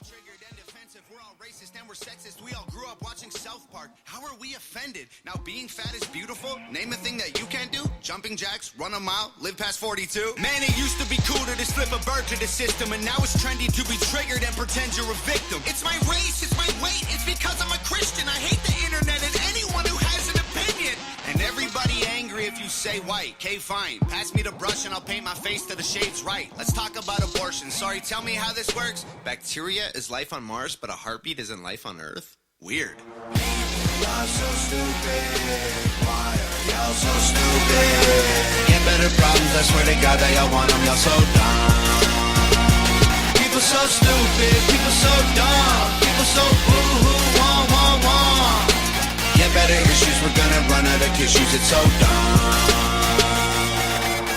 Triggered and defensive, we're all racist and we're sexist. We all grew up watching South Park. How are we offended? Now being fat is beautiful. Name a thing that you can't do. Jumping jacks, run a mile, live past 42. Man, it used to be cool to just flip a bird to the system, and now it's trendy to be triggered and pretend you're a victim. It's my race, it's my weight, it's because I'm a Christian. I hate the internet and anyone who has an opinion. And everybody angry if you say white. Okay, fine. Pass me the brush and I'll paint my face to the shades right. Let's talk about abortion. Sorry, tell me how this works. Bacteria is life on Mars, but a heartbeat isn't life on Earth? Weird. Y'all so stupid. Why are y'all so stupid? Get better problems, I swear to God that y'all want them. Y'all so dumb. People so stupid. People so dumb. People so boo-hoo, wah, wah, wah. Get better issues, we're gonna run out of tissues, it's so dumb.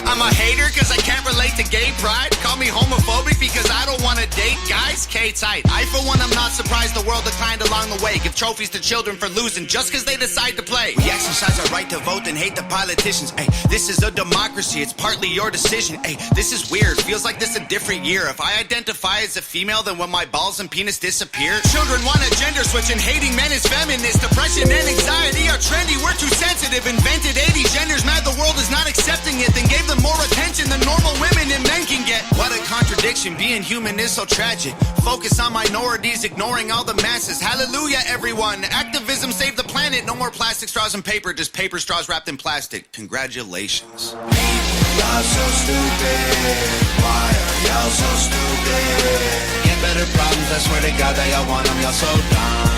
I'm a hater cause I can't relate to gay pride. Call me homophobic because I don't wanna date guys. K-tight. I for one am not surprised the world declined along the way. Give trophies to children for losing just cause they decide to play. We exercise our right to vote and hate the politicians. Ay, this is a democracy, it's partly your decision. Ay, this is weird, feels like this a different year. If I identify as a female, then when my balls and penis disappear. Children want a gender switch and hating men is feminist. Depression and anxiety are trendy, we're too sensitive. Invented 80 genders, mad the world is not accepting it. Then gave them more attention than normal women and men can get. What a contradiction, being human is so tragic. Focus on minorities, ignoring all the masses. Hallelujah, everyone. Activism saved the planet. No more plastic straws and paper, just paper straws wrapped in plastic. Congratulations. Y'all so stupid. Why are y'all so stupid? Get better problems, I swear to God that y'all want them. Y'all so dumb.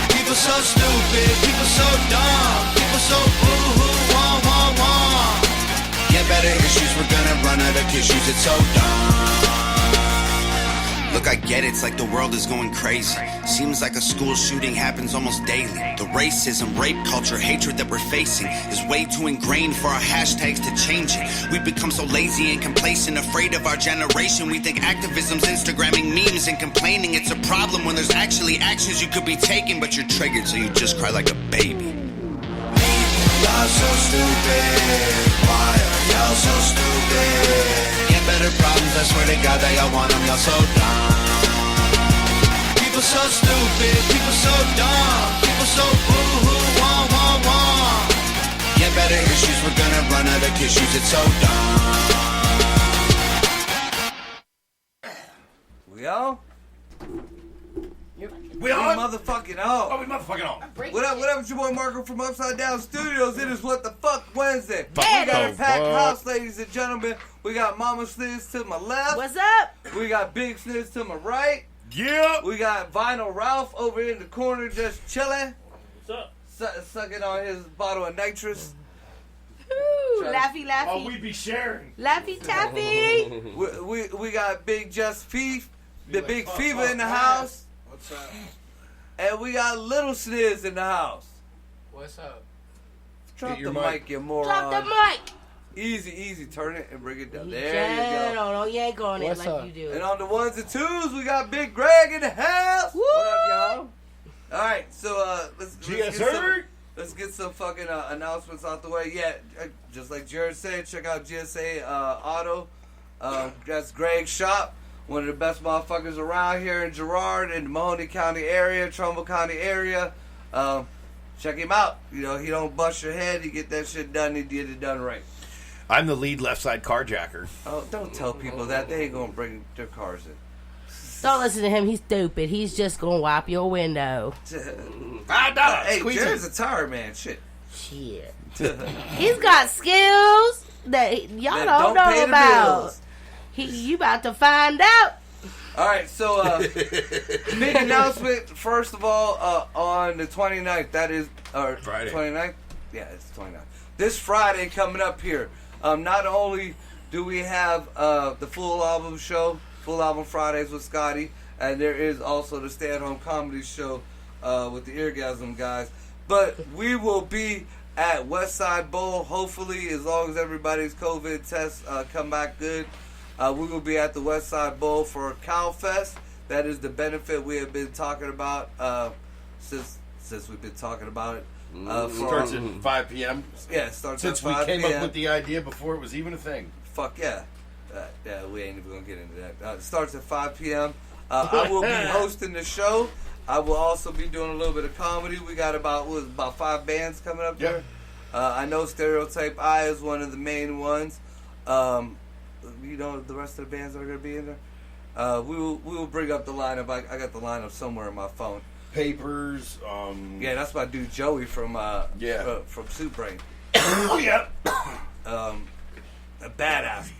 People so stupid. People so dumb. People so boo-hoo, wah, wah, wah. Get better issues, we're gonna run out of tissues, it's so dumb. Look, I get it, it's like the world is going crazy. Seems like a school shooting happens almost daily. The racism, rape culture, hatred that we're facing is way too ingrained for our hashtags to change it. We've become so lazy and complacent, afraid of our generation. We think activism's Instagramming memes and complaining. It's a problem when there's actually actions you could be taking, but you're triggered so you just cry like a baby. Y'all so stupid. Why are y'all so stupid? Get better problems, I swear to God that y'all want them. Y'all so dumb. People so stupid. People so dumb. People so boo-hoo, wah, wah, wah. Get better issues, we're gonna run out of tissues. It's so dumb. We all? We on? Motherfucking on. Oh, we motherfucking on. What up, it's your boy Marco from Upside Down Studios. It is What the Fuck Wednesday. Yeah, We got a packed house, ladies and gentlemen. We got Mama Sniz to my left. What's up? We got Big Sniz to my right. Yeah. We got Vinyl Ralph over in the corner just chilling. What's up? Sucking on his bottle of nitrous. Ooh, laffy, laffy. Oh, we be sharing. Laffy taffy. We got Big Just Feef, the Big Fever in the house. What's up? And we got Little Sniz in the house. What's up? Drop your the mic. mic, you moron. Drop the mic. Easy. Turn it and bring it down. You There you go. don't yank on it What's like up? you do. And on the ones and twos, we got Big Greg in the house. Woo! What up, y'all? All right, so let's get some fucking announcements out the way. Yeah, just like Jared said, check out GSA Auto. That's Greg's shop. One of the best motherfuckers around here in Girard, in the Mahoney County area, Trumbull County area. Check him out. You know, he don't bust your head. He get that shit done. He get it done right. I'm the lead left side carjacker. Oh, don't tell people that. They ain't gonna bring their cars in. Don't listen to him. He's stupid. He's just gonna wipe your window. Hey, Jared's a tire man. Shit. He's got skills that y'all don't pay know the about. bills. You about to find out. All right, so big announcement. First of all, on the 29th, that is Friday. 29th? Yeah, it's 29th. This Friday coming up here. Not only do we have the full album show, Full Album Fridays with Scotty, and there is also the stay-at-home comedy show with the Eargasm guys, but we will be at Westside Bowl, hopefully, as long as everybody's COVID tests come back good. We will be at the Westside Bowl for CalFest. That is the benefit we have been talking about since we've been talking about it. Starts at 5 p.m. Yeah, it starts Since at we 5 came p.m. up with the idea before it was even a thing. Fuck yeah. Yeah, we ain't even gonna get into that. It starts at 5 p.m. I will be hosting the show. I will also be doing a little bit of comedy. We got about 5 bands coming up there. I know Stereotype I is one of the main ones. You know the rest of the bands that are going to be in there. We will bring up the lineup. I got the lineup somewhere on my phone. Papers. Yeah, that's my dude Joey from Soup Brain. Oh yeah. A badass.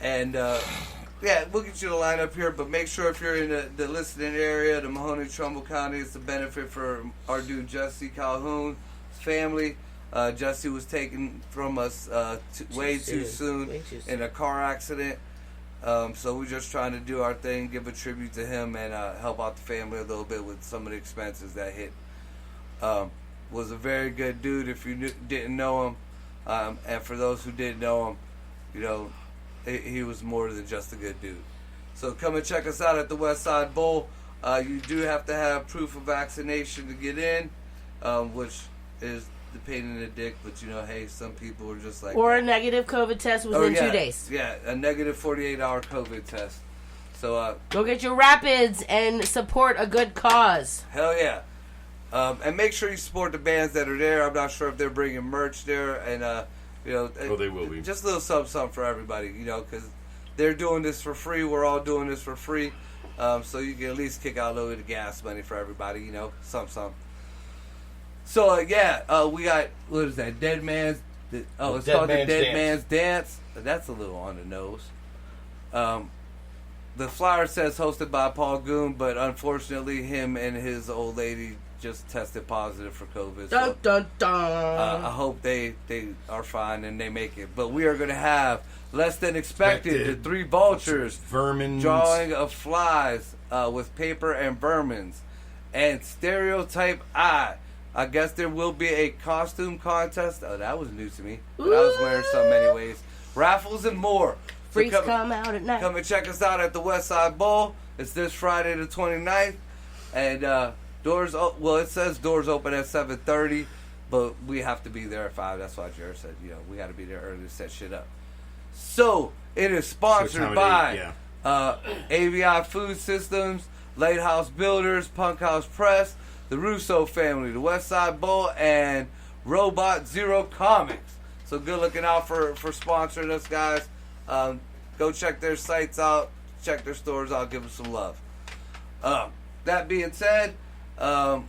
And yeah, we'll get you the lineup here, but make sure if you're in the listening area, the Mahoney Trumbull County, it's a benefit for our dude Jesse Calhoun's family. Jesse was taken from us way too soon in a car accident. So we're just trying to do our thing, give a tribute to him, and help out the family a little bit with some of the expenses that hit. Was a very good dude if you didn't know him. And for those who did know him, you know, he was more than just a good dude. So come and check us out at the West Side Bowl. You do have to have proof of vaccination to get in, which is the pain in the dick, but you know, hey, some people are just like... Or a negative COVID test within 2 days. Yeah, a negative 48-hour COVID test. So go get your rapids and support a good cause. Hell yeah. And make sure you support the bands that are there. I'm not sure if they're bringing merch there, and you know, they will be. Just a little something for everybody, you know, because they're doing this for free. We're all doing this for free, so you can at least kick out a little bit of gas money for everybody, you know, something. So yeah, we got, what is that? Dead Man's. It's called the Dead Man's Dance. That's a little on the nose. The flyer says hosted by Paul Goon, but unfortunately, him and his old lady just tested positive for COVID. Dun, So, dun, dun. I hope they are fine and they make it. But we are going to have Less Than Expected, the 3 vultures, vermin, drawing of flies with paper and vermins, and Stereotype I guess there will be a costume contest. Oh, that was new to me. But I was wearing some anyways. Raffles and more. So Freaks come out at night. Come and check us out at the West Side Bowl. It's this Friday the 29th. And it says doors open at 7:30, but we have to be there at 5. That's why Jared said, you know, we got to be there early to set shit up. So, it is sponsored by AVI Food Systems, Lighthouse Builders, Punk House Press, the Russo family, the West Side Bowl, and Robot Zero Comics. So good looking out for sponsoring us, guys. Go check their sites out, check their stores out, give them some love. That being said, I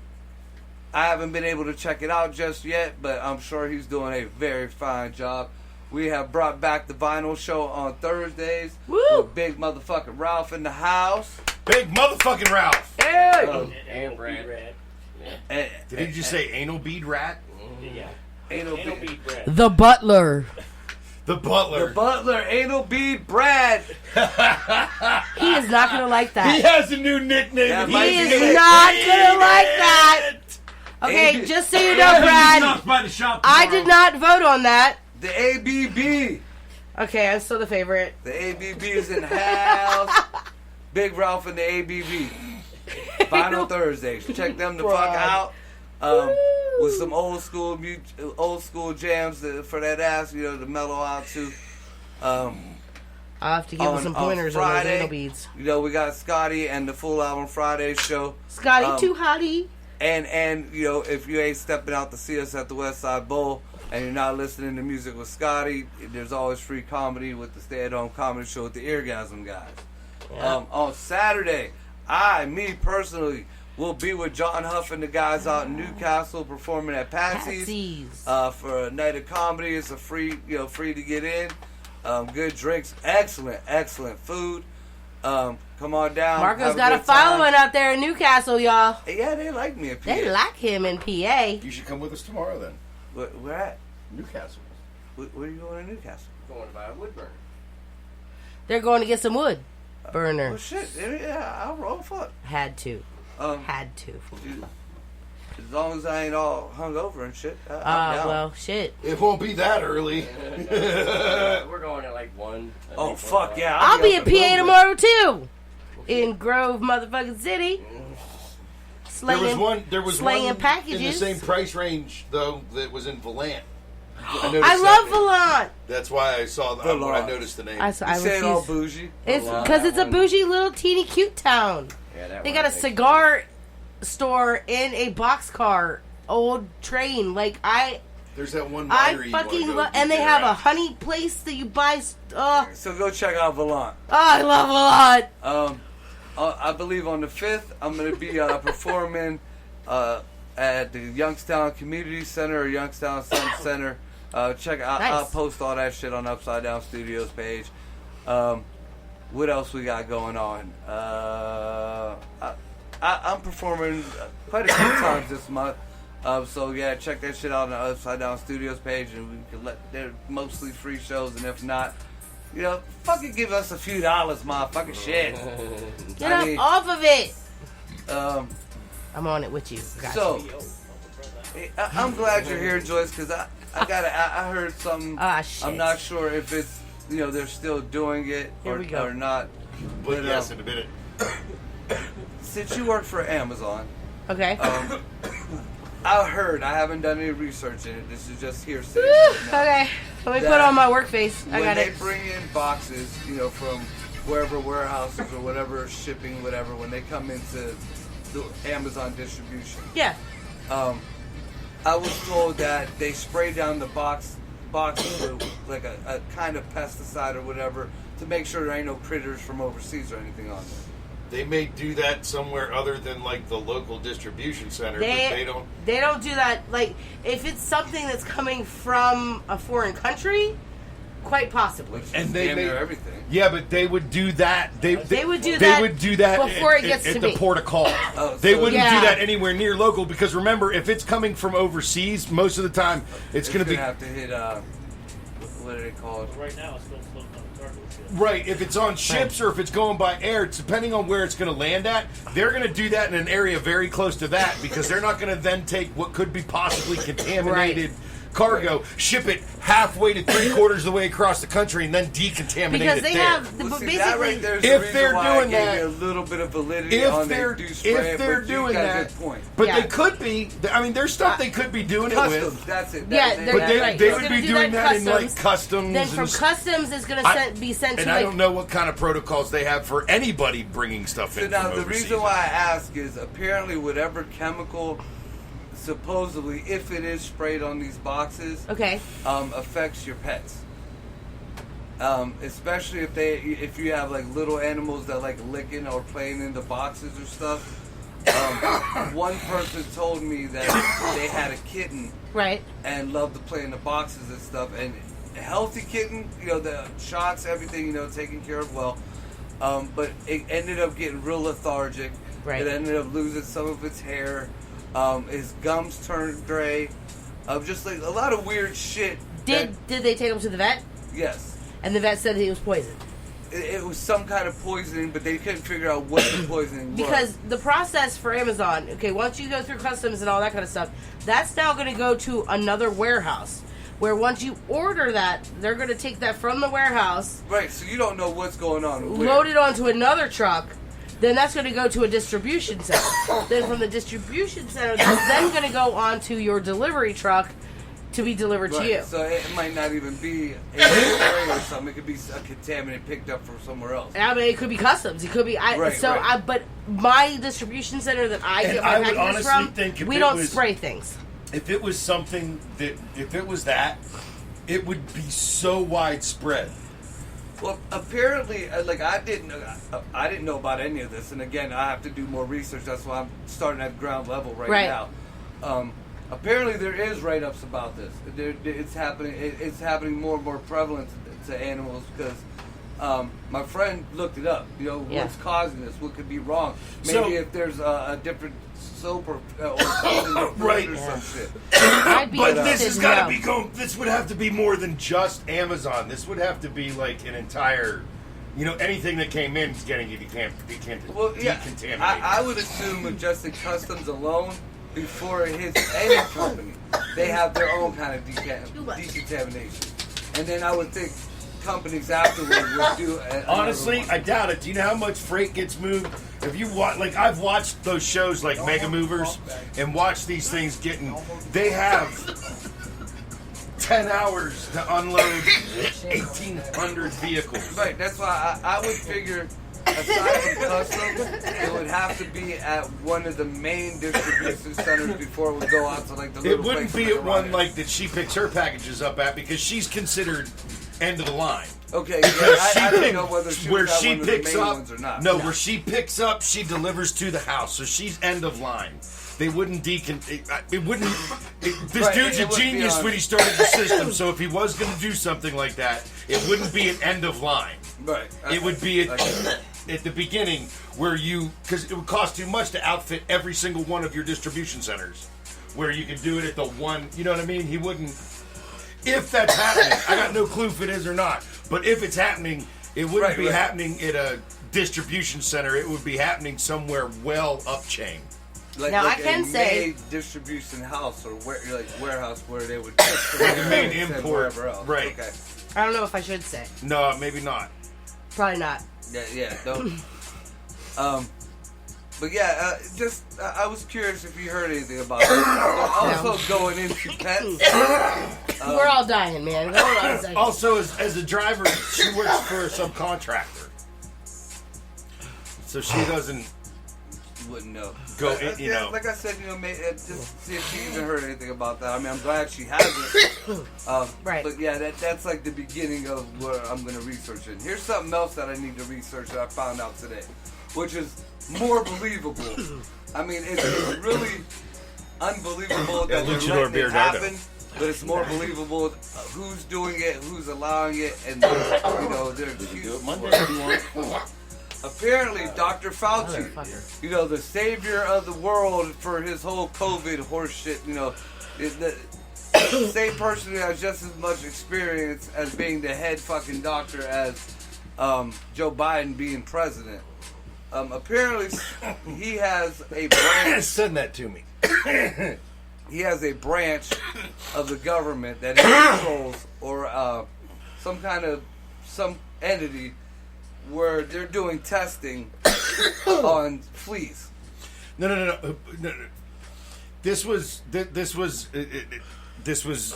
haven't been able to check it out just yet, but I'm sure he's doing a very fine job. We have brought back the vinyl show on Thursdays. Woo! With big motherfucking Ralph in the house. Big motherfucking Ralph. Hey! And Brad. Did he just say anal bead rat? Yeah. Anal bead. bead Brad. The butler. The butler. The butler, Anal Bead Brad. He is not going to like that. He has a new nickname. Yeah, and Mike, He he's is gonna not hate going to like it. that. Okay, just so you know, Brad, by the shop I did not vote on that. The ABB. Okay, I'm still the favorite. The ABB is in the house. Big Ralph and the ABB. Final Thursdays. Check them the fuck out. With some old school jams for that ass, you know, to mellow out to. I'll have to give him some pointers on those anal beads. You know, we got Scotty and the Full Album Friday show. Scotty, too hottie. And you know, if you ain't stepping out to see us at the West Side Bowl and you're not listening to music with Scotty, there's always free comedy with the Stay at Home Comedy Show with the Eargasm guys. Yeah. On Saturday, me personally, will be with John Huff and the guys out in Newcastle performing at Patsy's. For a night of comedy. It's a free to get in. Good drinks, excellent food. Come on down. Marco's got a following out there in Newcastle, y'all. Yeah, they like me in PA. They like him in PA. You should come with us tomorrow then. Where at? Newcastle. Where are you going to Newcastle? Going to buy a wood burner. They're going to get some wood. Burner. Oh shit! Yeah, I'll roll for it. Had to. Dude, as long as I ain't all hungover and shit. I'm down. Well, shit. It won't be that early. We're going at like 1. Oh fuck yeah! I'll be up in and PA moving. tomorrow too. In Grove, motherfucking City. There was one slanging packages. in the same price range though that was in Valant. I love Volant. That's why I saw when I noticed the name. I You say it all refuse. bougie. It's because it's a bougie little teeny cute town. Yeah, that They one got I a think- cigar store in a boxcar, old train. Like There's that one I winery fucking love, and they have a honey place that you buy. So go check out Volant. I love Volant. I believe on the 5th, I'm going to be performing at the Youngstown Community Center or Youngstown Sun Center. Check out. Nice. I'll post all that shit on Upside Down Studios page. What else we got going on? I'm performing quite a few times this month. So yeah, check that shit out on the Upside Down Studios page, and we can they're mostly free shows, and if not, fucking give us a few dollars, motherfucking shit. Get up off of it. Um, I'm on it with you. Got so you. I'm glad you're here, Joyce, because I heard something. Shit. I'm not sure if it's they're still doing it Here we go. or not. But yes, in a minute. Since you work for Amazon, Okay. I heard, I haven't done any research in it. This is just hearsay. Okay. Let me put That on my work face. I When got they it. bring in boxes, from wherever warehouses or whatever shipping, whatever, when they come into the Amazon distribution, Yeah. I was told that they spray down the boxes with like a kind of pesticide or whatever to make sure there ain't no critters from overseas or anything on there. They may do that somewhere other than like the local distribution center, but they don't. They don't do that. Like, if it's something that's coming from a foreign country, quite possibly. Which And is they damn may- near everything. Yeah, but they would do that. They would do They that would do that before it at, gets at to the me. port of call. Oh, They so- wouldn't Yeah. do that anywhere near local because remember, if it's coming from overseas, most of the time it's going to be have to hit what are they called? Right now, it's still floating on the cargo ship. right. If it's on ships or if it's going by air, it's depending on where it's going to land at. They're going to do that in an area very close to that because they're not going to then take what could be possibly contaminated. Cargo, ship it halfway to 3/4 of the way across the country, and then decontaminate Because it they there. have, Well, but see, basically, that right there's the if reason they're why doing I gave that- you a little bit of validity if on they're they do spray if it, they're but you doing got a that, good point. but Yeah. they could be. I mean, there's stuff they could be doing it Customs, with. that's it. Yeah, That's they're But they, right. they It's would gonna be do doing that that in like customs. then from and customs is going I- to be sent and to I like. don't know what kind of protocols they have for anybody bringing stuff So in. now from the reason overseas. why I ask is apparently whatever chemical, supposedly if it is sprayed on these boxes, Okay. affects your pets. Especially if you have like little animals that like licking or playing in the boxes or stuff. One person told me that they had a kitten Right. and loved to play in the boxes and stuff. And a healthy kitten, the shots, everything, taken care of well. But it ended up getting real lethargic. Right. It ended up losing some of its hair. His gums turned gray. Just like a lot of weird shit. Did they take him to the vet? Yes. And the vet said he was poisoned. It was some kind of poisoning, but they couldn't figure out what the poisoning was. Because the process for Amazon, okay, once you go through customs and all that kind of stuff, that's now going to go to another warehouse. Where once you order that, they're going to take that from the warehouse, Right, so you don't know what's going on. load it onto another truck, then that's going to go to a distribution center. Then from the distribution center, that's then going to go onto your delivery truck to be delivered to you. So it might not even be a spray or something. It could be a contaminant picked up from somewhere else. I mean, it could be customs. It could be. But my distribution center that I And get I my would packages honestly from, think if we it don't was- spray things. if it was something if it was that, it would be so widespread. Well, apparently, I didn't know about any of this, and again, I have to do more research. That's why I'm starting at ground level right now. Apparently, there is write-ups about this. It's happening. It's happening more and more prevalent to animals because my friend looked it up. What's causing this? What could be wrong? Maybe So- if there's a different soap or something Right. or some shit. I'd be But this interested has to got to know. be going. This would have to be more than just Amazon. This would have to be like an entire, anything that came in is getting decontaminated. Well, yeah, I would assume with just the customs alone, before it hits any company, they have their own kind of decontamination. And then I would think companies afterward would do another Honestly, one. I doubt it. Do you know how much freight gets moved? If you watch, I've watched those shows like Mega Movers and watched these things getting. They have 10 hours to unload 1,800 vehicles. Right, that's why I would figure, aside from customs, it would have to be at one of the main distribution centers before it would go out to like the little It wouldn't places be like at one around like that she picks her packages up at because she's considered end of the line. Okay, yeah, I don't know whether she where was at she one of the picks main up, ones or not. no, where she picks up, she delivers to the house, so she's end of line. They wouldn't it wouldn't. This Right, dude's it a wouldn't be genius on- when he started the system. So if he was going to do something like that, it wouldn't be an end of line. Right. It would be at the beginning where because it would cost too much to outfit every single one of your distribution centers, where you could do it at the one. You know what I mean? He wouldn't. If that's happening, I got no clue if it is or not. But if it's happening, it wouldn't be happening at a distribution center. It would be happening somewhere well up chain. Now, I can say- a distribution house or warehouse where they would Like a main and import, wherever else. right? Okay. I don't know if I should say. No, maybe not. Probably not. Yeah. Don't. But yeah, I was curious if you heard anything about it. Also going into pets. We're all dying, man. Hold on a second. Also, as a driver, she works for a subcontractor, so she doesn't Wouldn't know. go. Yeah, like I said, just see if she even heard anything about that. I mean, I'm glad she hasn't. Right. But yeah, that's like the beginning of where I'm going to research it. Here's something else that I need to research that I found out today, which is more believable. I mean, it's really unbelievable that they're Luchador letting it Beardardo. happen, but it's more believable who's doing it, who's allowing it, and their excuses for it. Apparently, Dr. Fauci, Motherfucker. the savior of the world for his whole COVID horse shit, is the same person who has just as much experience as being the head fucking doctor as Joe Biden being president. Apparently, he has a branch. Send that to me. He has a branch of the government that he controls, or some entity where they're doing testing on fleas. No. This was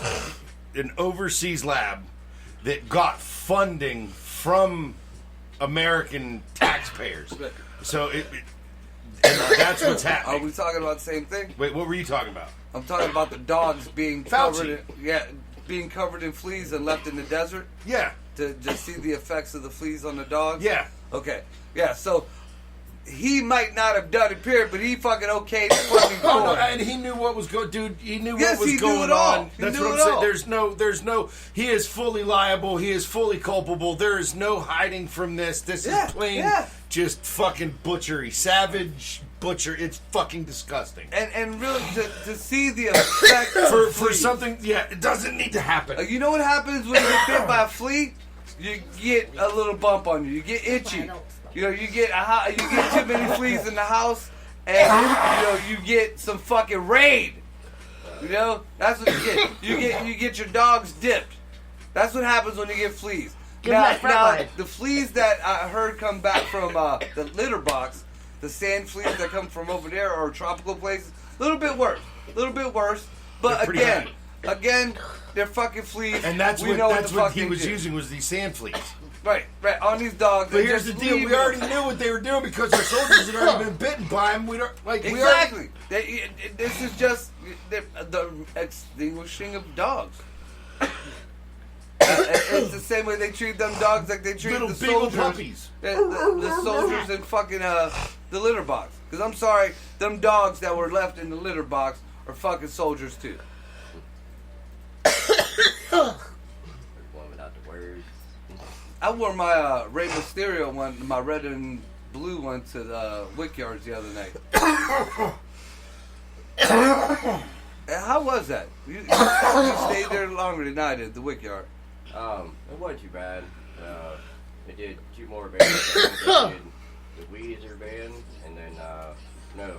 an overseas lab that got funding from American taxpayers. So that's what's Are happening. we talking about the same thing? Wait, what were you talking about? I'm talking about the dogs being Fauci. being covered in fleas and left in the desert Yeah, to see the effects of the fleas on the dogs. yeah. Okay. Yeah. So he might not have done it, period, but he fucking okayed the fucking Oh, no, going. and he knew what was going, dude. He knew Yes, what was he knew going it all. on. He That's knew what I'm it saying. all. There's no. He is fully liable. He is fully culpable. There is no hiding from this. This Yeah, is plain, yeah. just fucking butchery, savage butcher. It's fucking disgusting. And really to see the effect For of fleas. something, yeah, it doesn't need to happen. You know what happens when you get bit by a flea? You get a little bump on you. You get itchy. You get too many fleas in the house, and you get some fucking raid. That's what you get. You get your dogs dipped. That's what happens when you get fleas. Give 'em that front line. The fleas that I heard come back from the litter box, the sand fleas that come from over there or tropical places, a little bit worse. But They're pretty again, they're fucking fleas. And that's we what know that's the what fuck he they was do. using was these sand fleas. Right, on these dogs. But they here's the just deal: leave we them. already knew what they were doing because our soldiers had already been bitten by them. We don't like Exactly. This is just the extinguishing of dogs. It's the same way they treat them dogs like they treat Little the beagle soldiers. puppies. The soldiers in fucking the litter box. Because I'm sorry, them dogs that were left in the litter box are fucking soldiers too. One without the words. I wore my Rey Mysterio one, my red and blue one, to the Wickyards the other night. How was that? You stayed there longer than I did, the Wickyard. It wasn't too bad. They did 2 more bands. They did the Weezer band, and then no.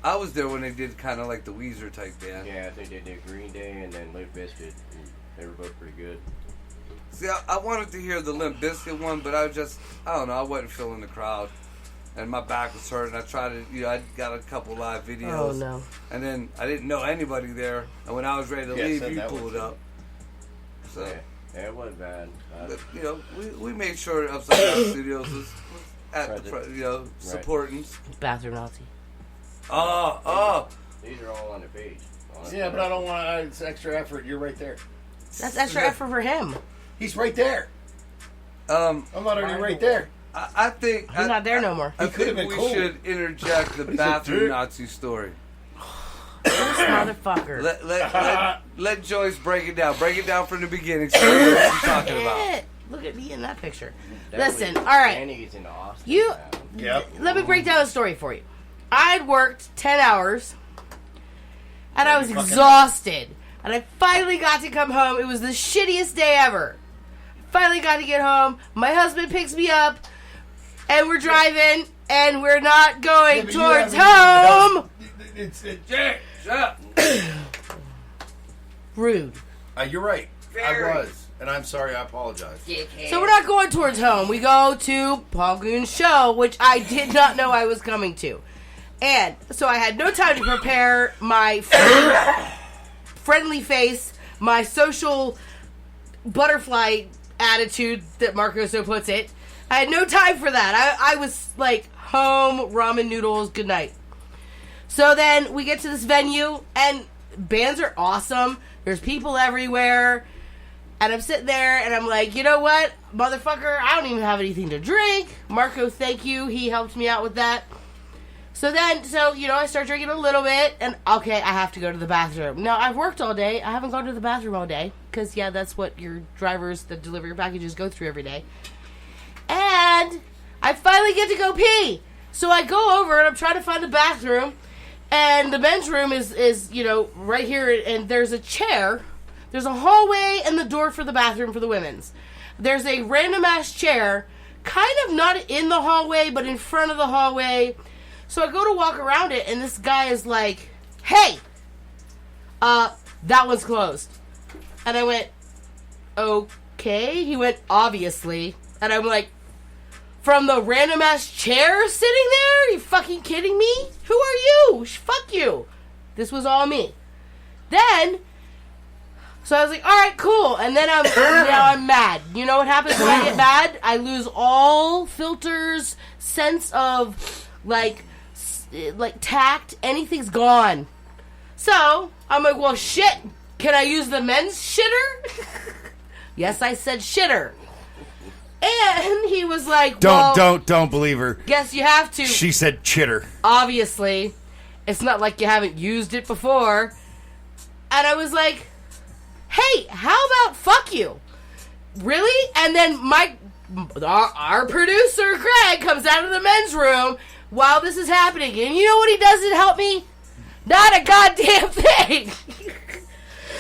I was there when they did kind of like the Weezer type band. Yeah, I think they did Green Day and then Limp Bizkit. And they were both pretty good. See, I wanted to hear the Limp Bizkit one, but I don't know, I wasn't feeling the crowd. and my back was hurting. I tried to, I got a couple live videos. Oh, no. And then I didn't know anybody there. And when I was ready to Yeah, leave, said you that pulled was- up. So, Yeah, it wasn't bad. but, we made sure Upside Down Studios was at the front, supporting. Bathroom Nazi. Oh. These are all on the page. Yeah, but I don't want it's extra effort. You're right there. That's extra effort for him. He's right there. I'm not already right there. I think He's not there no more. I could've think been we cool. should interject the He's a bathroom dick. Nazi story. This motherfucker. Let Joyce break it down. Break it down from the beginning. So we know what she's talking about. Shit. Look at me in that picture. Definitely Listen, all right. Danny's in Austin. You- now. Yep. Let me break down the story for you. I'd worked 10 hours, and I was exhausted. And I finally got to come home. It was the shittiest day ever. Finally got to get home. My husband picks me up, and we're driving, and we're not going but you towards haven't home. Jack, shut up. Rude. You're right. Very. I was. And I'm sorry. I apologize. So we're not going towards home. We go to Paul Goon's show, which I did not know I was coming to. And so I had no time to prepare my friendly face, my social butterfly attitude that Marco so puts it. I had no time for that. I was like, home, ramen noodles, good night. So then we get to this venue, and bands are awesome. There's people everywhere. And I'm sitting there, and I'm like, you know what, motherfucker, I don't even have anything to drink. Marco, thank you. He helped me out with that. So I start drinking a little bit, and okay, I have to go to the bathroom. Now, I've worked all day. I haven't gone to the bathroom all day, because, yeah, that's what your drivers that deliver your packages go through every day. And I finally get to go pee. So I go over, and I'm trying to find the bathroom, and the men's room is right here, and there's a chair. There's a hallway and the door for the bathroom for the women's. There's a random-ass chair, kind of not in the hallway, but in front of the hallway. So I go to walk around it, and this guy is like, hey, that one's closed. And I went, okay. He went, obviously. And I'm like, from the random-ass chair sitting there? Are you fucking kidding me? Who are you? Fuck you. This was all me. Then, so I was like, all right, cool. And then now I'm mad. You know what happens when I get mad? I lose all filters, sense of, like tact. Anything's gone. So, I'm like, well, shit. Can I use the men's shitter? Yes, I said shitter. And he was like, Don't believe her. Guess you have to. She said chitter. Obviously. It's not like you haven't used it before. And I was like, hey, how about fuck you? Really? And then our producer, Greg, comes out of the men's room while this is happening. And you know what he does to help me? Not a goddamn thing.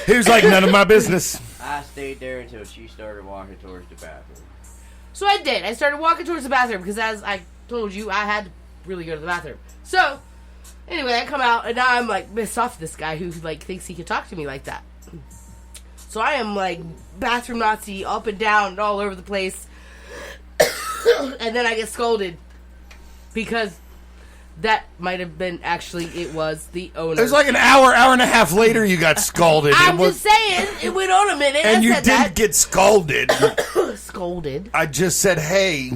He was like, none of my business. I stayed there until she started walking towards the bathroom. So I did. I started walking towards the bathroom because, as I told you, I had to really go to the bathroom. So, anyway, I come out, and now I'm, like, pissed off at this guy who, like, thinks he can talk to me like that. So I am, like, bathroom Nazi up and down and all over the place. And then I get scolded because that might have been, actually, it was the owner. It was like an hour and a half later you got scalded. I'm just saying, it went on a minute. And I you said didn't get scalded. scolded. I just said, hey.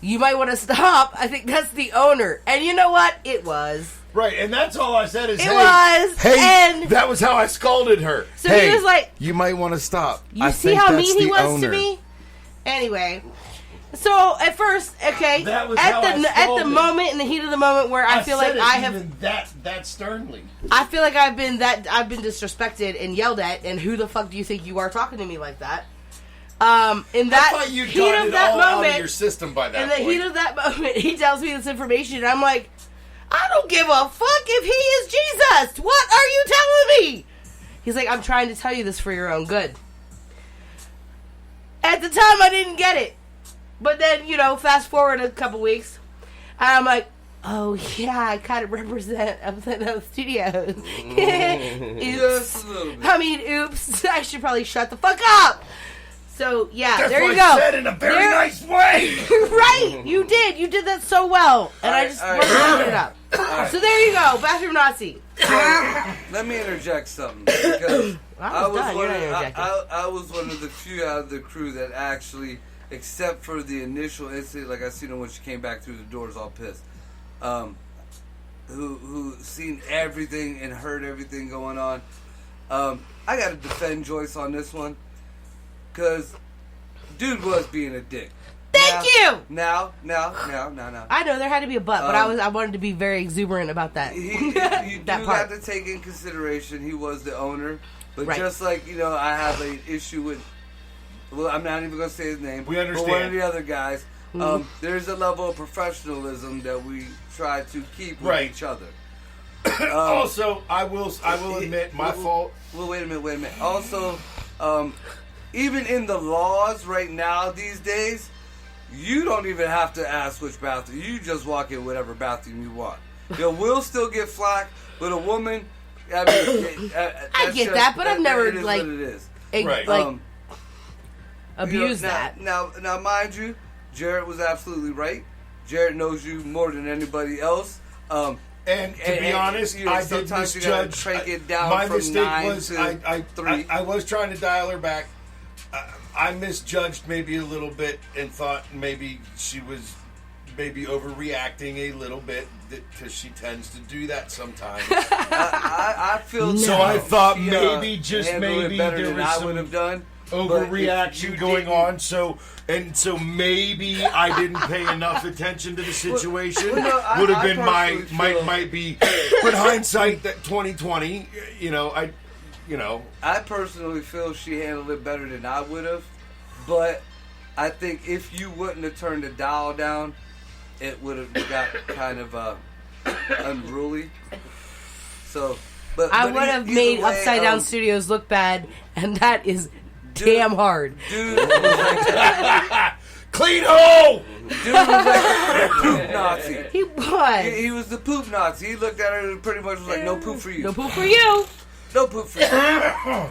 You might want to stop. I think that's the owner. And you know what? It was. Right, and that's all I said is, It was. Hey, And that was how I scolded her. So hey, he was like, you might want to stop. you I see think how that's mean he the was owner. to me? Anyway. So at first, okay, That was at how the I at the scolded. moment, in the heat of the moment, where I feel like said it I have, even that sternly. I feel like I've been disrespected and yelled at, and who the fuck do you think you are talking to me like that? In that I thought you heat got of it that all out moment, of your system by that in the point. heat of that moment, he tells me this information, and I'm like, I don't give a fuck if he is Jesus. What are you telling me? He's like, I'm trying to tell you this for your own good. At the time, I didn't get it. But then, fast forward a couple weeks, and I'm like, oh, yeah, I kind of represent Upside Studios. Just a little bit. I mean, oops, I should probably shut the fuck up. So yeah, That's there what you go. I said in a very nice way. Right, you did that so well, and I just wanted to bring it up. So there you go, bathroom Nazi. Let me interject something because I was done. You're one. not interjecting. I was one of the few out of the crew that actually, except for the initial incident, like I seen her when she came back through the doors all pissed. Who seen everything and heard everything going on. I got to defend Joyce on this one because dude was being a dick. Thank you. Now. I know there had to be a but I wanted to be very exuberant about that. You that do part. have to take in consideration he was the owner, but Right. just like I have an issue with. Well, I'm not even going to say his name. We understand. But one of the other guys. There's a level of professionalism that we try to keep with Right. each other. Also, I will admit my fault. Well, wait a minute. Also, even in the laws right now these days, you don't even have to ask which bathroom. You just walk in whatever bathroom you want. We'll still get flack, but a woman. I mean, I get that, but I've never it is like what it is. Right. Abuse that. Now, mind you, Jared was absolutely right. Jared knows you more than anybody else. And to be honest, I did sometimes you gotta misjudge. crank it down My from mistake 9 was to 3. I was trying to dial her back. I misjudged maybe a little bit and thought maybe she was maybe overreacting a little bit because she tends to do that sometimes. I feel So I thought she, maybe just handled it maybe better there than was I some would have done. overreaction going on. So maybe I didn't pay enough attention to the situation. Well, no, would have I been my personally feel- might be, but hindsight that 2020. I personally feel she handled it better than I would have, but I think if you wouldn't have turned the dial down, it would have got kind of unruly. So, I would have made way, Upside Down Studios look bad, and that is damn hard. Dude was like Clean hole. Dude was like the poop Nazi. He was. He was the poop Nazi. He looked at her and pretty much was like, "No poop for you. No poop for you. No poop for you."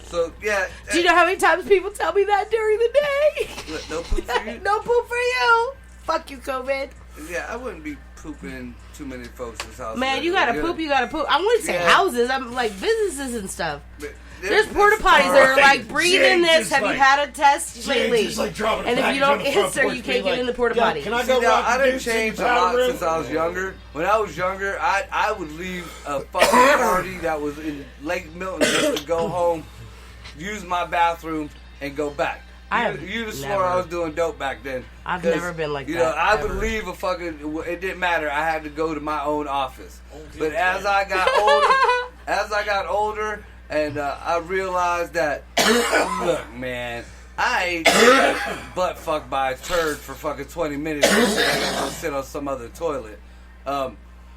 So yeah. Do you know how many times people tell me that during the day? No poop for you. No poop for you. Fuck you, COVID. Yeah, I wouldn't be pooping in too many folks' houses. Man, you gotta poop, you gotta poop. I wouldn't say Yeah. houses, I'm like businesses and stuff. But There's porta potties that are like, breathe in James this. is Have you like- had a test lately? Just like dropping a And if you package on don't the front answer, porch, you can't being get like, in the porta "Yo, potty. Can I See, go now, rock I the done deuce in changed the a lot powder room?" since I was younger. When I was younger, I would leave a fucking party that was in Lake Milton just to go home, use my bathroom, and go back. You'd have swore I was doing dope back then. I've 'Cause, never been like you that, know, I ever. would leave a fucking. It didn't matter. I had to go to my own office. But as I got older, and I realized that, look, man, I ain't butt fucked by a turd for fucking 20 minutes. I gotta go sit on some other toilet.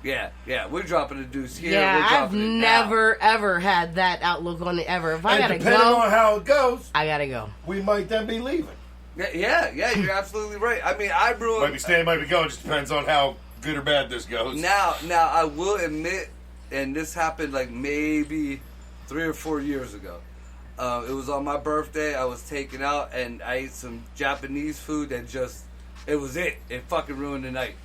Yeah, we're dropping the deuce here. Yeah, we're I've dropping it now. never ever had that outlook on it ever. If I And gotta depending go, on how it goes, I gotta go. we might then be leaving. Yeah, you're absolutely right. I mean, I ruined. Might be staying, might be going. Just depends on how good or bad this goes. Now, I will admit, and this happened like maybe 3 or 4 years ago. It was on my birthday. I was taken out, and I ate some Japanese food that it fucking ruined the night.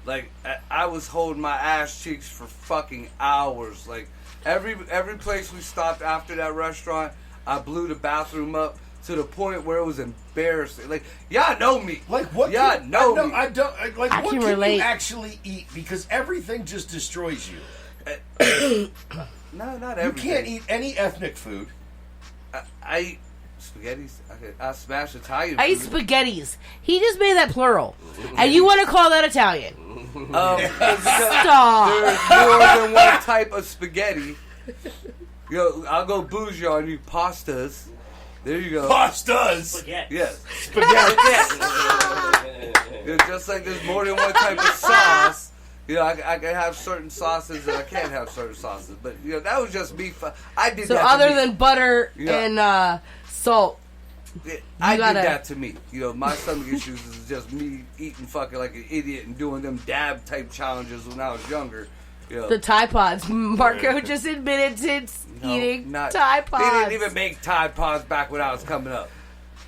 Like, I was holding my ass cheeks for fucking hours. Like, every place we stopped after that restaurant, I blew the bathroom up to the point where it was embarrassing. Like, y'all know me. Like what? Y'all know me. I don't. Like I what can can relate. you actually eat? Because everything just destroys you. No, not You everything. can't eat any ethnic food. I eat spaghetti. I smash Italian I eat food. spaghettis. He just made that plural, and you want to call that Italian? Stop. There's more than one type of spaghetti. Yo, I'll go bougie on you. Pastas. There you go. Pastas. Spaghetti. Yes. Spaghetti. Just like there's more than one type of sauce. You know, I can have certain sauces and I can't have certain sauces. But, you know, that was just me. I did So that to other me. than butter Yeah. and salt, I gotta- did that to me. You know, my stomach issues is just me eating fucking like an idiot and doing them dab type challenges when I was younger. You know, the Tide Pods. Marco just admitted to no, eating not- Tide Pods. They didn't even make Tide Pods back when I was coming up.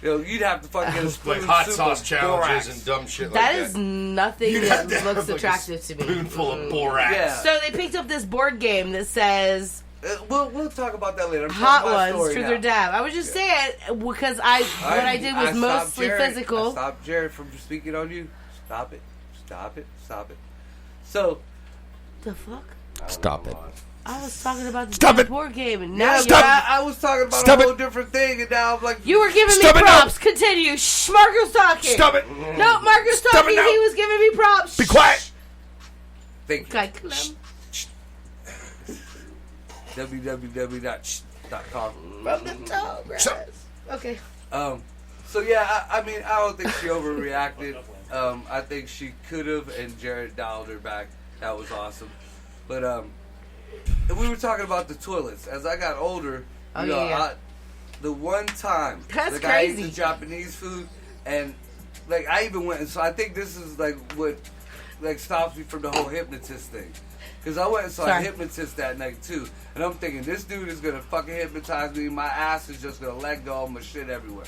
you'd have to fucking get a spoon Like hot soup sauce of challenges borax. and dumb shit That like is that. nothing You'd that have to have, looks like, attractive a to me. spoonful of borax. Yeah. So they picked up this board game that says We'll talk about that later. I'm Hot telling my Ones, story Truth now. or Dab. I was just saying because what I did was stopped mostly Jared. physical. I stopped Jared from speaking on you. Stop it. Stop it. Stop it. So, The fuck? Stop it. I was talking about the Stop damn it. board game, and now I was talking about Stop a it. whole different thing, and now I'm like, you were giving Stop me it now. props. Continue. Shh, Marco's talking. Stop it. No, Marco's Stop talking. it now. He was giving me props. Be quiet. thank you. Okay, Clem. www.sh.com. Okay. So yeah, I mean, I don't think she overreacted. I think she could have, and Jared dialed her back. That was awesome. But and we were talking about the toilets. As I got older, Oh, yeah. the one time That's I ate crazy. the Japanese food, and like I even went. So I think this is like what like stops me from the whole hypnotist thing. Because I went and saw a Sorry. hypnotist that night too, and I'm thinking this dude is gonna fucking hypnotize me. My ass is just gonna let go of my shit everywhere.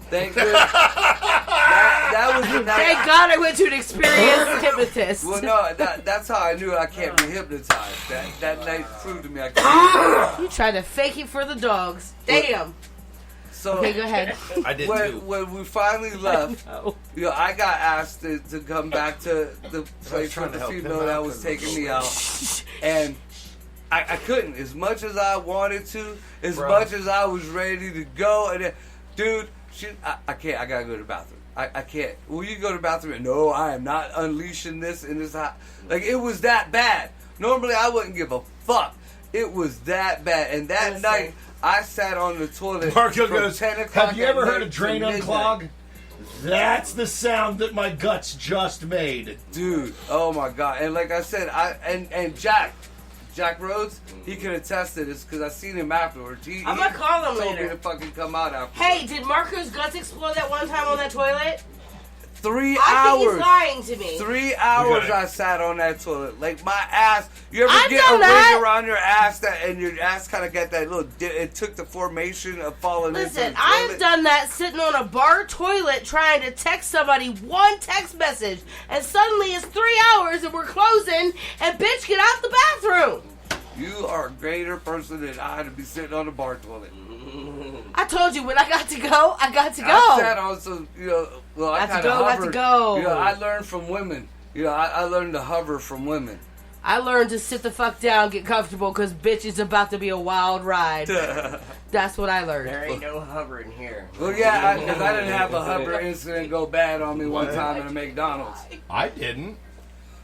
Thank goodness. that was the night. Thank God I went to an experienced hypnotist. Well, no, that's how I knew I can't be hypnotized. That night proved to me I can't. You tried to fake it for the dogs. Damn. So Okay, go ahead. I did too. when we finally left, No. I got asked to come back to the place trying with to the help him female out that was 'cause taking me out, and I couldn't. As much as I wanted to, as much as I was ready to go, and then, dude, I can't. I gotta go to the bathroom. I can't. Will you go to the bathroom? No, I am not unleashing this in this house. Like, it was that bad. Normally, I wouldn't give a fuck. It was that bad. And that Listen. night, I sat on the toilet Marco from goes, 10 o'clock have you ever at heard night a drain to midnight." unclog? That's the sound that my guts just made. Dude, oh my god. And like I said, and Jack Rhodes, he could attest to this because I seen him afterwards. I'm gonna call him told me later. to fucking come out afterwards. Hey, did Marco's guts explode that one time on that toilet? 3 I think hours. he's lying to me. 3 hours gotta- I sat on that toilet. Like, my ass. You ever I've get a done that. ring around your ass and your ass kind of got that little it took the formation of falling Listen, into the I've toilet? done that sitting on a bar toilet trying to text somebody one text message, and suddenly it's 3 hours and we're closing, and bitch, get out the bathroom. You are a greater person than I to be sitting on a bar toilet. I told you when I got to go, I got to go. I sat on some, well, I Got to kind go, of got to hovered. go. I learned from women. I learned to hover from women. I learned to sit the fuck down, get comfortable, because bitch, it's about to be a wild ride. That's what I learned. There ain't no hovering here. Well, yeah, because I didn't have a hover incident go bad on me one time in a McDonald's. I didn't.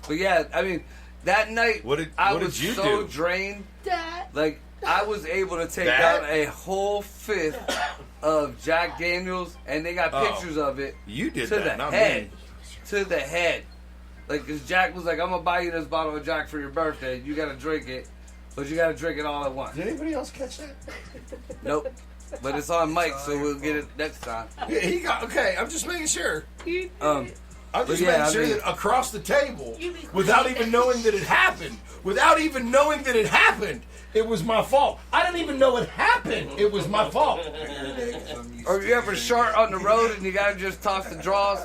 But yeah, I mean, that night What did I was you so do? drained. That- Like, I was able to take That? out a whole fifth of Jack Daniels, and they got Oh. pictures of it You did to that, the not head. me. To the head. Like, because Jack was like, I'm going to buy you this bottle of Jack for your birthday. You got to drink it, but you got to drink it all at once. Did anybody else catch that? Nope. But it's on mic, so we'll get it next time. Yeah, he got. Okay, I'm just making sure. Um, I'm just yeah, making I sure mean- that across the table, You be quiet. without even knowing that it happened, it was my fault. I didn't even know it happened. It was my fault. or you ever short on the road and you got to just toss the draws?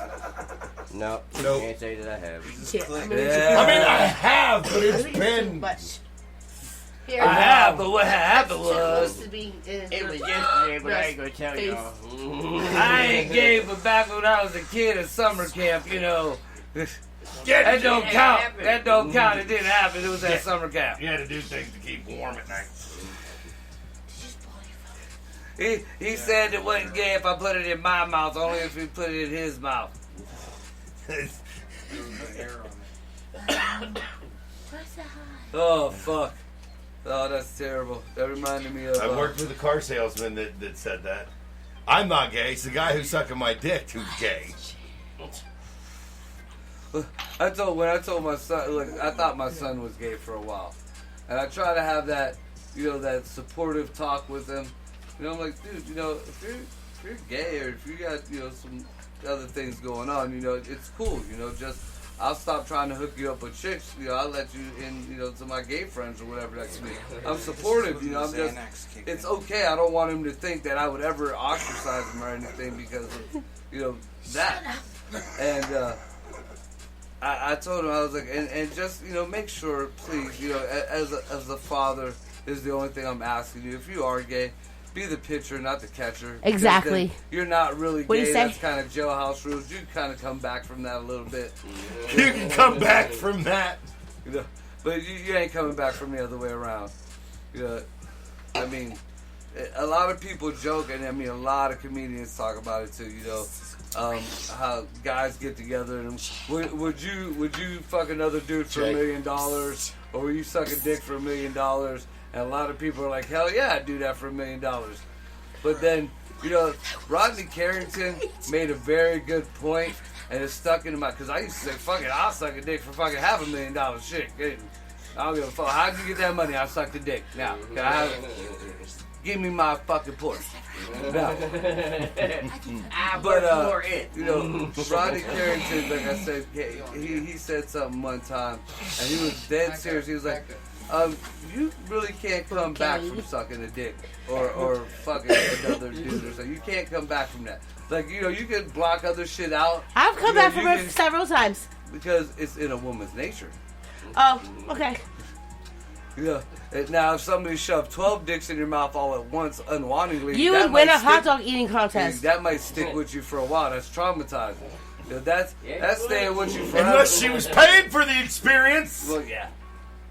No, Nope. can't say that I have. Yeah, I mean, Yeah. I mean, I have, but it's I think it's too been. much. Here, I have, but what happened it's supposed was to be. It was yesterday, but I ain't gonna tell y'all. I ain't gay, but back when I was a kid at summer camp, that don't count. That don't count. It didn't happen. It was at summer camp. You had to do things to keep warm at night. He said it wasn't gay if I put it in my mouth, only if we put it in his mouth. Oh fuck! Oh, that's terrible. That reminded me of. I worked with a car salesman that said that. I'm not gay. It's the guy who's sucking my dick who's gay. When I told my son, look, I thought my son was gay for a while, and I try to have that, that supportive talk with him. I'm like, dude, if you're gay or if you got, some other things going on, it's cool. Just I'll stop trying to hook you up with chicks. You know, I'll let you in, you know, to my gay friends or whatever that can be. I'm supportive, you know. I'm just, it's okay. I don't want him to think that I would ever ostracize him or anything because of, you know, that. And I told him, I was like, and just, you know, make sure, please, you know, as a father, this is the only thing I'm asking you. If you are gay, be the pitcher, not the catcher. Exactly. You're not really What do gay. you say? That's kind of jailhouse rules. You can kind of come back from that a little bit. You can come back from that. You know, but you ain't coming back from the other way around. You know, I mean, a lot of people joke, and I mean, a lot of comedians talk about it too. You know, how guys get together and would you fuck another dude for $1 million, or would you suck a dick for $1 million? And a lot of people are like, hell yeah, I'd do that for $1 million. But then, you know, Rodney Carrington made a very good point, and it's stuck into my, because I used to say, fuck it, I'll suck a dick for fucking $500,000. Shit, I don't give a fuck. How'd you get that money? I'll suck the dick. Now, can I have it? Give me my fucking Porsche. Now, but, you know, Rodney Carrington, like I said, he said something one time, and he was dead serious. He was like, you really can't come back from sucking a dick or fucking another dude or something. You can't come back from that. Like, you know, you can block other shit out. I've come back from it several times. Because it's in a woman's nature. Oh, okay. Yeah. Now, if somebody shoved 12 dicks in your mouth all at once, unwantedly, you would win a hot dog eating contest. That might stick with you for a while. That's traumatizing. You know, that's staying with you forever. Unless she was paying for the experience. Well, yeah.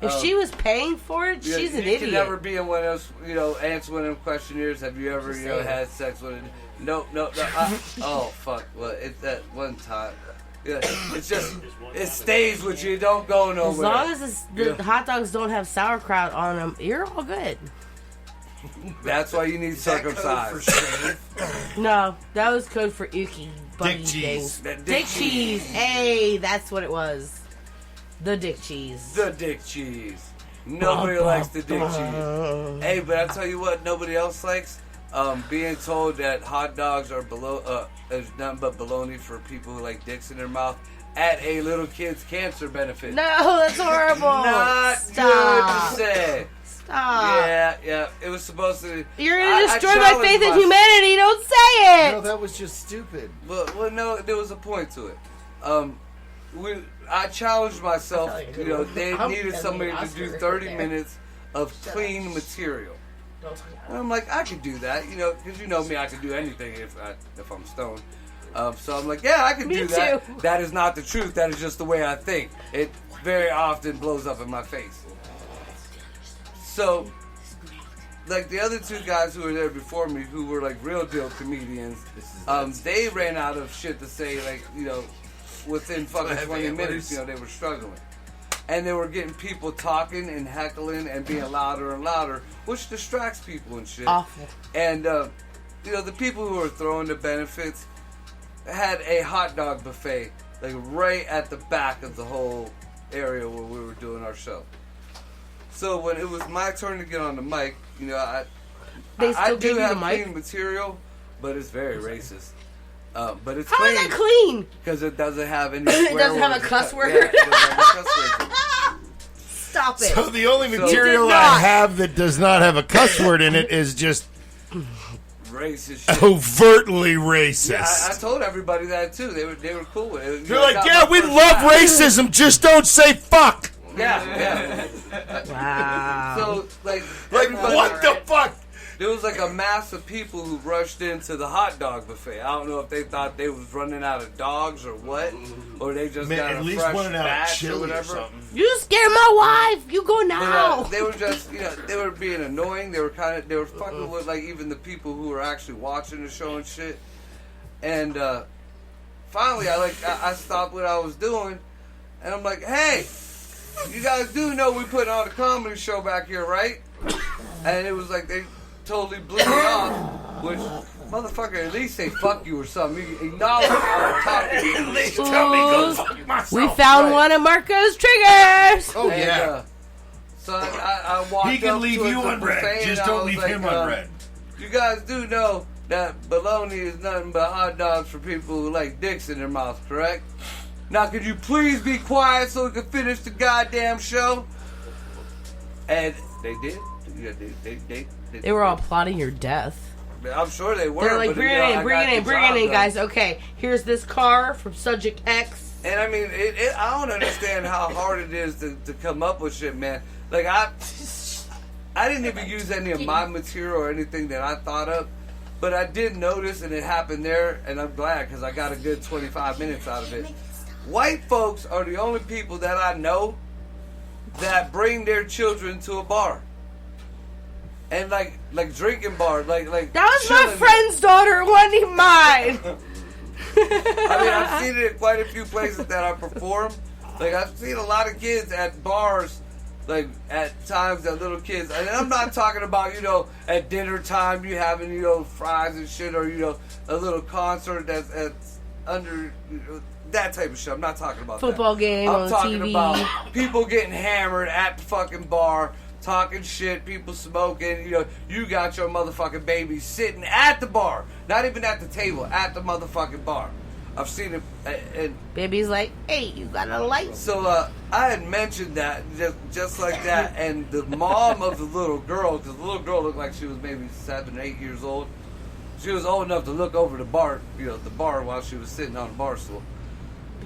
If she was paying for it, she's an idiot. You can never be in one of those, you know, answer one of them questionnaires. Have you ever, you know, had sex with it? No. Oh, fuck. Well, it's that one time. Yeah, it's just, it stays with you. Don't go nowhere. As long as the hot dogs don't have sauerkraut on them, you're all good. That's why you need circumcised. No, that was code for Uki. Dick cheese. Dick cheese. Hey, that's what it was. The dick cheese. The dick cheese. Nobody likes the dick cheese. Hey, but I tell you what, nobody else likes being told that hot dogs are is nothing but baloney for people who like dicks in their mouth at a little kid's cancer benefit. No, that's horrible. Not Stop. good to say. Stop. Yeah. It was supposed to. You're gonna destroy my faith in humanity. Don't say it. No, that was just stupid. Well, no, there was a point to it. I challenged myself. You know, they needed somebody to do 30 minutes of clean material. And I'm like, I could do that, you know, because you know me, I could do anything if I'm stoned. So I'm like, yeah, I can do that. Too. That is not the truth. That is just the way I think. It very often blows up in my face. So, like the other two guys who were there before me, who were like real deal comedians, they ran out of shit to say, like, you know, within fucking 20 minutes, you know, they were struggling. And they were getting people talking and heckling and being louder and louder, which distracts people and shit. Awful. And, you know, the people who were throwing the benefits had a hot dog buffet, like right at the back of the whole area where we were doing our show. So when it was my turn to get on the mic, you know, I do have clean material, but it's very racist. But it's How clean. is that clean? Because it doesn't have any swear It doesn't have a words. cuss word? Yeah, it doesn't have a cuss word. Stop it. So the only You material did I not. have that does not have a cuss word in it is just Racist shit. overtly racist. Yeah, I told everybody that too. They were cool with it. They're like, yeah, we love racism, just don't say fuck. Yeah. Wow. So like Like, what the fuck? There was like a mass of people who rushed into the hot dog buffet. I don't know if they thought they was running out of dogs or what, or they just got at a least fresh running out of batch chili or or whatever. something. You scared my wife. You go But, now. they were just, you know, they were being annoying. They were fucking with like even the people who were actually watching the show and shit. And finally, I stopped what I was doing, and I'm like, hey, you guys do know we putting on a comedy show back here, right? And it was like they totally blew me off, which motherfucker, at least say fuck you or something. You acknowledge I'm talking to you. At least tell me go fuck myself. We found Right. one of Marco's triggers. Oh, And, yeah. so I walked He can up leave to you the unread. buffet Just and I don't was leave like, him unread. You guys do know that bologna is nothing but hot dogs for people who like dicks in their mouth, correct? Now, could you please be quiet so we can finish the goddamn show? And they did. Yeah, They were all plotting your death. I'm sure they were. They're like, but, bring you know, it in, bring I got it in, the bring it job in, done. guys. Okay, here's this car from Subject X. And I mean, I don't understand how hard it is to come up with shit, man. Like, I didn't even use any of my material or anything that I thought of, but I did notice, and it happened there, and I'm glad because I got a good 25 minutes out of it. White folks are the only people that I know that bring their children to a bar. And like drinking bars, like That was my chilling. friend's daughter, it wasn't even mine. I mean, I've seen it at quite a few places that I perform. Like, I've seen a lot of kids at bars, like, at times that little kids. And I'm not talking about, you know, at dinner time, you having, you know, fries and shit, or, you know, a little concert that's under, you know, that type of shit. I'm not talking about Football that. game I'm on talking TV. about people getting hammered at the fucking bar, talking shit, people smoking, you know, you got your motherfucking baby sitting at the bar, not even at the table, at the motherfucking bar. I've seen it, and Baby's like, hey, you got a light? so I had mentioned that just like that, and the mom of the little girl, because the little girl looked like she was maybe 7 or 8 years old. She was old enough to look over the bar, you know, the bar while she was sitting on the bar stool.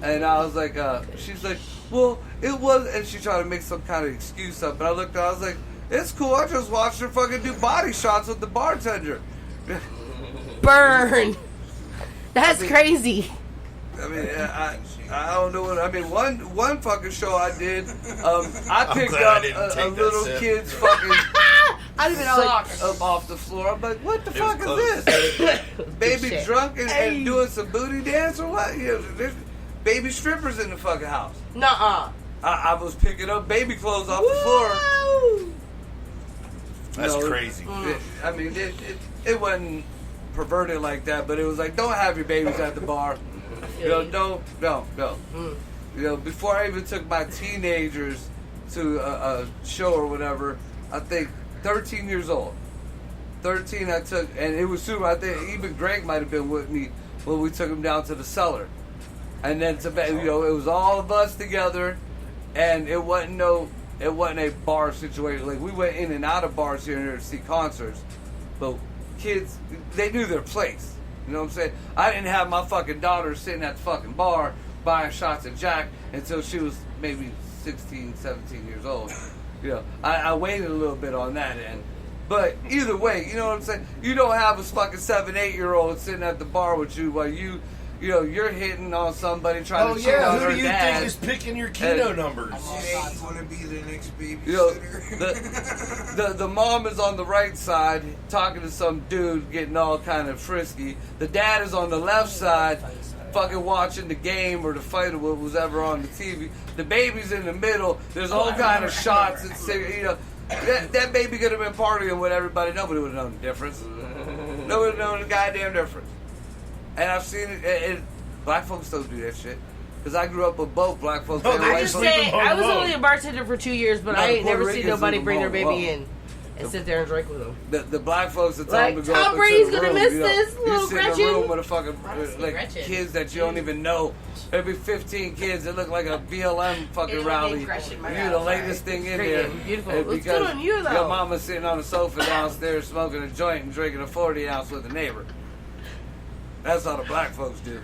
And I was like, she's like, well, it was, and she tried to make some kind of excuse up. And I looked at her, I was like, it's cool. I just watched her fucking do body shots with the bartender. Burn. That's crazy. I mean, I don't know what, I mean, one fucking show I did, I picked glad up I didn't a take that little sip. kid's fucking I didn't even know. socks up off the floor. I'm like, what the It was fuck close. is this? Baby shit. drunk and Hey. doing some booty dance or what? You know, there's baby strippers in the fucking house. Nuh-uh. I was picking up baby clothes off the floor. Woo! That's No, crazy. I mean, it wasn't perverted like that, but it was like, don't have your babies at the bar. You know, don't. You know, before I even took my teenagers to a show or whatever, I think 13 years old. 13 I took, and it was super. I think even Greg might have been with me when we took him down to the cellar. And then, you know, it was all of us together, and it wasn't a bar situation. Like, we went in and out of bars here and there to see concerts, but kids, they knew their place. You know what I'm saying? I didn't have my fucking daughter sitting at the fucking bar buying shots of Jack until she was maybe 16, 17 years old. You know, I waited a little bit on that end. But either way, you know what I'm saying? You don't have a fucking 7, 8-year-old sitting at the bar with you while you know, you're hitting on somebody trying Oh to cheat yeah, on who her do you dad. think is picking your keto And- numbers? Yeah, you want to be the next You know, babysitter. the mom is on the right side talking to some dude getting all kind of frisky. The dad is on the left side fucking watching the game or the fight or what was ever on the TV. The baby's in the middle. There's all kind of shots and you know, that baby could have been partying with everybody. Nobody would have known the difference. Nobody would have known the goddamn difference. And I've seen it. And black folks don't do that shit. Because I grew up with both black folks No, and they white I just folks. say, I was alone. only a bartender for 2 years, but No, I the ain't Puerto never seen Ricans nobody leave bring their them baby alone. in and sit there and drink with them. The black folks that tell Like, them to go Tom up into Brady's the gonna room, miss you know, this, you little sit in a Gretchen. room with a fucking Honestly, like Gretchen. kids that you don't even know. Maybe 15 kids that look like a BLM fucking It'll rally. be Gretchen, my You God, the sorry. latest thing in Great there. name, beautiful. And Looks good because on you, though. Your mama's sitting on the sofa downstairs smoking a joint and drinking a 40 ounce with a neighbor. That's how the black folks do.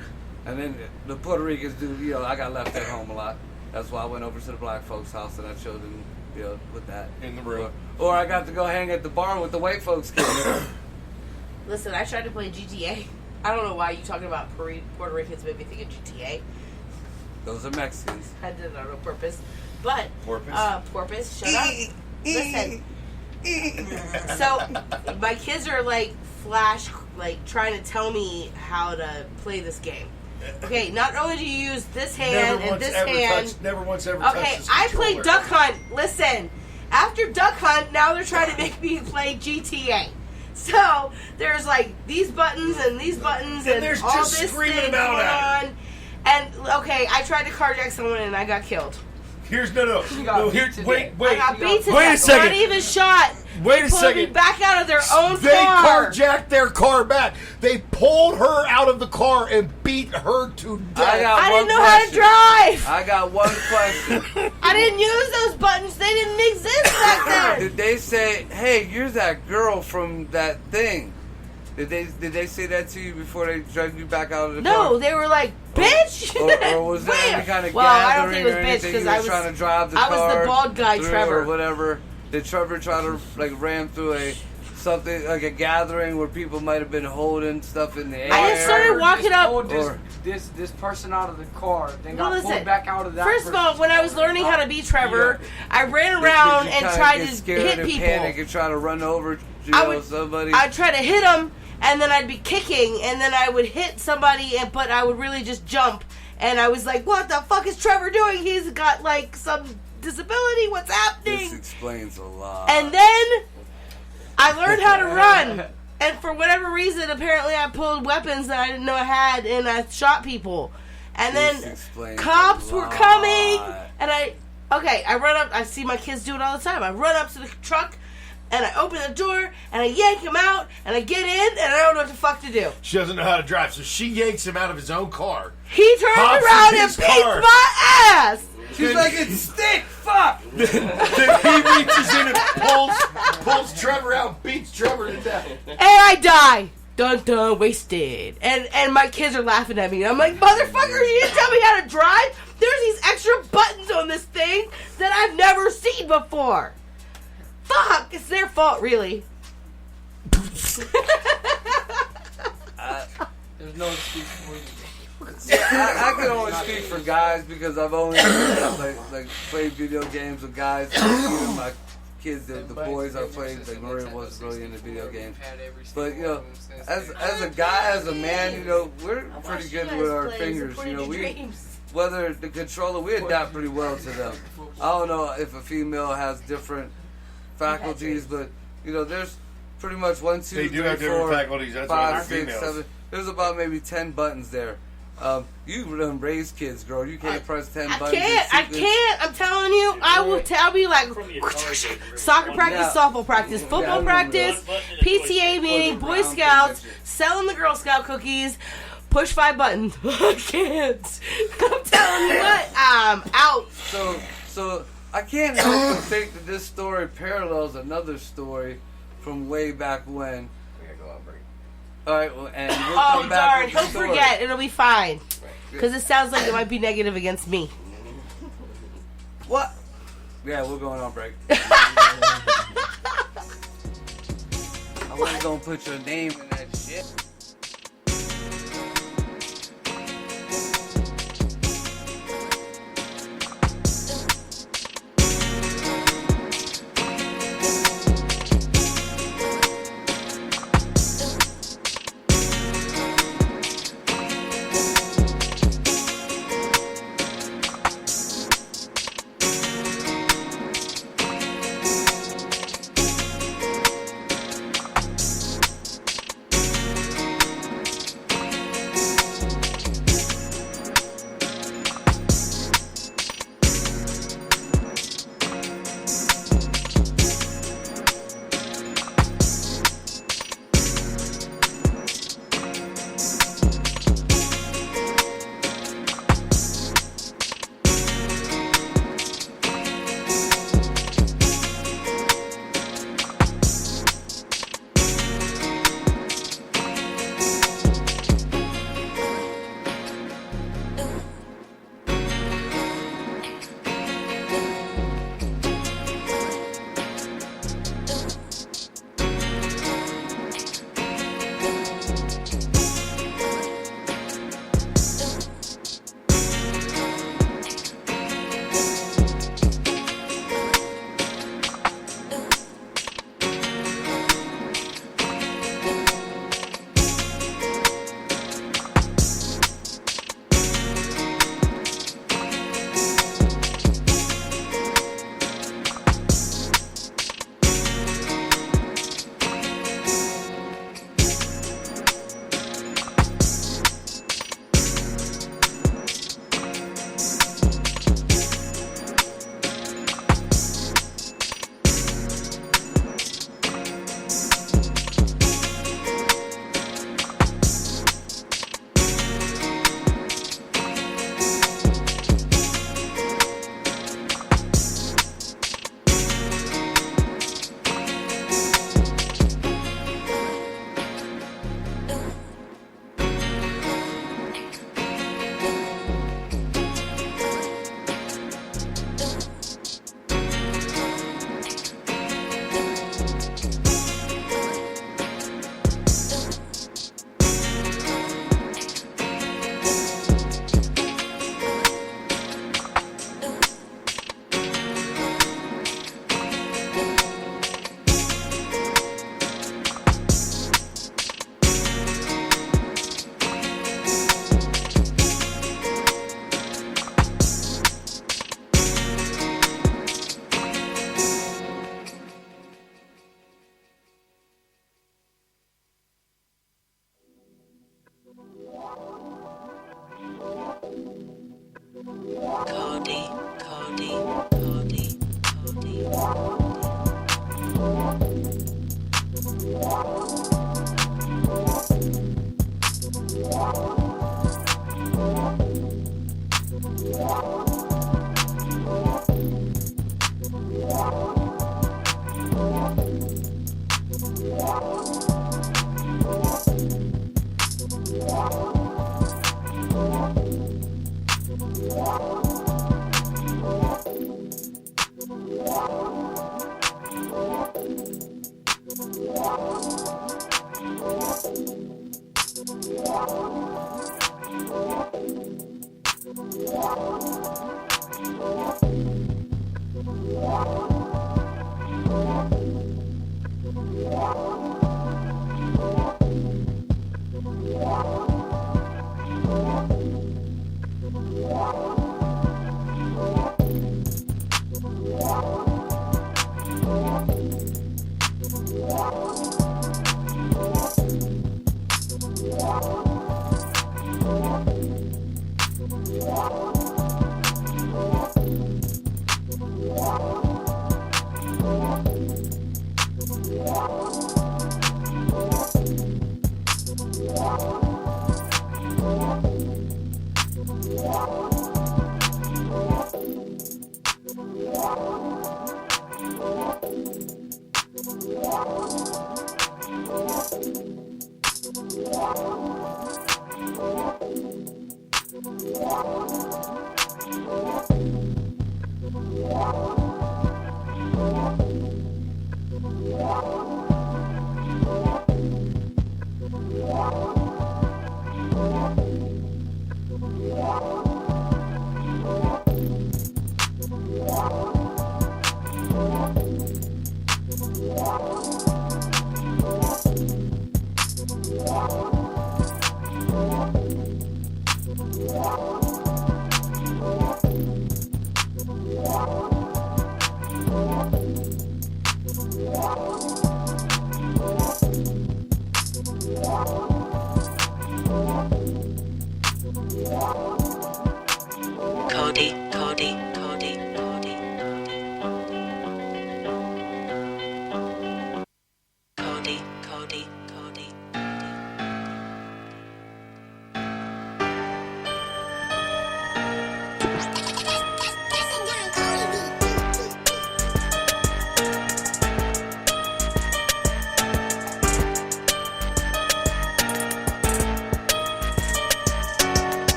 And then the Puerto Ricans do. You know, I got left at home a lot. That's why I went over to the black folks' house and I showed them, you know, with that. In the room. Or I got to go hang at the bar with the white folks kids. Listen, I tried to play GTA. I don't know why you talking about Puerto Ricans made me think of GTA. Those are Mexicans. I did it on purpose. But, Porpoise? Porpoise, shut up. Listen. So, my kids are like trying to tell me how to play this game. Okay, not only do you use this hand and this hand. Never once ever Okay, touched this I played controller. Duck Hunt. Listen, after Duck Hunt, now they're trying to make me play GTA. So there's like these buttons and these buttons and there's all just this screaming thing about going at on. And okay, I tried to carjack someone and I got killed. Here's no. got Here, beat to wait, death. wait. I got beat to Wait a death. second. Not even shot. Wait a Pulled me second. back out of their own They car. carjacked their car back. They pulled her out of the car and beat her to death. I didn't know how to drive. I got one question. I didn't use those buttons. They didn't exist back then. Did they say, "Hey, you're that girl from that thing"? Did they say that to you before they dragged you back out of the car? No, they were like, bitch. Or was there Where? any kind of well, I don't gathering think it was or bitch anything? because You I were was trying to drive the I car was the bald guy, through Trevor. or whatever. Did Trevor try to like ram through something like a gathering where people might have been holding stuff in the air? I just started walking Just up. pulled Or- this person out of the car, then Well, got listen, pulled back out of that. First of all, person's when I was car. learning how to be Trevor, I ran Did around you and kinda tried get to scared hit and people. panic and try to run over somebody? I'd try to hit them, and then I'd be kicking, and then I would hit somebody, but I would really just jump. And I was like, what the fuck is Trevor doing? He's got, like, some disability. What's happening? This explains a lot. And then I learned how to run. And for whatever reason, apparently I pulled weapons that I didn't know I had, and I shot people. And This then explains cops a were lot. coming, and I run up. I see my kids do it all the time. I run up to the truck, and I open the door, and I yank him out, and I get in, and I don't know what the fuck to do. She doesn't know how to drive, so she yanks him out of his own car. He turns Hops around in and his beats car. my ass. She's like, "It's stick, fuck." Then he reaches in and pulls Trevor out, beats Trevor to death. And I die. Dun dun, wasted. And my kids are laughing at me. I'm like, motherfuckers, you didn't tell me how to drive? There's these extra buttons on this thing that I've never seen before. Fuck, it's their fault, really. There's no excuse for you. I can only speak for guys because I've only like played video games with guys. Even my kids, the boys I played, like Maria wasn't really into video games. But you know, as a guy, as a man, you know, we're pretty good with our fingers. You know, whether the controller, we adapt pretty well to them. I don't know if a female has different faculties, but you know, there's pretty much 1, 2, They do 3, have different 4, faculties. That's why 5, they're 6, females. 7. There's about maybe 10 buttons there. You done raised kids, girl. You can't press 10 buttons. I can't. I'm telling you, I'll be like soccer practice, softball practice, football practice, PTA meeting, Boy Scouts, selling the Girl Scout cookies. Push 5 buttons. I can't. I'm telling you what, I'm out. So I can't help but think that this story parallels another story from way back when. We gotta go on break. All right, well, and we'll Oh, come back darn. with the He'll story. forget. It'll be fine. Because it sounds like it might be negative against me. What? Yeah, we're going on break. I wasn't gonna put your name in that shit.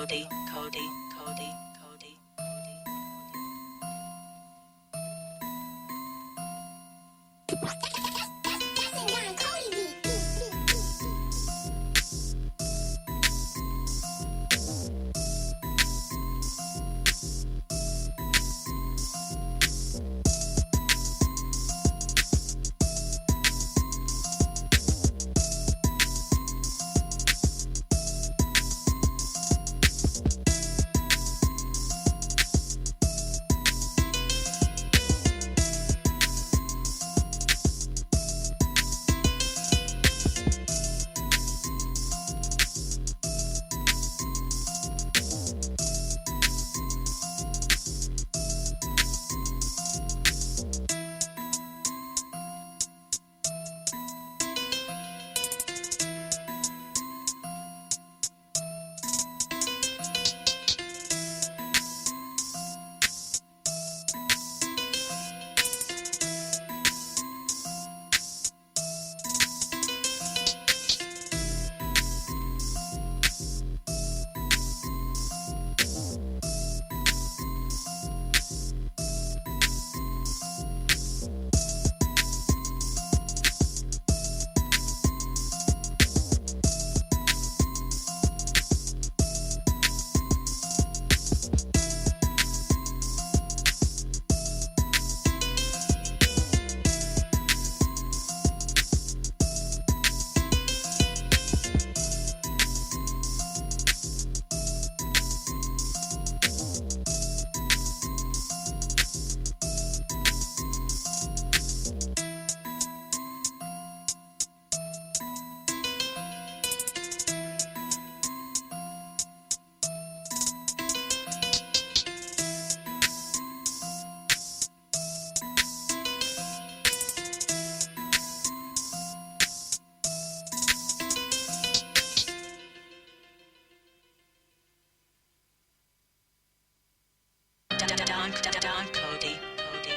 Cody, Cody, Cody, Cody. Don Cody, Cody.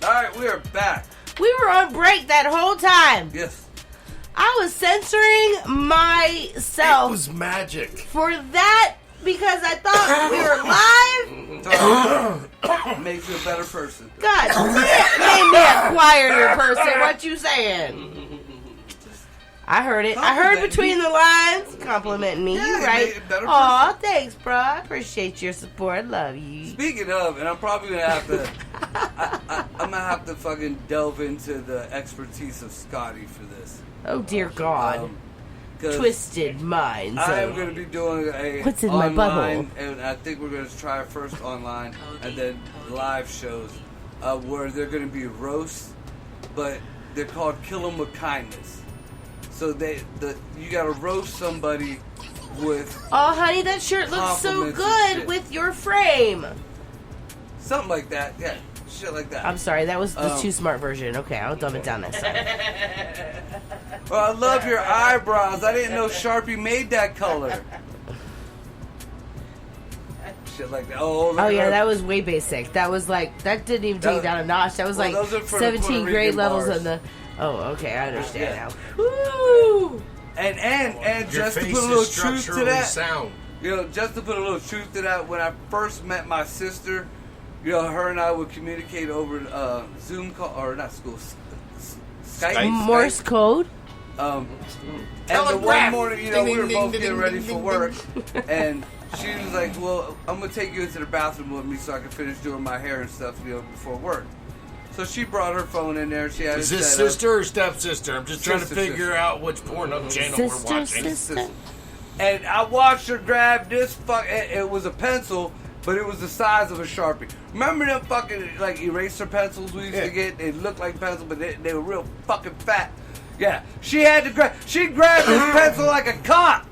Alright, we are back. We were on break that whole time. Yes. I was censoring myself. It was magic. For that, because I thought we were live. Makes you a better person. God, made me a quieter person. What you saying? I heard it. I heard between the lines, complimenting me. Yeah, You it right? made it better Aw, thanks, bro. I appreciate your support. I love you. Speaking of, and I'm probably gonna have to, I'm gonna have to fucking delve into the expertise of Scotty for this. Oh dear God. 'Cause Twisted minds. I am of- going to be doing a What's in my online, butthole? and I think we're going to try first online and then live shows where they're going to be roasts, but they're called Kill 'Em With Kindness. So you got to roast somebody with Oh, honey, that shirt looks so compliments and good shit. with your frame. something like that. Yeah, shit like that. I'm sorry, that was the too smart version. Okay, I'll dumb it down next time. Well, I love your eyebrows. I didn't know Sharpie made that color. Shit like that. Oh yeah, that was way basic. That was like that didn't even take it down a notch. That was well, like those are for the 17 Puerto grade Rican levels bars. on the. Oh, okay, I understand Yeah. now. Woo! And Your just to face put a little is truth to structurally that, sound. you know, just to put a little truth to that, when I first met my sister, you know, her and I would communicate over Zoom call or not school, Skype. Morse code. And the one Telegraph. morning, you know, we were Ding, both ding, getting ding, ready ding, for ding, work, and she was like, "Well, I'm gonna take you into the bathroom with me so I can finish doing my hair and stuff, you know, before work." So she brought her phone in there. She had Is it this set up. sister or stepsister? I'm just trying to Sister, figure sister. out which porno channel we're Sister, watching. sister. And I watched her grab this it was a pencil, but it was the size of a Sharpie. Remember them fucking like eraser pencils we used to get? They looked like pencils, but they were real fucking fat. Yeah, she had to she grabbed this pencil like a cop.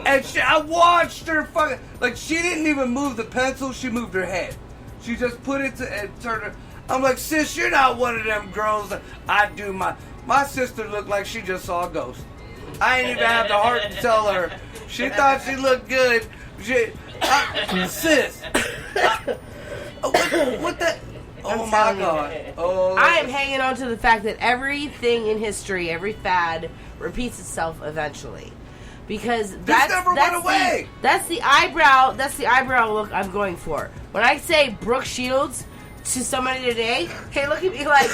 And I watched her fucking like she didn't even move the pencil, she moved her head. She just put it to and turned her. I'm like, sis, you're not one of them girls that I do my sister looked like she just saw a ghost. I ain't even have the heart to tell her. She thought she looked good. Sis. What the? Oh my God. Oh. I am hanging on to the fact that everything in history, every fad, repeats itself eventually. Because that's never went away. That's the eyebrow look I'm going for. When I say Brooke Shields to somebody today, hey, look at me like,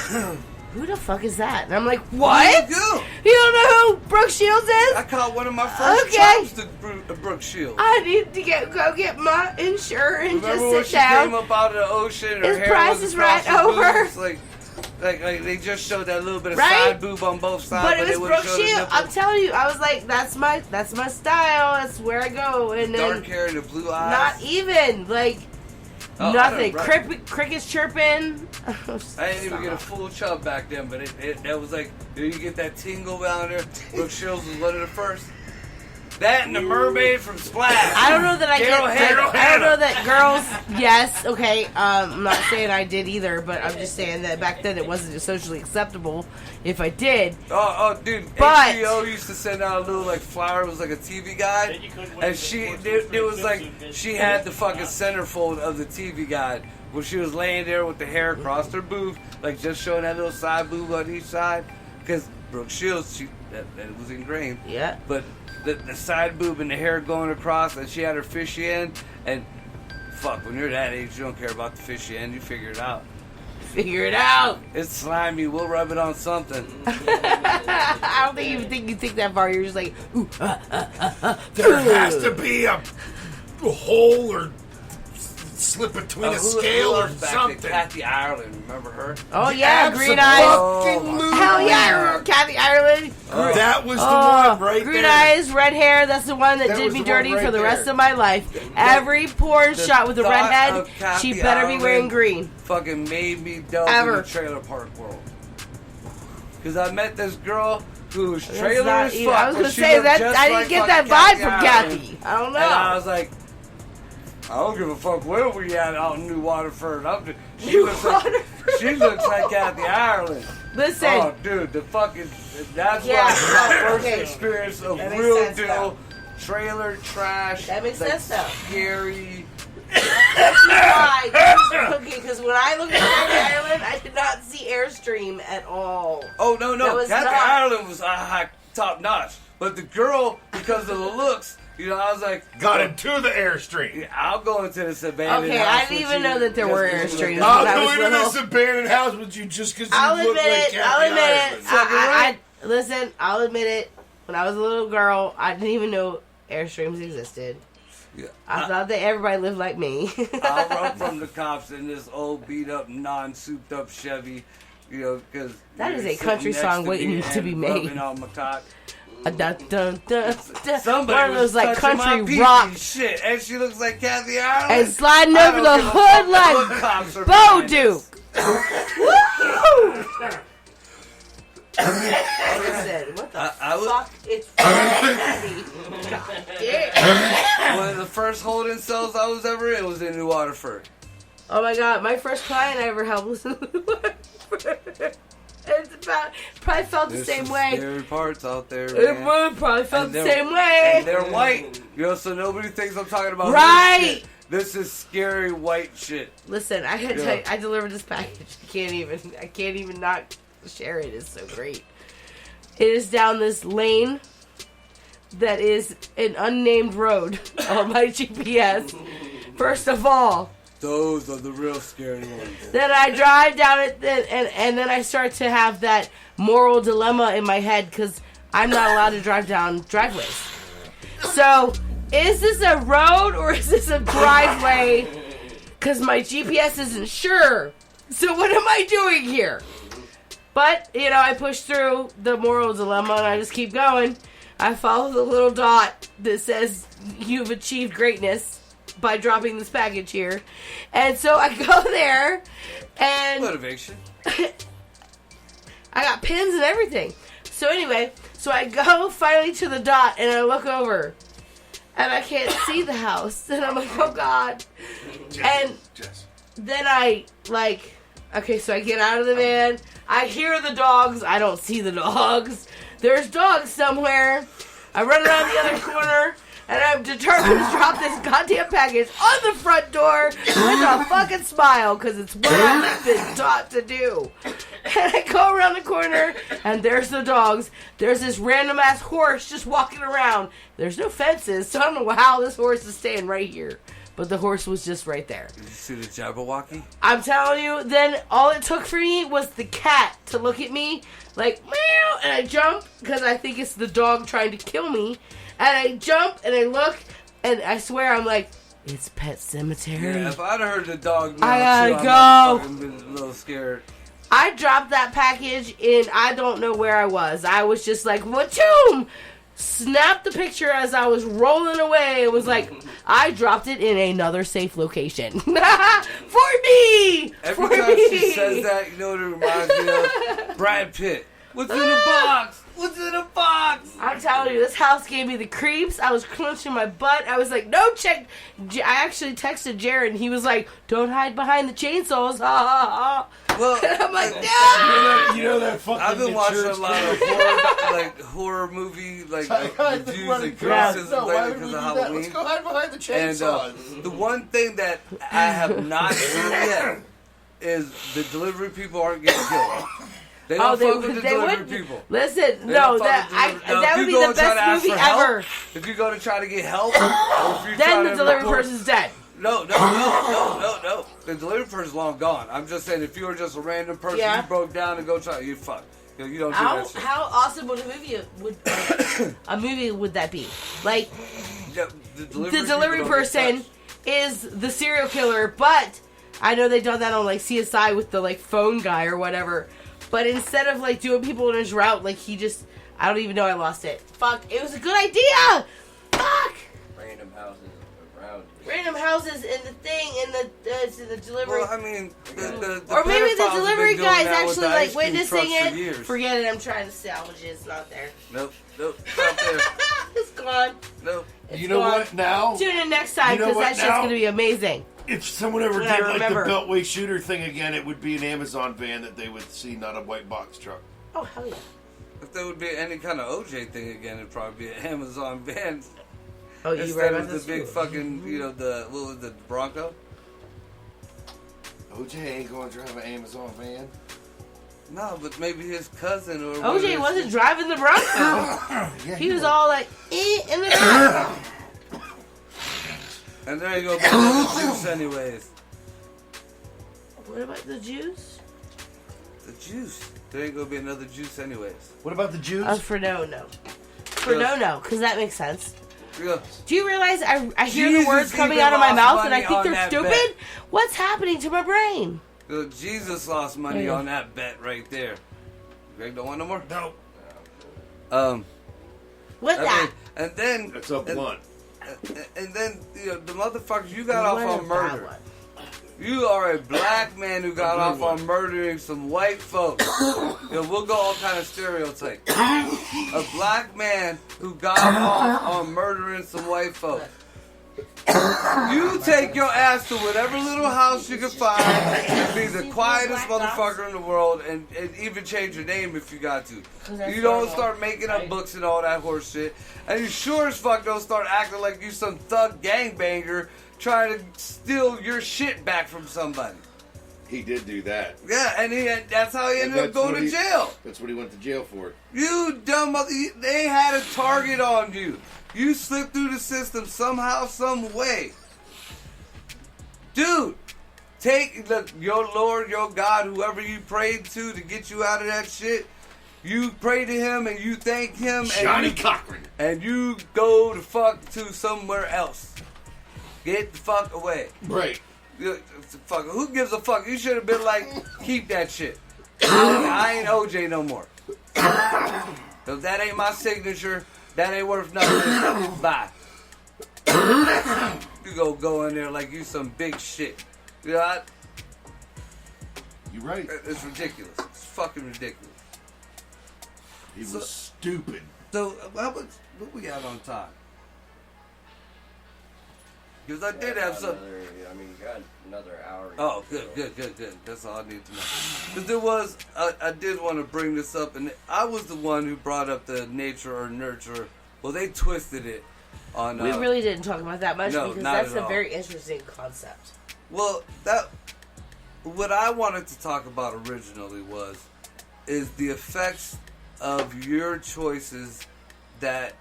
who the fuck is that? And I'm like, what? You? You don't know who Brooke Shields is? I caught one of my first Okay. jobs to Brooke Shields. I need to go get my insurance and Remember when just she sit down. came up out of the ocean? Her His hair price was is across right her over. boobs, like they just showed that little bit of Right? side boob on both sides, But it they was wouldn't Brooke show the Shields. nipple. I'm telling you, I was like, that's my style. That's where I go. And then Dark hair and the blue eyes. not even like Oh, I nothing. know, right? Crickets chirping. I didn't even get a full chub back then, but it was like, you get that tingle down there. Brooke Shields was one of the first. That and the mermaid from Splash. I don't know that I Daryl get. Hannah. I don't know that girls. Yes, okay. I'm not saying I did either, but I'm just saying that back then it wasn't socially acceptable. If I did, Oh, dude! But- HBO used to send out a little like flyer. It was like a TV guide, Then you couldn't wait and for she the it was like Simpsons. she had the fucking centerfold of the TV guide where she was laying there with the hair across her boob, like just showing that little side boob on each side. Because Brooke Shields, that was ingrained. yeah. But the side boob and the hair going across, and she had her fishy end. And fuck, when you're that age, you don't care about the fishy end. You figure it out. Figure it out. It's slimy. We'll rub it on something. I don't think you think that far. You're just like, ooh, There has to be a hole or slip between a Who scale or else back there? something. Kathy Ireland, remember her? oh yeah, green eyes. Absolutely. Hell yeah, I remember Kathy Ireland. That was the Oh, one right green there. eyes, red hair. That's the one that That did was me the one dirty right for the there. rest of my life. Every porn the shot with a thought redhead, of Kathy she better be Ireland wearing green. Fucking made me delve Ever. in the trailer park world. Because I met this girl who was That's trailer not as even- fuck. I was but gonna she say looked that just I didn't like get that fucking vibe from Ireland. Kathy. I don't And I know. was like, I don't give a fuck where we at out in New Waterford. She looks like Kathy Ireland. Listen, Oh, dude, that's Yeah. my first Okay. experience of That makes real sense, deal though. trailer trash. That makes like, sense, though. Scary. why? Okay, because when I looked at Kathy Ireland, I did not see Airstream at all. Oh, That no. was Kathy not- Ireland was high, top notch. But the girl, because of the looks, you know, I was like, Got into the Airstream. yeah, I'll go into this abandoned Okay, house I didn't with even you know that there just were 'cause you Airstreams. look I'll when I go was into little. this abandoned house with you just because you I'll look admit like it. Kathy I'll admit it. Ireland. Fucking right. Listen, I'll admit it. when I was a little girl, I didn't even know Airstreams existed. Yeah. I thought that everybody lived like me. I'll run from the cops in this old beat up, non-souped up Chevy, you know, because That is a country song waiting to be made. On my cock. Dun, dun, dun, dun. Somebody One of those was like touching my country pee-pee rock shit, and she looks like Kathy Ireland. and sliding I over don't the give a hood fuck like what cops are Bo behind Duke. us. Woo! Listen, what the I was- fuck? It's heavy. God damn. One of the first holding cells I was ever in was in New Waterford. Oh my god, my first client I ever helped was it's about probably felt the There's same some way. scary parts out there, It man. would probably felt And the they're- same way. And they're white, you know, so nobody thinks I'm talking about Right. hood shit. This is scary white shit. Listen, I had to Yeah. tell you, I delivered this package. I can't even not share it. It's so great. It is down this lane that is an unnamed road on my GPS. First of all, Those are the real scary ones. then I drive down it, and then I start to have that moral dilemma in my head because I'm not allowed to drive down driveways. So, is this a road or is this a driveway? Because my GPS isn't sure. So what am I doing here? But, you know, I push through the moral dilemma and I just keep going. I follow the little dot that says you've achieved greatness by dropping this package here. And so I go there and Motivation. I got pins and everything. So anyway, so I go finally to the dot and I look over and I can't see the house. And I'm like, oh God. And then I okay, so I get out of the van. I hear the dogs. I don't see the dogs. There's dogs somewhere. I run around the other corner. And I'm determined to drop this goddamn package on the front door with a fucking smile because it's what I've been taught to do. And I go around the corner and there's the dogs. There's this random ass horse just walking around. There's no fences, so I don't know how this horse is staying right here. But the horse was just right there. Did you see the Jabberwocky? I'm telling you, then all it took for me was the cat to look at me like, meow, and I jump because I think it's the dog trying to kill me. And I jump and I look and I swear I'm like, it's Pet Cemetery. Yeah, if I'd heard the dog I meow gotta too, go. I might have fucking been a little scared. I dropped that package and I don't know where I was. I was just like, Wachoom! Snapped the picture as I was rolling away. It was like, I dropped it in another safe location. For me! Every For time me! she says that, you know what it reminds me of? Brad Pitt. What's in the box? What's in the box? I'm telling you, this house gave me the creeps. I was clenching my butt. I was like, no, check. I actually texted Jared, and he was like, don't hide behind the chainsaws. Ha, ha, ha. Well, And I'm like, no! You know that fucking I've been watching a insurance lot of horror movie, like the Jews and curses lately because of Halloween. Let's go hide behind the And chainsaws. the one thing that I have not seen yet is the delivery people aren't getting killed. They don't fuck with the delivery people. Listen, They no, don't fuck that with delivery- Now, that if would you be go the and try to best ask movie for help, ever. If you go to try to get help, or if you Then try the to delivery report- person's dead. No. The delivery person's long gone. I'm just saying, if you were just a random person, Yeah. you broke down and go try, you fuck. You don't do How that shit. awesome would a movie would that be? Like, Yeah, the people delivery don't get person touched. is the serial killer, but I know they've done that on like CSI with the like phone guy or whatever. But instead of like doing people in his route, like he just, I don't even know, I lost it. Fuck, it was a good idea. Fuck. Random houses around here. Random houses and the thing and the delivery. Well, I mean, the or maybe the pedophiles have delivery been doing guy's that with actually the like ice cream witnessing trucks for it. years. Forget it, I'm trying to salvage it. It's not there. Nope, it's not there. It's gone. Nope. It's You know gone. what now? Tune in next time You know because what that shit's now? going to be amazing. If someone ever Yeah, I did like the remember. Beltway shooter thing again, it would be an Amazon van that they would see, not a white box truck. Oh, hell yeah. If there would be any kind of OJ thing again, it'd probably be an Amazon van. Oh, you Instead right of about the this? big fucking, what was the Bronco? OJ ain't going to drive an Amazon van. No, but maybe his cousin or one of OJ his- wasn't driving the Bronco. Yeah, He was all like, in the back. And there you go, back to the juice anyways. What about the juice? The juice. There ain't gonna be another juice anyways. What about the Jews? For no. super no-no, because that makes sense. Yeah. Do you realize I hear Jesus the words coming even out of my lost mouth and I money think on they're that stupid? bet. What's happening to my brain? Jesus lost money Yeah. on that bet right there. Greg don't want no more? No. What's that? And then That's a blunt. And then the motherfuckers you got off What on is that murder. one? You are a black man who got off on murdering some white folks. We'll go all kind of stereotypes. A black man who got off on murdering some white folks. You take your ass to whatever little house you can find and be the quietest motherfucker in the world and even change your name if you got to. You don't start making up books and all that horse shit. And you sure as fuck don't start acting like you some thug gangbanger trying to steal your shit back from somebody. He did do that. Yeah, and that's how he ended up going to jail. That's what he went to jail for. You dumb mother. They had a target on you. You slipped through the system somehow, some way. Dude, take your Lord, your God, whoever you prayed to get you out of that shit. You pray to him and you thank him. Johnny Cochran. And you go the fuck to somewhere else. Get the fuck away. Right. Fuck, who gives a fuck? You should have been like, keep that shit. I ain't OJ no more. If that ain't my signature, that ain't worth nothing. Bye. You go in there like you some big shit. You know, You're right. it's ridiculous. It's fucking ridiculous. He was stupid. So, what we got on time? Because I did have some. I mean, you got another hour. Oh, good. That's all I need to know. Because there was, I did want to bring this up, and I was the one who brought up the nature or nurture. Well, they twisted it on. We really didn't talk about that much no, because not that's at a all. very interesting concept. Well, what I wanted to talk about originally is the effects of your choices that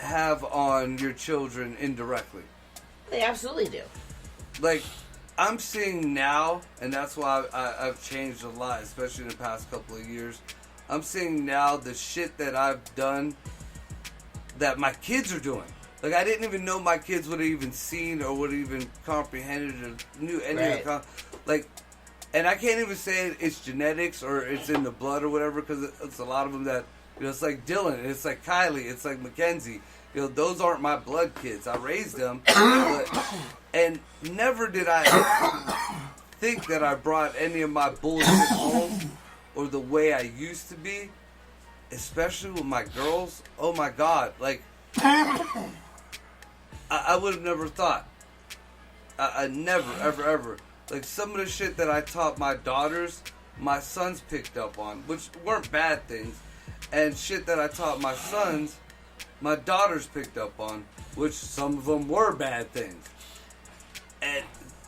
have on your children indirectly. They absolutely do. Like, I'm seeing now, and that's why I've changed a lot, especially in the past couple of years. I'm seeing now the shit that I've done that my kids are doing. Like, I didn't even know my kids would have even seen or would have even comprehended or knew any of the... Like, and I can't even say it's genetics or it's in the blood or whatever, because it's a lot of them that... it's like Dylan, it's like Kylie, it's like Mackenzie. Those aren't my blood kids. I raised them. And never did I think that I brought any of my bullshit home or the way I used to be, especially with my girls. Oh my God. Like, I would have never thought. I never, ever. Like, some of the shit that I taught my daughters, my sons picked up on, which weren't bad things. And shit that I taught my sons, my daughters picked up on, which some of them were bad things. And,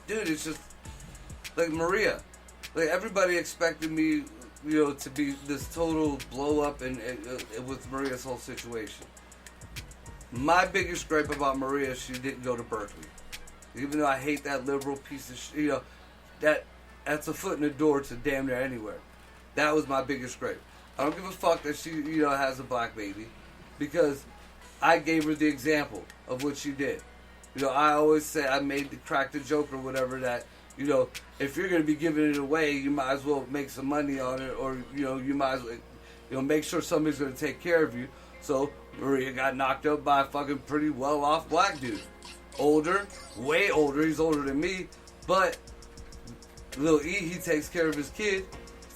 dude, it's just, like, Maria. Like, everybody expected me, to be this total blow up and with Maria's whole situation. My biggest gripe about Maria is she didn't go to Berkeley. Even though I hate that liberal piece of shit, that's a foot in the door to damn near anywhere. That was my biggest gripe. I don't give a fuck that she, has a black baby, because I gave her the example of what she did. I always say, I cracked the joke or whatever that, if you're going to be giving it away, you might as well make some money on it, or, you might as well, make sure somebody's going to take care of you. So Maria got knocked up by a fucking pretty well-off black dude. Older, way older, he's older than me, but Lil E, he takes care of his kid.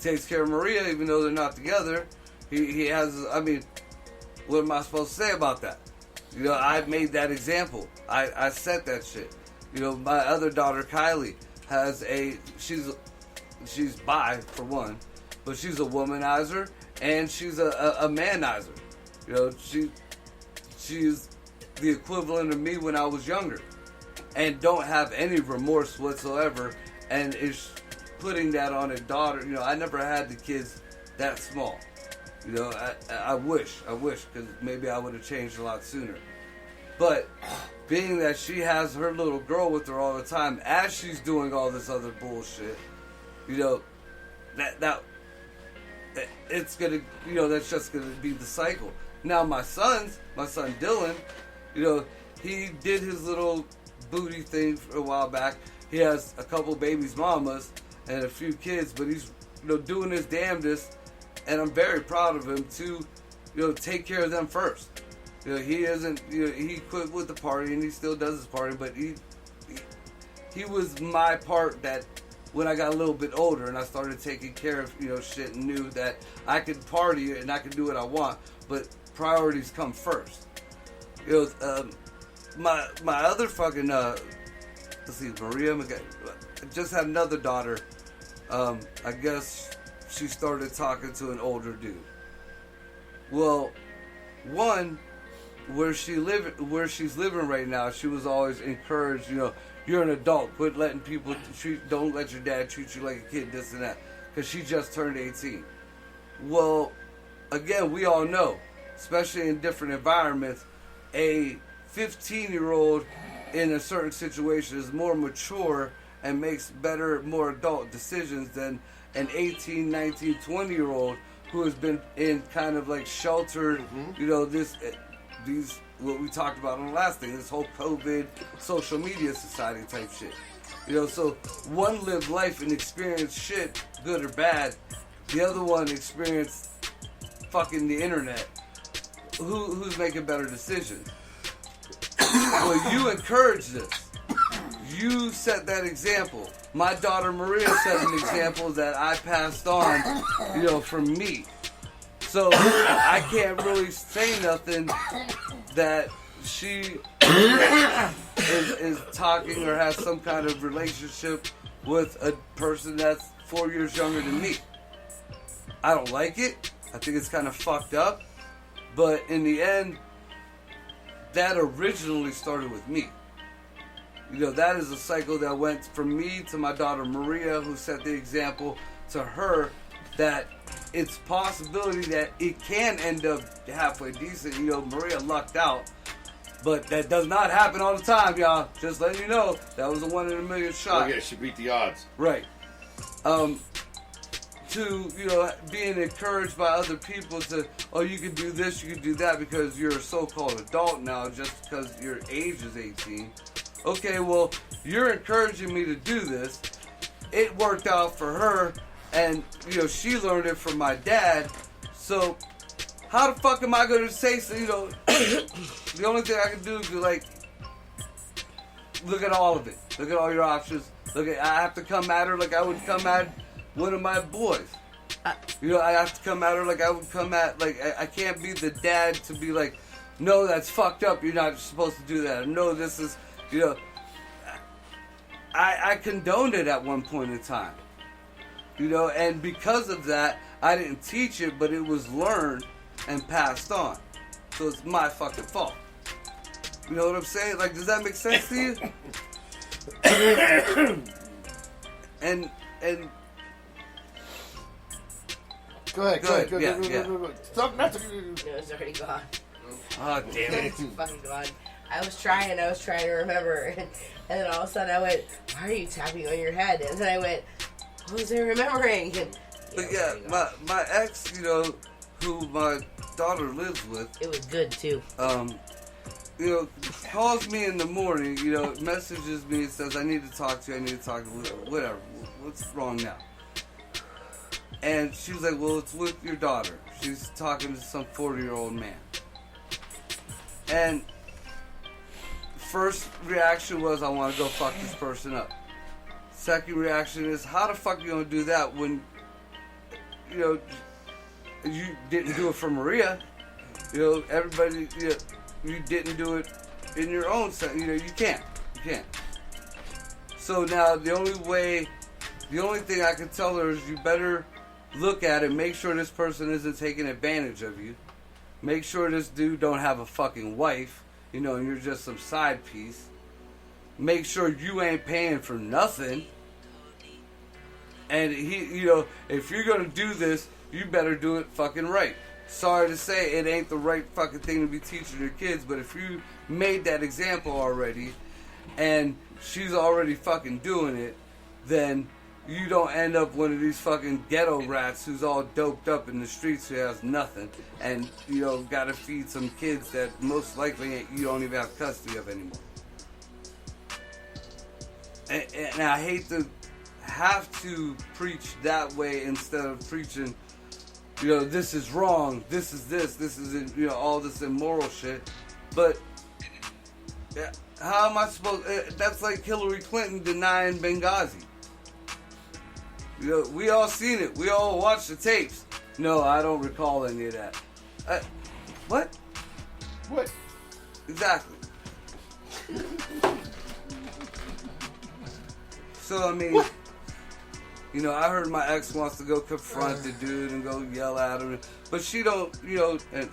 Takes care of Maria, even though they're not together. He has, what am I supposed to say about that? I made that example. I set that shit. My other daughter, Kylie, she's bi, for one, but she's a womanizer, and she's a manizer. She's the equivalent of me when I was younger, and don't have any remorse whatsoever, and is putting that on a daughter. I never had the kids that small. I wish, because maybe I would have changed a lot sooner. But being that she has her little girl with her all the time as she's doing all this other bullshit, that it's gonna, that's just gonna be the cycle. Now my son Dylan, you know, he did his little booty thing for a while back. He has a couple babies mamas and a few kids, but he's, you know, doing his damnedest, and I'm very proud of him to, you know, take care of them first. You know, he isn't, you know, he quit with the party and he still does his party, but he was my part that when I got a little bit older and I started taking care of, you know, shit, and knew that I could party and I could do what I want, but priorities come first. You know, my other fucking, let's see, Maria, just had another daughter. I guess she started talking to an older dude. Well, one, where she's living right now, she was always encouraged, you know, you're an adult, quit letting people don't let your dad treat you like a kid, this and that, because she just turned 18. Well, again, we all know, especially in different environments, a 15-year-old in a certain situation is more mature and makes better, more adult decisions than an 18, 19, 20-year-old who has been in kind of like sheltered, you know, these, what we talked about on the last thing, this whole COVID, social media society type shit. You know, so one lived life and experienced shit, good or bad. The other one experienced fucking the internet. Who's making better decisions? Well, you encourage this. You set that example. My daughter Maria set an example that I passed on, you know, from me. So I can't really say nothing that she is talking or has some kind of relationship with a person that's 4 years younger than me. I don't like it. I think it's kind of fucked up. But in the end, that originally started with me. You know, that is a cycle that went from me to my daughter Maria, who set the example, to her, that it's possibility that it can end up halfway decent. You know, Maria lucked out, but that does not happen all the time, y'all. Just letting you know, that was a 1 in a million shot. Oh yeah, she beat the odds. Right. To, you know, being encouraged by other people to, oh, you can do this, you can do that because you're a so-called adult now just because your age is 18. Okay, well, you're encouraging me to do this. It worked out for her, and, you know, she learned it from my dad. So, how the fuck am I going to say, so, you know, the only thing I can do is be like, look at all of it. Look at all your options. I have to come at her like I would come at one of my boys. You know, I have to come at her like I would come at, like, I can't be the dad to be like, no, that's fucked up. You're not supposed to do that. No, this is, you know, I condoned it at one point in time. You know, and because of that, I didn't teach it, but it was learned and passed on. So it's my fucking fault. You know what I'm saying? Like, does that make sense to you? and Go ahead. Yeah. Stop, not to... No, it's already gone. Oh, damn it. It's fucking gone. I was trying to remember, and then all of a sudden I went, why are you tapping on your head? And then I went, what was I remembering? And, but yeah, my ex, you know, who my daughter lives with. It was good too. You know, calls me in the morning, you know, messages me and says, I need to talk to you, whatever. What's wrong now? And she was like, well, it's with your daughter. She's talking to some 40-year-old man. And first reaction was, I want to go fuck this person up. Second reaction is, how the fuck are you going to do that when, you know, you didn't do it for Maria? You know, everybody, you know, you didn't do it in your own sense. You know, you can't. So now the only thing I can tell her is you better look at it, make sure this person isn't taking advantage of you. Make sure this dude don't have a fucking wife, you know, and you're just some side piece. Make sure you ain't paying for nothing. And he, you know, if you're gonna do this, you better do it fucking right. Sorry to say, it ain't the right fucking thing to be teaching your kids, but if you made that example already, and she's already fucking doing it, then you don't end up one of these fucking ghetto rats who's all doped up in the streets who has nothing, and gotta feed some kids that most likely you don't even have custody of anymore. And I hate to have to preach that way instead of preaching, this is wrong, this is all this immoral shit. But how am I supposed? That's like Hillary Clinton denying Benghazi. We all seen it. We all watched the tapes. No, I don't recall any of that. What? What? Exactly. So, I mean, I heard my ex wants to go confront the dude and go yell at him. But she don't, and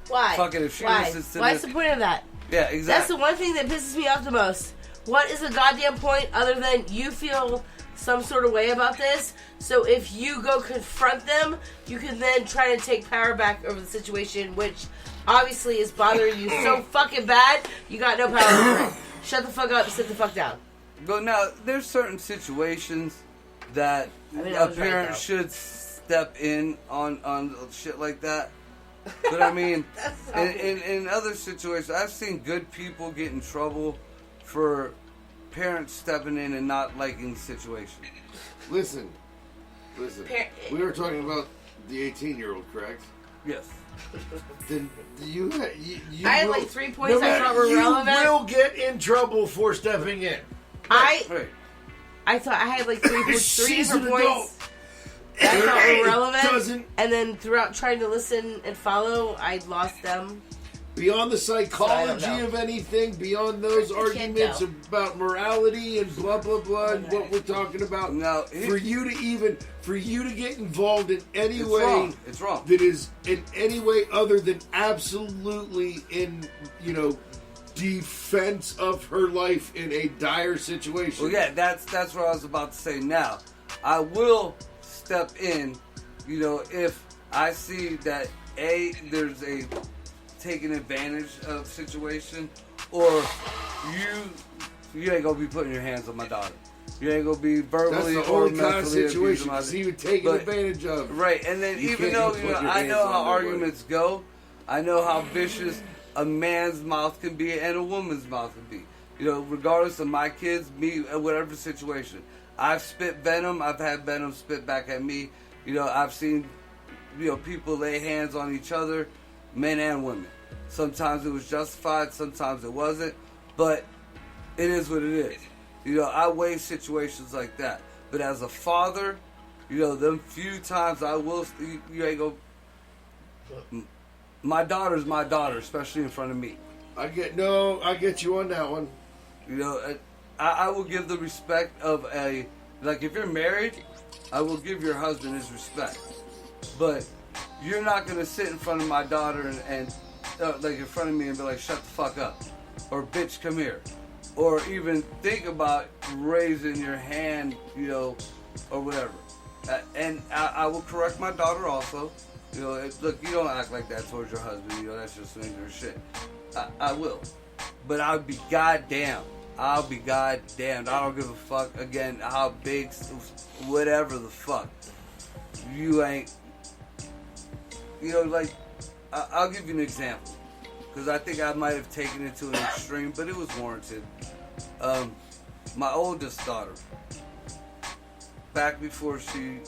Why? fuck it, if she Why? listens to What's this. the point of that? Yeah, exactly. That's the one thing that pisses me off the most. What is the goddamn point other than you feel some sort of way about this? So if you go confront them, you can then try to take power back over the situation, which obviously is bothering you so fucking bad, you got no power over it. Shut the fuck up and sit the fuck down. But now, there's certain situations that I a parent should step in on shit like that. But I mean, in other situations, I've seen good people get in trouble for parents stepping in and not liking the situation. Listen. We were talking about the 18-year-old, correct? Yes. Then you I had like 3 points I thought were relevant. You will get in trouble for stepping in. Right. I thought I had like three She's different an points adult. that I thought were It relevant. doesn't- And then throughout trying to listen and follow, I lost them. Beyond the psychology know. of anything, beyond those I can't arguments tell. about morality and blah blah blah, and what we're talking about. Now, for you to get involved in any It's way wrong. It's wrong. that is in any way other than absolutely in defense of her life in a dire situation. Well, yeah, that's what I was about to say now. I will step in, if I see that there's a taking advantage of situation, or you ain't gonna be putting your hands on my daughter. You ain't gonna be verbally That's the or only kind of mentally situation abusing my because even taken But- advantage of. Right, and then You even can't though even put your I hands know on how nobody. arguments go, I know how vicious a man's mouth can be and a woman's mouth can be. Regardless of my kids, me, whatever situation. I've spit venom. I've had venom spit back at me. I've seen people lay hands on each other, men and women. Sometimes it was justified, sometimes it wasn't, but it is what it is. I weigh situations like that. But as a father, them few times I will, you ain't go. My daughter's my daughter, especially in front of me. I get you on that one. I will give the respect of if you're married, I will give your husband his respect. But you're not going to sit in front of my daughter and in front of me and be like, shut the fuck up. Or bitch, come here. Or even think about raising your hand, or whatever. And I will correct my daughter also. Look, you don't act like that towards your husband. That's just some ignorant shit. I will. But I'll be goddamn. I don't give a fuck, again, how big, whatever the fuck. You ain't. I'll give you an example. Because I think I might have taken it to an extreme, but it was warranted. My oldest daughter, back before she,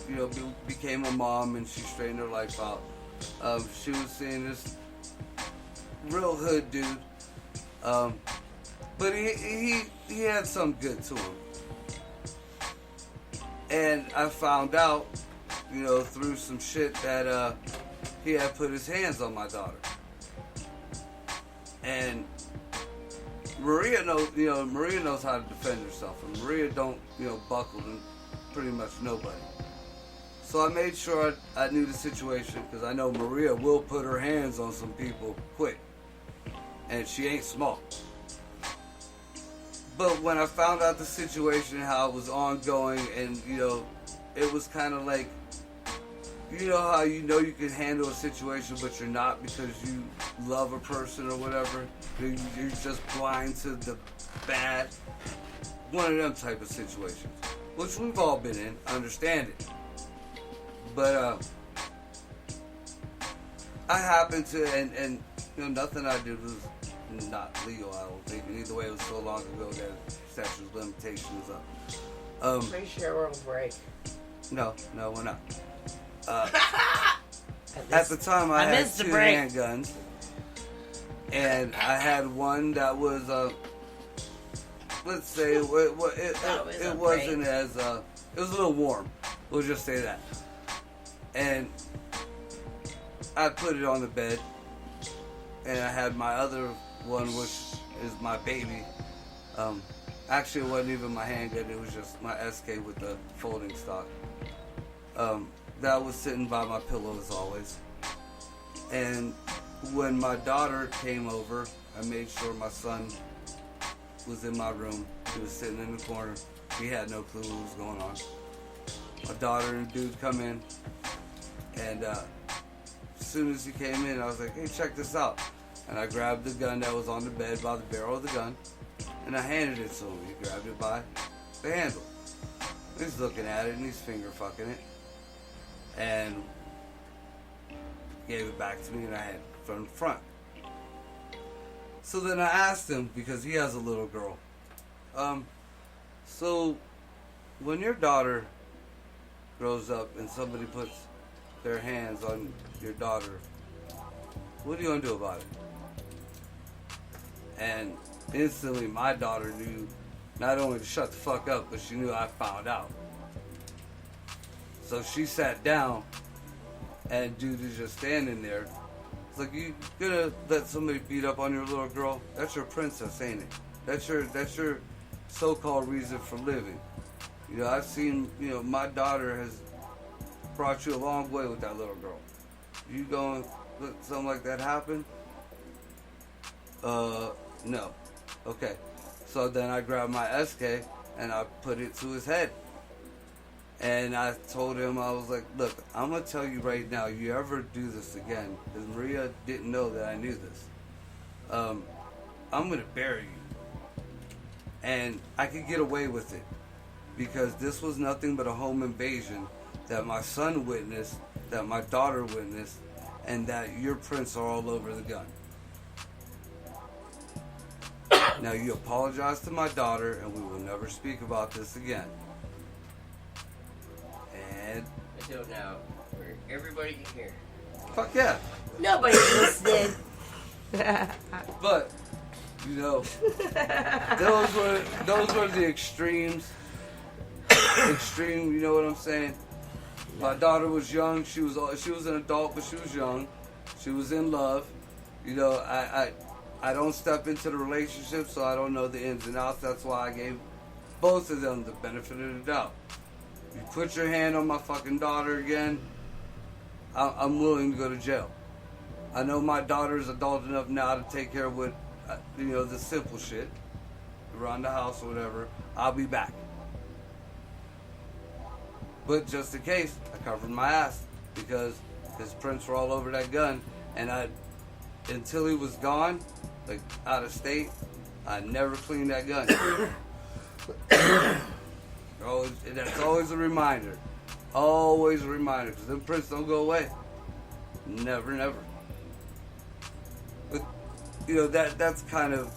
became a mom and she straightened her life out, she was seeing this real hood dude. But he had some good to him. And I found out, through some shit that he had put his hands on my daughter. And Maria knows how to defend herself, and Maria don't, buckle to pretty much nobody. So I made sure I knew the situation, because I know Maria will put her hands on some people quick, and she ain't small. But when I found out the situation, how it was ongoing, and it was kind of like, how you can handle a situation, but you're not because you love a person or whatever. You're just blind to the bad. One of them type of situations. which we've all been in, I understand it. But I happened to, and you know, nothing I did was not legal, I don't think. And either way, it was so long ago that statute of limitations up. Pretty sure we're on break. No, we're not. At the time, I had missed the 2 break. handguns, and I had one that was, let's say, it wasn't as, it was a little warm. We'll just say that. And I put it on the bed, and I had my other one, which is my baby. Actually, it wasn't even my handgun. It was just my SK with the folding stock. That was sitting by my pillow as always. And when my daughter came over, I made sure my son was in my room. He was sitting in the corner. He had no clue what was going on. My daughter and dude come in, and as soon as he came in, I was like, hey, check this out. And I grabbed the gun that was on the bed by the barrel of the gun, and I handed it to him. He grabbed it by the handle. He's looking at it, and he's finger fucking it. And gave it back to me, and I had it from the front. So then I asked him, because he has a little girl, so when your daughter grows up and somebody puts their hands on your daughter, what are you going to do about it? And instantly my daughter knew not only to shut the fuck up, but she knew I found out. So she sat down, and dude is just standing there. It's like, you gonna let somebody beat up on your little girl? That's your princess, ain't it? That's your so-called reason for living. You know, I've seen, you know, my daughter has brought you a long way with that little girl. You gonna let something like that happen? No. Okay. So then I grabbed my SK and I put it to his head. And I told him, I was like, look, I'm going to tell you right now, you ever do this again, because Maria didn't know that I knew this, I'm going to bury you. And I could get away with it, because this was nothing but a home invasion that my son witnessed, that my daughter witnessed, and that your prints are all over the gun. Now, you apologize to my daughter, and we will never speak about this again. And until now, where everybody can hear. Fuck yeah. Nobody's listening. But, you know, those were the extremes. Extreme, you know what I'm saying? My daughter was young. She was an adult, but she was young. She was in love. You know, I don't step into the relationship, so I don't know the ins and outs. That's why I gave both of them the benefit of the doubt. You put your hand on my fucking daughter again, I'm willing to go to jail. I know my daughter's adult enough now to take care of what, you know, the simple shit around the house or whatever. I'll be back. But just in case, I covered my ass because his prints were all over that gun, and until he was gone, like out of state, I never cleaned that gun. That's always a reminder. Always a reminder, because them prints don't go away. Never. But, you know, that's kind of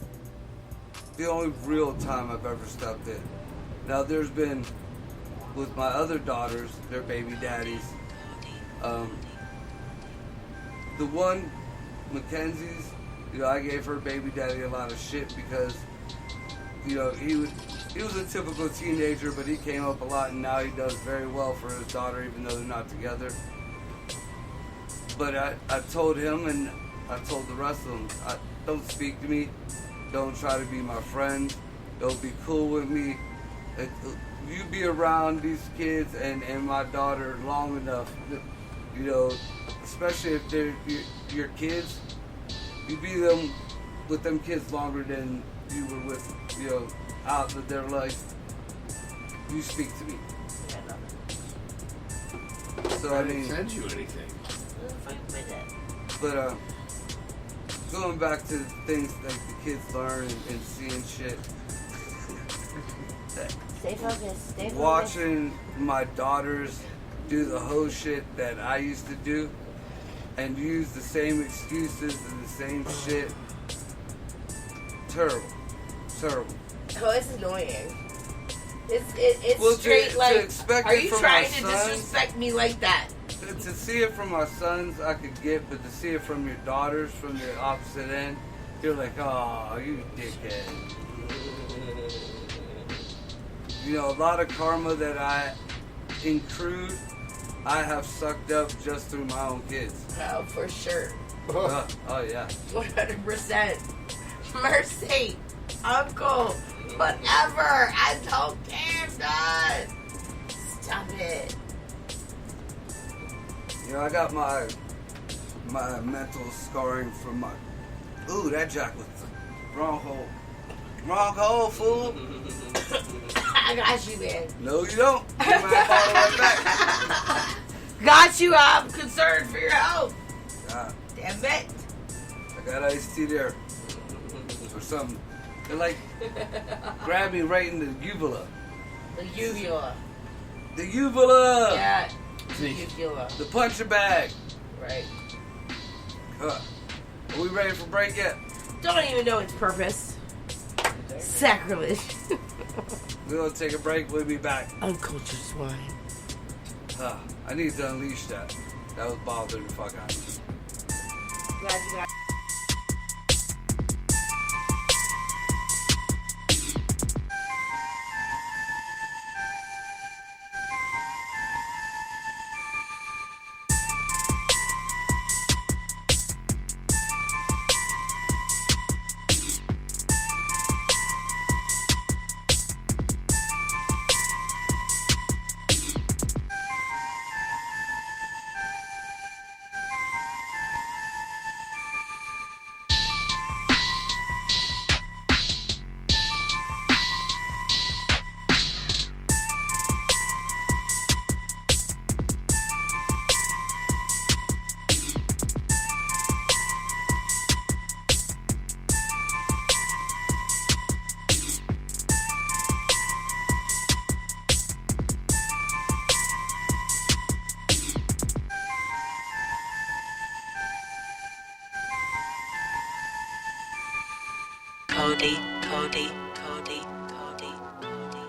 the only real time I've ever stepped in. Now, there's been, with my other daughters, their baby daddies, the one, Mackenzie's, you know, I gave her baby daddy a lot of shit because, you know, he was a typical teenager, but he came up a lot, and now he does very well for his daughter, even though they're not together. But I told him, and I told the rest of them, don't speak to me, don't try to be my friend, don't be cool with me. You be around these kids and my daughter long enough, you know, especially if they're your kids, you be with them kids longer than you were with, you know, out of their life. You speak to me. So I mean, send you anything. But going back to things that the kids learn and seeing shit. Stay focused. Stay focused. watching my daughters do the whole shit that I used to do and use the same excuses and the same shit. Terrible. Terrible. Oh, it's annoying. It's Well, straight to like, expect are it you from trying my to son- disrespect me like that? To see it from my sons, I could get, but to see it from your daughters, from the opposite end, you're like, oh, you dickhead. You know, a lot of karma that I include, I have sucked up just through my own kids. Oh, for sure. Oh yeah. 100%. Mercy. Uncle. Whatever. I don't care, son. Stop it. You know, I got my mental scarring from my. Ooh, that jack was the wrong hole. Wrong hole, fool. I got you, man. No, you don't. You might fall right back. Got you. I'm concerned for your health. Damn it. I got iced tea there. Or something. They like grab me right in the uvula. The uvula. The uvula. Yeah. See. Uvula. The puncher bag. Right. Are we ready for break yet? Don't even know its purpose. Sacrilege. We're gonna take a break. We'll be back. Uncultured swine. I need to unleash that. That was bothering the fuck out of me. Glad you got. Cody, Cody, Cody, Cody, Cody.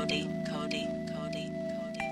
Cody, Cody, Cody, Cody.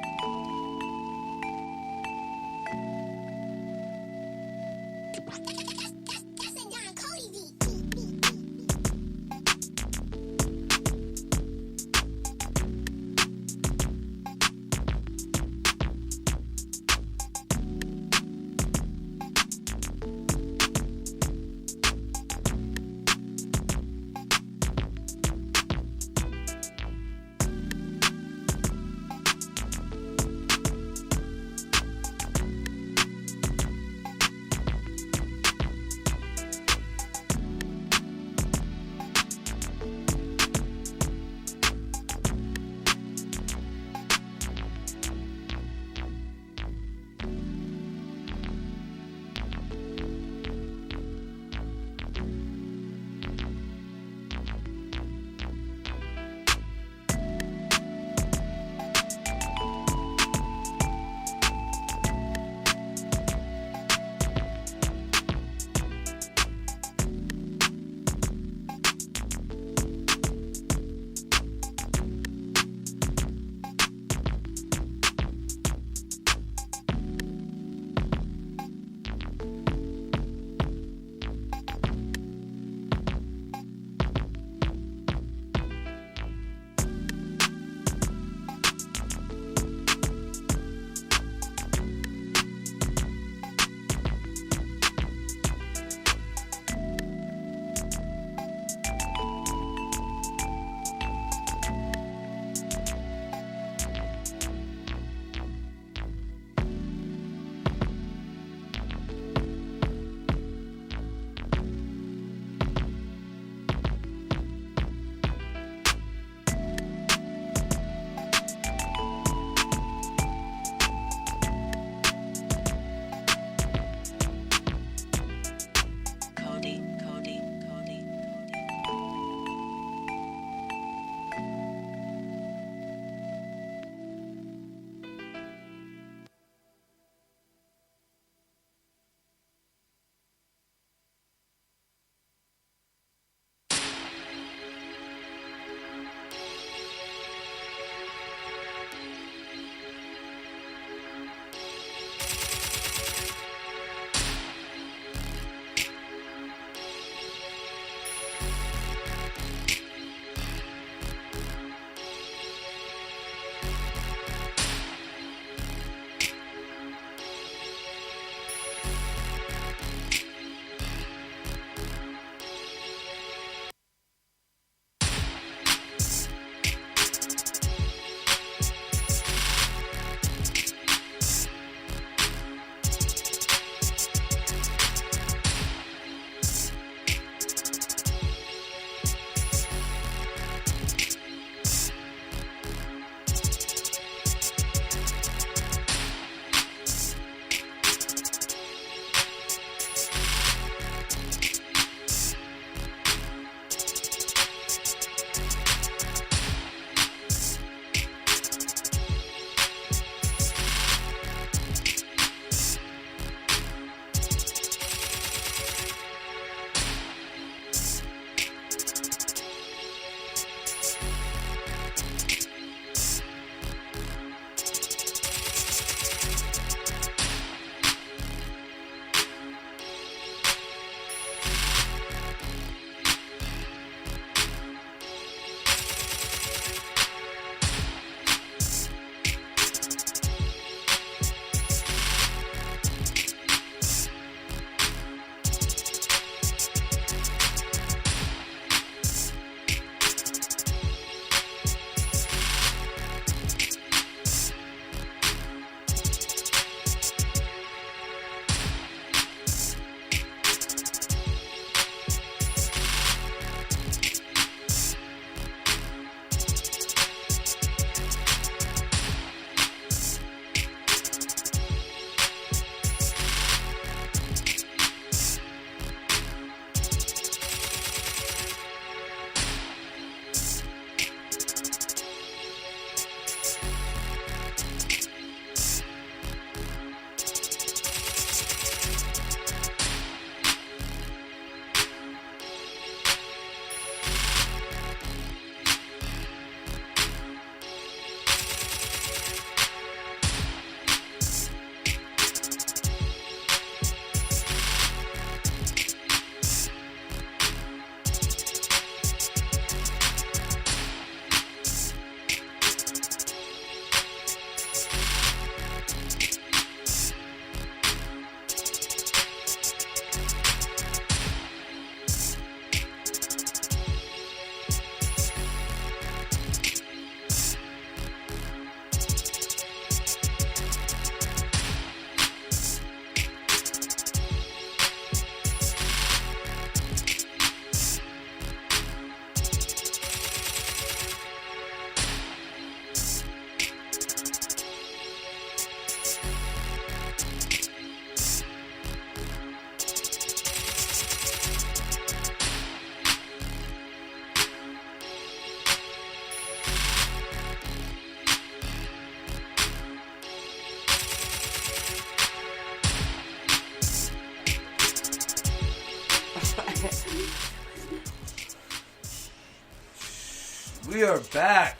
We are back.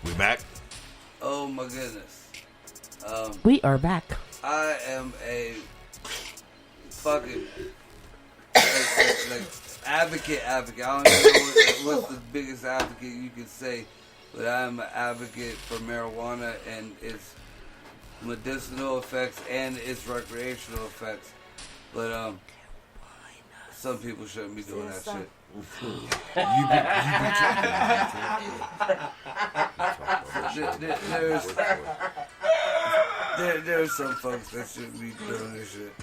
We back? Oh my goodness. We are back. I am a fucking like advocate. I don't know what's the biggest advocate you could say, but I'm an advocate for marijuana and its medicinal effects and its recreational effects. But some people shouldn't be doing that shit. There's some folks that shouldn't be doing this shit.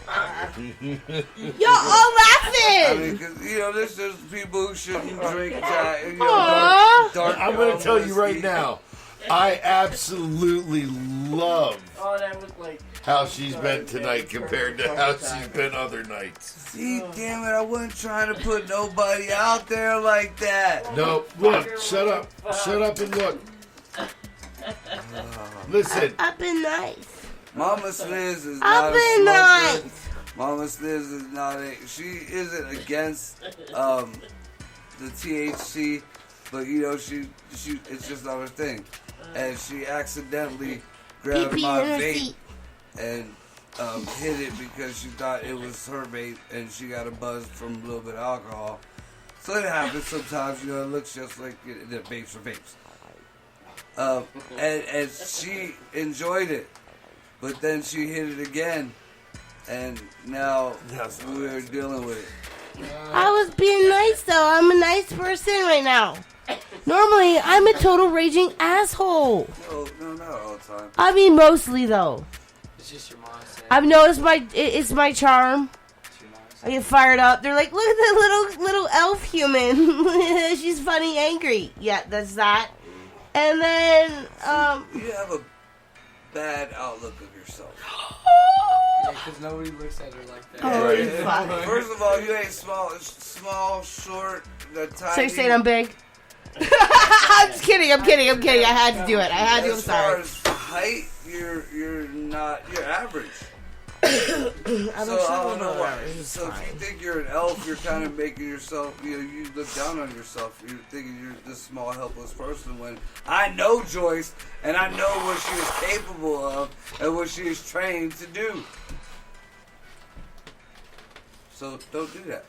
Y'all all laughing. I mean, cause there's just people who shouldn't drink dark. I'm going to tell you right now, I absolutely love Oh, that was like. how she's been tonight compared to how she's been other nights. See, damn it, I wasn't trying to put nobody out there like that. No, look, shut up. Shut up and look. Listen. Up and nice. Mama Sliz is Up not a and smoker. nice. Mama Sliz is not she isn't against the THC, but it's just not her thing. And she accidentally grabbed Pee-pee my in her vape seat. and hit it because she thought it was her vape and she got a buzz from a little bit of alcohol. So it happens sometimes, it looks just like the vapes are vapes. And she enjoyed it, but then she hit it again, and now we're dealing with it. I was being nice though. I'm a nice person right now. Normally, I'm a total raging asshole. No, not all the time. I mean, mostly though. It's just your mom saying. I've noticed it's my charm. I get fired up. They're like, look at the little elf human. She's funny, angry. Yeah, that's that. And then, You have a bad outlook of yourself. Yeah, because nobody looks at her like that. Oh, Right. fuck. First of all, you ain't small, short, tiny. So you're saying I'm big? I'm just kidding. I'm kidding. I had to do it. I'm As far sorry. as height, you're not. You're average. I'm So I don't know why. It's So if fine. you think you're an elf, you're kind of making yourself. You look down on yourself. You're thinking you're this small, helpless person. When I know Joyce, and I know what she is capable of, and what she is trained to do. So don't do that.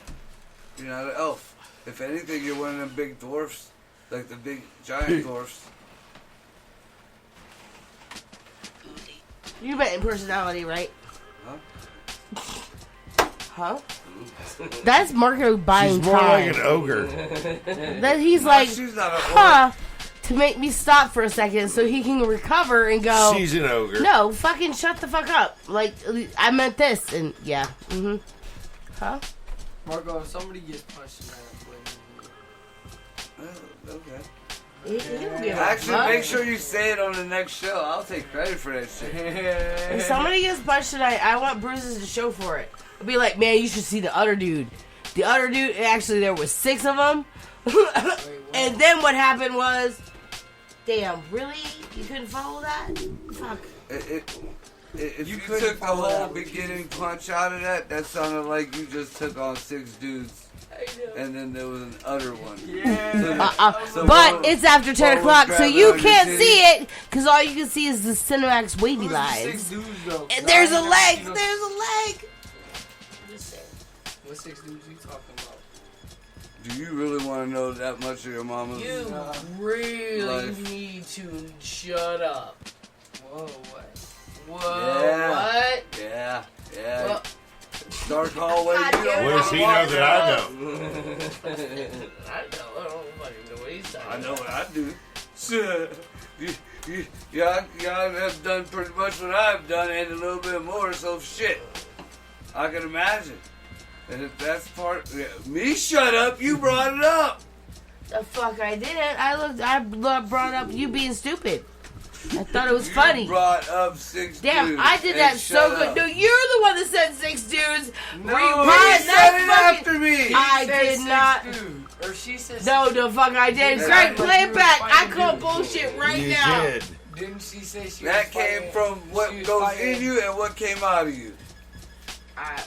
You're not an elf. If anything, you're one of them big dwarfs, like the big giant dwarfs. You meant in personality, right? Huh? Huh? That's Marco buying She's more time. like an ogre. That he's like, she's not an huh, to make me stop for a second so he can recover and go. She's an ogre. No, fucking shut the fuck up. Like, I meant this, and yeah. Huh? Marco, if somebody gets punched in the Okay. He don't give a Actually, fuck. make sure you say it on the next show. I'll take credit for that shit. If somebody gets punched tonight, I want bruises to show for it. I'll be like, man, you should see the other dude. The other dude, actually, there was 6 of them. And then what happened was, damn, really? You couldn't follow that? Fuck. If you couldn't took the follow whole that. beginning punch out of that sounded like you just took on 6 dudes. And then there was an other one. So But one- it's after 10 one was o'clock, so grabbing you on your can't titty. see it, because all you can see is the Cinemax wavy Six lines. dudes, though. And there's a Nah, leg! you know- There's a leg! What 6 dudes you talking about? Do you really want to know that much of your mama's? You Nah. really Life. need to shut up. Whoa, what? Whoa, Yeah. what? Yeah. Well, Dark hallway. God You don't damn What it. does he know that I know? I don't fucking know what he's talking I know about. what I do. Y'all have done pretty much what I've done and a little bit more, so shit. I can imagine. And if that's me shut up, you brought it up. The fuck I didn't. I brought up you being stupid. I thought it was funny. You brought up 6 Damn, dudes. I did and that so shut good. up. No, you're the one that said 6 dudes. No, Rewind. He That's said it fucking- after me. I Said did 6 not. dudes. Or she said No, 6 the fuck I did. Yeah, Greg, but play you it was back. I fighting call dudes. bullshit right You now. did. Didn't she say she That was came fighting- from what she was goes fighting- in you and what came out of you. I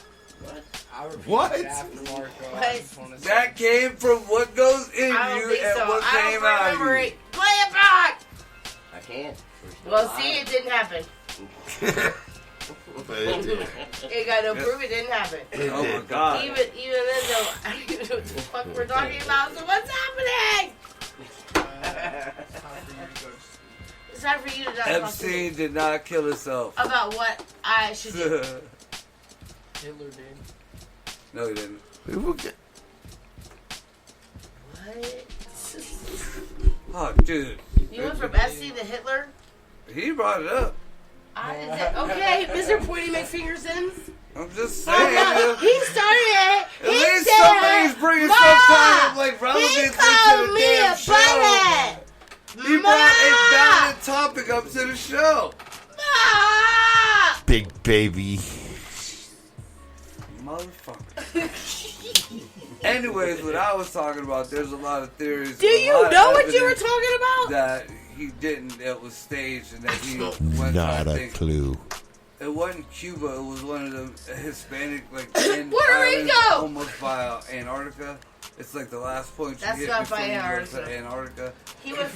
What? That came from what goes in I don't you think and so. what I came don't out of remember you. it. Play it back. I can't. Well, see, it didn't happen. But it did. It got no proof. It didn't happen. Oh my god. Even then, though, I don't even know what the fuck we're talking about. So what's happening? It's time for you to not talk to Epstein me did not kill himself. about what I should do. Hitler did. No, he didn't. What? Oh, dude. You went from Epstein to Hitler? He brought it up. Okay, Mr. Pointy McFingersons. I'm just Oh, saying. no, he started it. At He least said, somebody's bringing some kind of like he relevance into called the me damn a show. butthead. He brought a valid topic up to the show. Big baby. Motherfucker. Anyways, what I was talking about, there's a lot of theories. Do you know what you were talking about? That he didn't. It was staged, and that he went. Not I a think clue. it wasn't Cuba. It was one of the Hispanic, like Puerto Rico! almost by Antarctica. It's like the last point you That's hit not before by you go Antarctica. to Antarctica. He went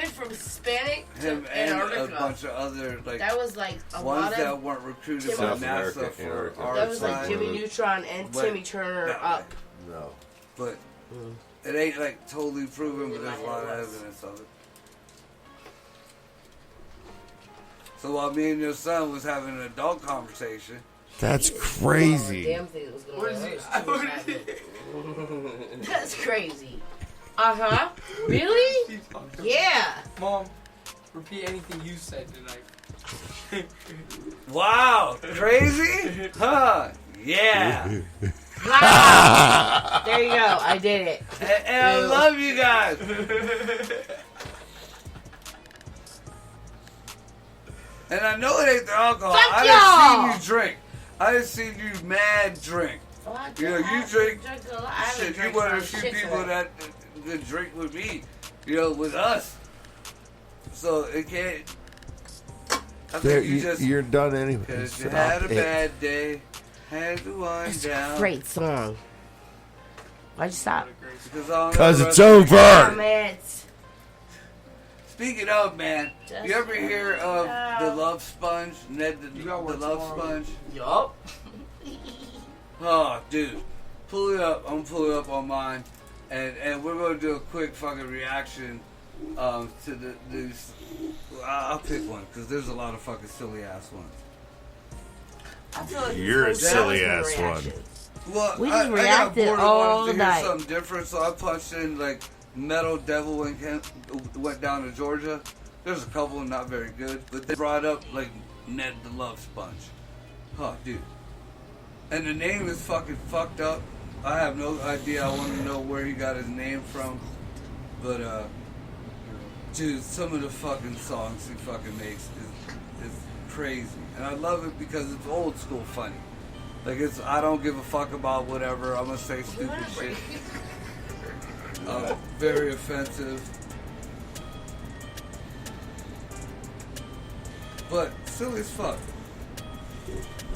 from Hispanic to Him and Antarctica. a bunch of other like That was like a ones lot that of. weren't recruited Timmy- by South NASA America, for Antarctica. our That was like side. Jimmy Neutron and Went Timmy Turner that up. way. No. But it ain't like totally proven, but there's a lot of evidence of it. So while me and your son was having an adult conversation, That's crazy. Damn thing that was going What on. is That was too it? much. That's crazy. Uh-huh. Really? Yeah. Mom, repeat anything you said tonight. wow, crazy? Huh? Yeah. Wow. There you go. I did it. And I love you guys. And I know it ain't the alcohol. Fuck I y'all. done seen you drink. I done seen you mad drink. You know, you drink. Shit, you one of the few people that drink with me. You know, with us. So it can't. I think you just. You're done anyway. Because you Stop had a it. bad day. Had to wind That's down. a great song. Why'd you stop? Because it's over. Damn it. Speaking of, man, Just you ever hear of now. the Love Sponge? Ned the got work Love tomorrow. Sponge? Yup. Oh, dude. Pull it up. I'm going to pull it up on mine. And we're going to do a quick fucking reaction to these. I'll pick one because there's a lot of fucking silly ass ones. I feel like You're a this whole silly show's been ass one. reactions. Well, We I just got reacted bored and all wanted to hear night. something different, so I punched in like Metal Devil went down to Georgia. There's a couple not very good, but they brought up like Ned the Love Sponge. Oh, dude. And the name is fucking fucked up. I have no idea. I want to know where he got his name from. But, dude, some of the fucking songs he fucking makes is crazy. And I love it because it's old school funny. Like, it's, I don't give a fuck about whatever. I'm gonna say stupid shit. Very offensive. But silly as fuck.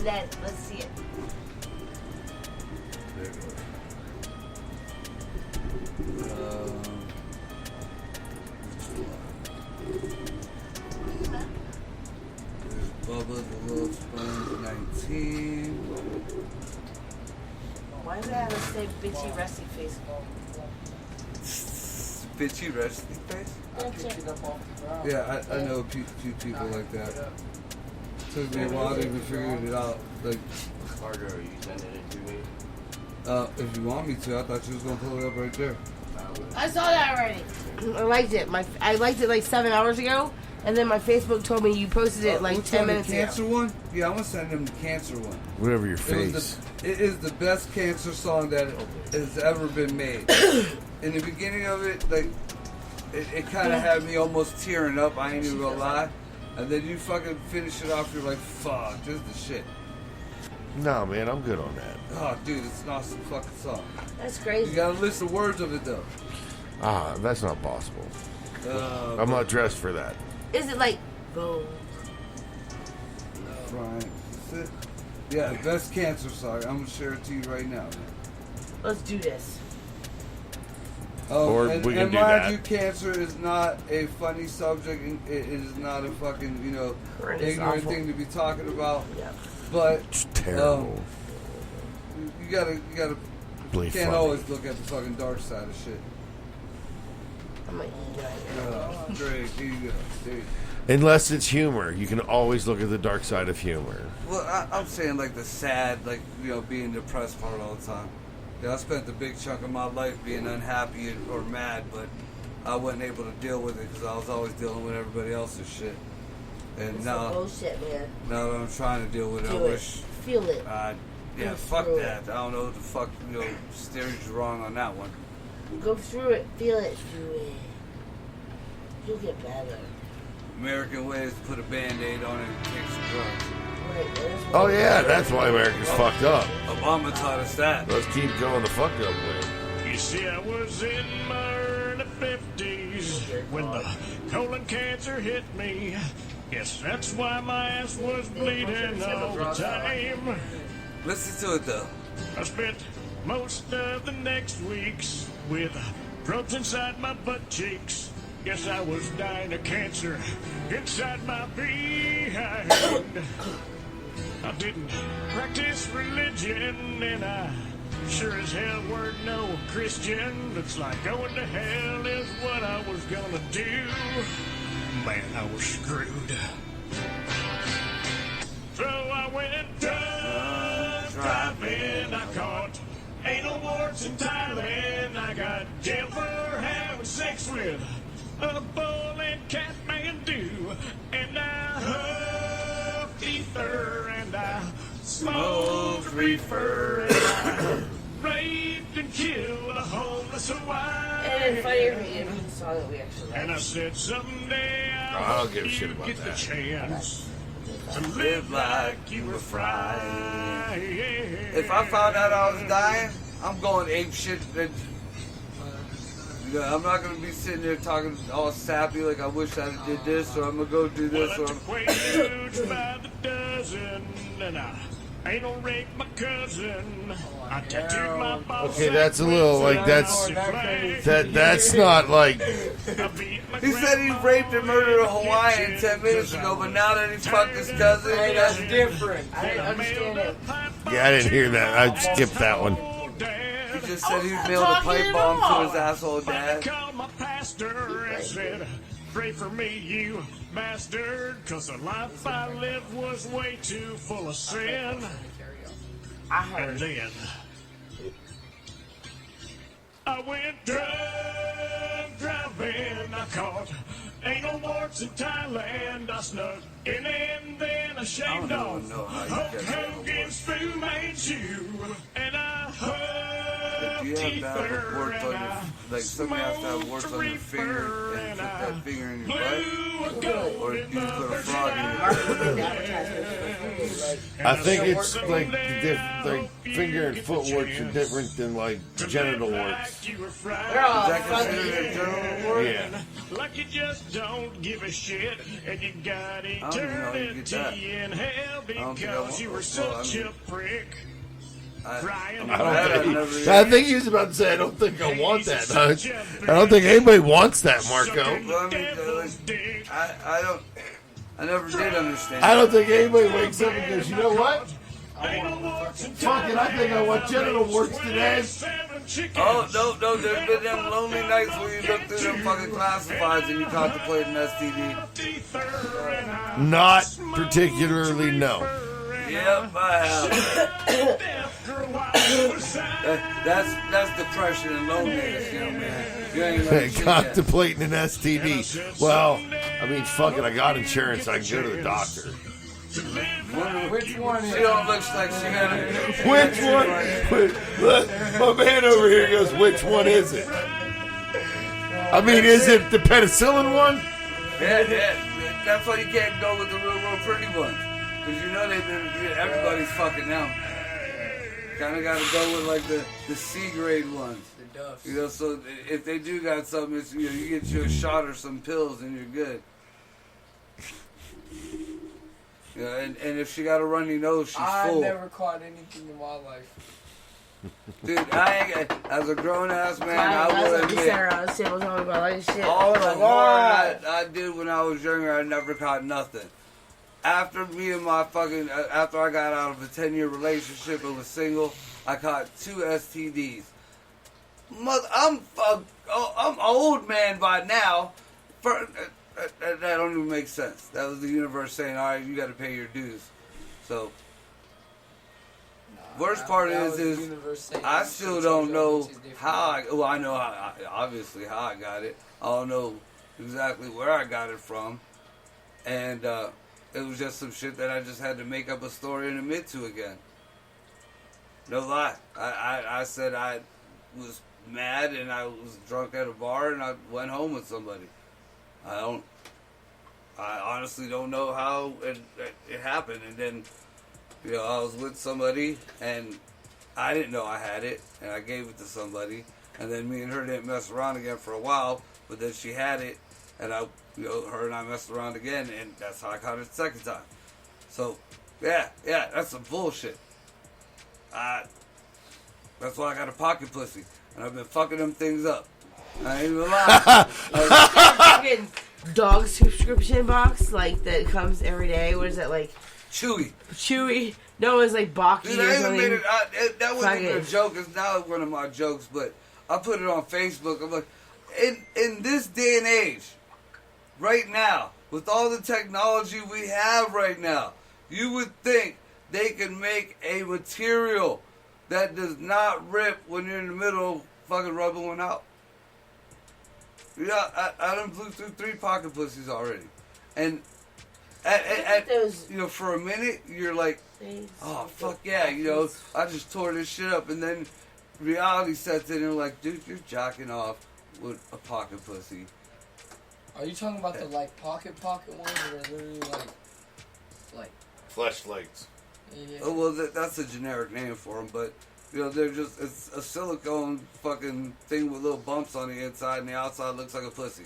Ned, let's see it. There it goes. There's Bubba the Little Sponge 19. Why did I have to say bitchy rusty face? Bitchy Rusty Face? Picked it up off the ground. Yeah, I know a few people like that. Took me a while to even figure it out. Like, Margo, are you sending it to me? if you want me to, I thought you was gonna pull it up right there. I saw that already. I liked it. I liked it like 7 hours ago, and then my Facebook told me you posted it like Which 10 one, minutes the cancer ago. one? Yeah, I'm gonna send him the cancer one. Whatever your It face. is the best cancer song that has ever been made. In the beginning of it, like, it kind of had me almost tearing up. I ain't even gonna lie. And then you fucking finish it off. You're like, fuck, this is the shit. No, man, I'm good on that. Oh, dude, it's an awesome fucking song. That's You crazy. gotta listen to words of it though. That's not possible. I'm not dressed for that. Is it like, boom? Right. That's it. Yeah, best cancer song. I'm gonna share it to you right now. Let's do this. Oh, Or and, we can and do mind that. you, cancer is not a funny subject. And it is not a fucking, It's ignorant awful. thing to be talking about. Yeah. But It's terrible. you gotta, Bleed can't funny. always look at the fucking dark side of shit. I'm gonna eat right Great, here you go. There you go. Unless it's humor. You can always look at the dark side of humor. Well, I'm saying like the sad, being depressed part all the time. Yeah, I spent a big chunk of my life being unhappy or mad, but I wasn't able to deal with it because I was always dealing with everybody else's shit. And now, bullshit, man. now that I'm trying to deal with it, I Do it. wish. Feel it. Yeah, Go fuck through that. I don't know what the fuck steering's wrong on that one. Go through it. Feel it. Do it. You'll get better. American way is to put a band-aid on it and take some drugs. Right. That's what Oh yeah, that's why America's fucked up. Obama taught us that. Let's keep going the fucked up way. You see, I was in my early 50s when the colon cancer hit me. Guess that's why my ass was bleeding all the time. Listen to it though. I spent most of the next weeks with drugs inside my butt cheeks. Guess I was dying of cancer inside my behind. I didn't practice religion, and I sure as hell weren't no Christian. Looks like going to hell is what I was gonna do. Man, I was screwed. So I went drunk driving. I caught anal warts in Thailand. I got jailed for having sex with a bull in Kathmandu. And I huffed ether and I smoked reefer. And I raped and killed a homeless Hawaiian. And funny if you read the song that we actually like. And I said someday I don't give a shit about get the that. chance to live like you were fried. If I found out I was dying, I'm going ape shit. I'm not gonna be sitting there talking all sappy like I wish I did this or I'm gonna go do this Well, I or. took Quaaludes by the dozen, and I anal raped my cousin. I tattooed my boss. Okay, that's a little like that's not like He said he raped and murdered a Hawaiian 10 minutes ago, but now that he fucked his cousin, that's different. I didn't understand it. yeah, I didn't hear that. I skipped that one. He just said he nailed a pipe bomb to his asshole dad. I called my pastor and said, pray for me, you bastard, 'cause the life I lived was way too full of sin. I heard. And then I went drunk driving. I caught anal warts in Thailand. I snuck in and then I shaved I off don't know how you Hulk get that. Hogan's Fu-Made shoe. And I If you huffed have to have ether warts on and your, I like somebody has to have warts on your finger and put that finger in your butt, or you just put a frog in your butt. I think it's like like finger and foot warts are different than like genital warts. They're all Is that considered funky. a general wart? Yeah. Like you just don't give a shit, and you got don't even know how you get that. eternity in hell don't think I because want- you were well, such a prick. Crying I think he was about to say, I don't think I want that. I don't think anybody wants that, Marco. Well, I never did understand. I don't think anybody wakes up and goes, you know what? Fuck it, I think I want genital warts today. Oh, no, there's been them lonely nights where you look through them fucking classifieds and you contemplate an STD. Not particularly, no. Yep, I have. That's depression and loneliness, young man. You ain't let shit yet. Contemplating an STD. Well, I mean, fuck it, I got insurance. I can go to the doctor. Which one is She don't look like she got a... Which one? Look, my man over here goes, which one is it? I mean, is it the penicillin one? Yeah. That's why you can't go with the real pretty ones. Because you know everybody's fucking them. Kind of got to go with like the C grade ones. The Duffs. You know, so if they do got something, it's, you get you a shot or some pills and you're good. Yeah, and if she got a runny nose, she's I full. never caught anything in my life. Dude, as a grown ass man, I will admit, Sarah, Sarah told me about like shit. all the Like, hard I did when I was younger, I never caught nothing. After me and my fucking, after I got out of a 10-year relationship and was single, I caught 2 STDs. I'm old man by now. That don't even make sense. That was the universe saying, all right, you got to pay your dues. So, worst part is I still don't know how I know obviously how I got it. I don't know exactly where I got it from. And it was just some shit that I just had to make up a story and admit to again. No lie. I said I was mad and I was drunk at a bar and I went home with somebody. I honestly don't know how it happened. And then, I was with somebody and I didn't know I had it and I gave it to somebody. And then me and her didn't mess around again for a while, but then she had it and her and I messed around again and that's how I caught it the second time. So, yeah, that's some bullshit. That's why I got a pocket pussy. And I've been fucking them things up. I ain't even lying. fucking dog subscription box like that comes every day. What is that like? Chewy. No, it's like Baki Dude, or I even something. made it. That wasn't even a joke. It's now one of my jokes, but I put it on Facebook. I'm like, in this day and age, right now, with all the technology we have right now, you would think they can make a material that does not rip when you're in the middle of fucking rubbing one out. Yeah, I done blew through 3 pocket pussies already. And for a minute, you're like, oh, fuck yeah, I just tore this shit up. And then reality sets in and you're like, dude, you're jacking off with a pocket pussy. Are you talking about the pocket ones or literally like fleshlights? Yeah. Oh, well, that's a generic name for them, but they're just, it's a silicone fucking thing with little bumps on the inside and the outside looks like a pussy.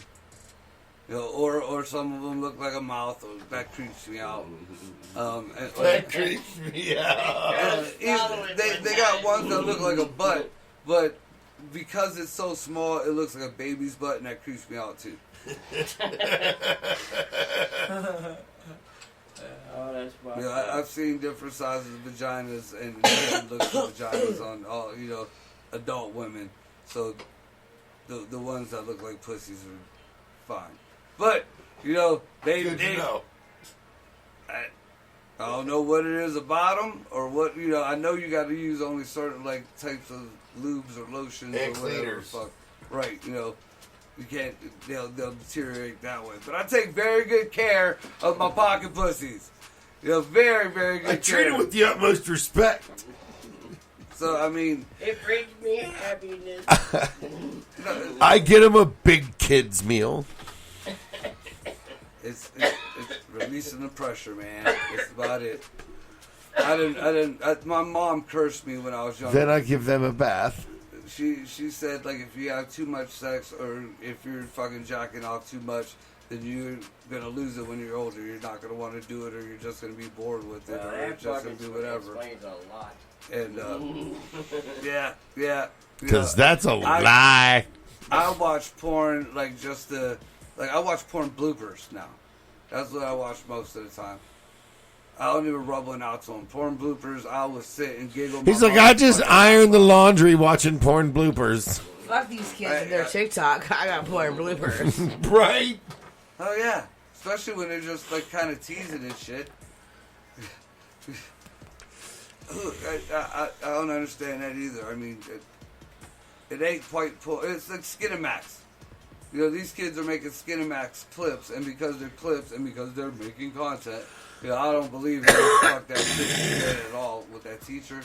Or some of them look like a mouth, or that creeps me out. That creeps me out. They got ones that look like a butt, but because it's so small, it looks like a baby's butt, and that creeps me out too. I've seen different sizes of vaginas and different looks of vaginas on all adult women. So the ones that look like pussies are fine. But they Good to know. I don't know what it is about them or what I know you got to use only certain types of lubes or lotions and or whatever. cleaners. Fuck. Right. You can't. They'll deteriorate that way. But I take very good care of my pocket pussies. Very, very good. I treat it with the utmost respect. So I mean, it brings me happiness. I get him a big kids meal. It's releasing the pressure, man. That's about it. My mom cursed me when I was young. Then I give them a bath. She said if you have too much sex or if you're fucking jacking off too much, then you're gonna lose it when you're older. You're not gonna want to do it, or you're just gonna be bored with it, or you're just gonna do whatever. Explains a lot. And yeah. Because that's a lie. I watch porn I watch porn bloopers now. That's what I watch most of the time. I don't even rub one out to them. Porn bloopers, I will sit and giggle. He's like, I just iron the laundry watching porn bloopers. Fuck these kids and their TikTok. I got porn bloopers. Right? Oh yeah, especially when they're just kind of teasing and shit. I don't understand that either. I mean, it ain't quite. It's like Skinamax. These kids are making Skinamax clips, and because they're clips, and because they're making content, I don't believe that fuck that shit at all with that teacher.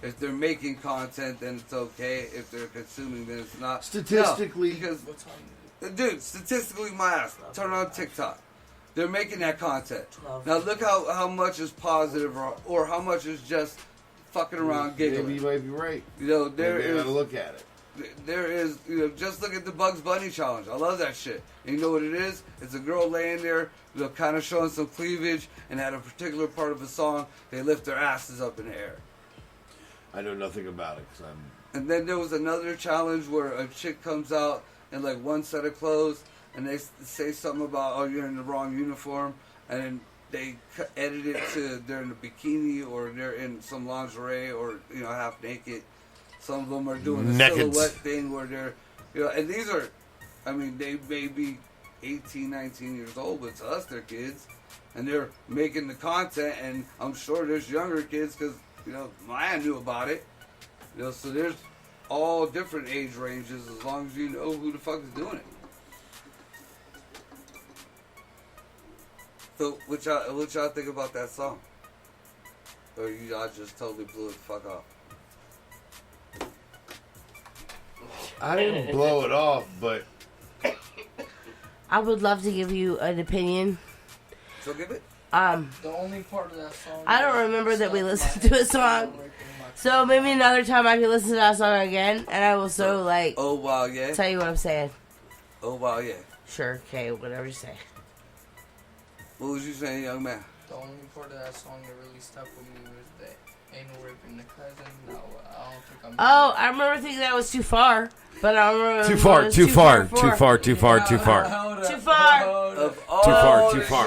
If they're making content, then it's okay. If they're consuming, then it's not. Statistically, because statistically, my ass. Turn on TikTok. They're making that content. Now look how much is positive or how much is just fucking around giggling. Maybe you might be right. There is. Gotta look at it. there is, just look at the Bugs Bunny challenge. I love that shit. And you know what it is? It's a girl laying there, kind of showing some cleavage, and at a particular part of a song, they lift their asses up in the air. I know nothing about it because I'm. And then there was another challenge where a chick comes out in like one set of clothes, and they say something about, oh, you're in the wrong uniform, and then they edit it to they're in a bikini or they're in some lingerie or half naked. Some of them are doing a silhouette thing where they're, and these are, I mean, they may be 18, 19 years old, but to us they're kids, and they're making the content, and I'm sure there's younger kids because Maya knew about it. So there's all different age ranges as long as you know who the fuck is doing it. So what y'all think about that song? Or y'all just totally blew it the fuck off? I didn't blow it off, but I would love to give you an opinion. So give it. The only part of that song. I don't remember that we listened to a song. So maybe another time I can listen to that song again, and I will Oh wow, yeah. tell you what I'm saying. Oh wow, yeah. Sure, okay, whatever you say. What was you saying, young man? The only part of that song that really stuck with me was the anal raping the cousin. No, I don't think I'm. Oh, I remember thinking that was too far, but I remember too far. Too far. Of all too far.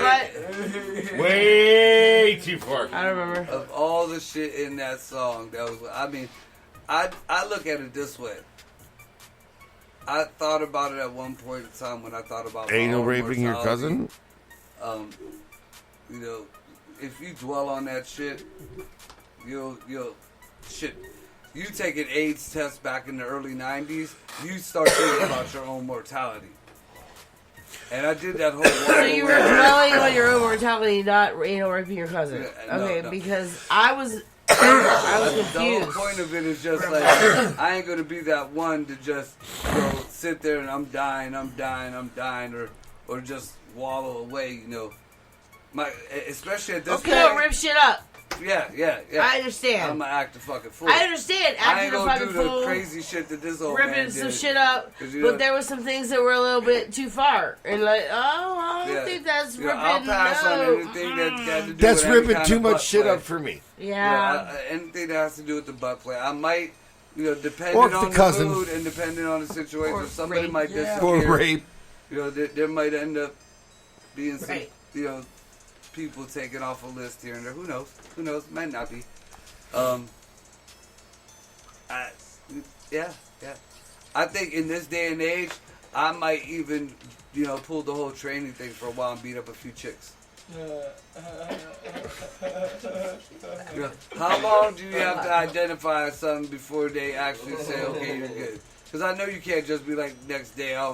Way too far. I don't remember. Of all the shit in that song, I look at it this way. I thought about it at one point in time when I thought about anal my own raping your mortality. cousin. If you dwell on that shit, you'll shit. You take an AIDS test back in the early 90s, you start thinking about your own mortality. And I did that whole So you were dwelling on your own mortality, not anal raping your cousin. Yeah, no, okay, no. because I was confused. The whole point of it is just like, I ain't gonna be that one to just sit there and I'm dying, or just wallow away, especially at this point. You don't rip shit up. Yeah. I understand. I'm gonna act a fucking fool. I understand I ain't acting a gonna fucking do fool. the crazy shit that this old man Ripping some did. shit up, but there were some things that were a little bit too far, and I don't think that's ripping. I'll pass on anything that had to do That's with any ripping kind too of much butt shit play. up for me. Yeah. Anything that has to do with the butt play, I might, depending Or the on cousin. the mood and depending on the situation, Or somebody rape. might Yeah. disappear. Or rape. There might end up being some, Right. people taken off a list here and there. Who knows? Might not be. I think in this day and age, I might even, pull the whole training thing for a while and beat up a few chicks. How long do you have to identify something before they actually say, okay, you're good? Because I know you can't just be like, next day I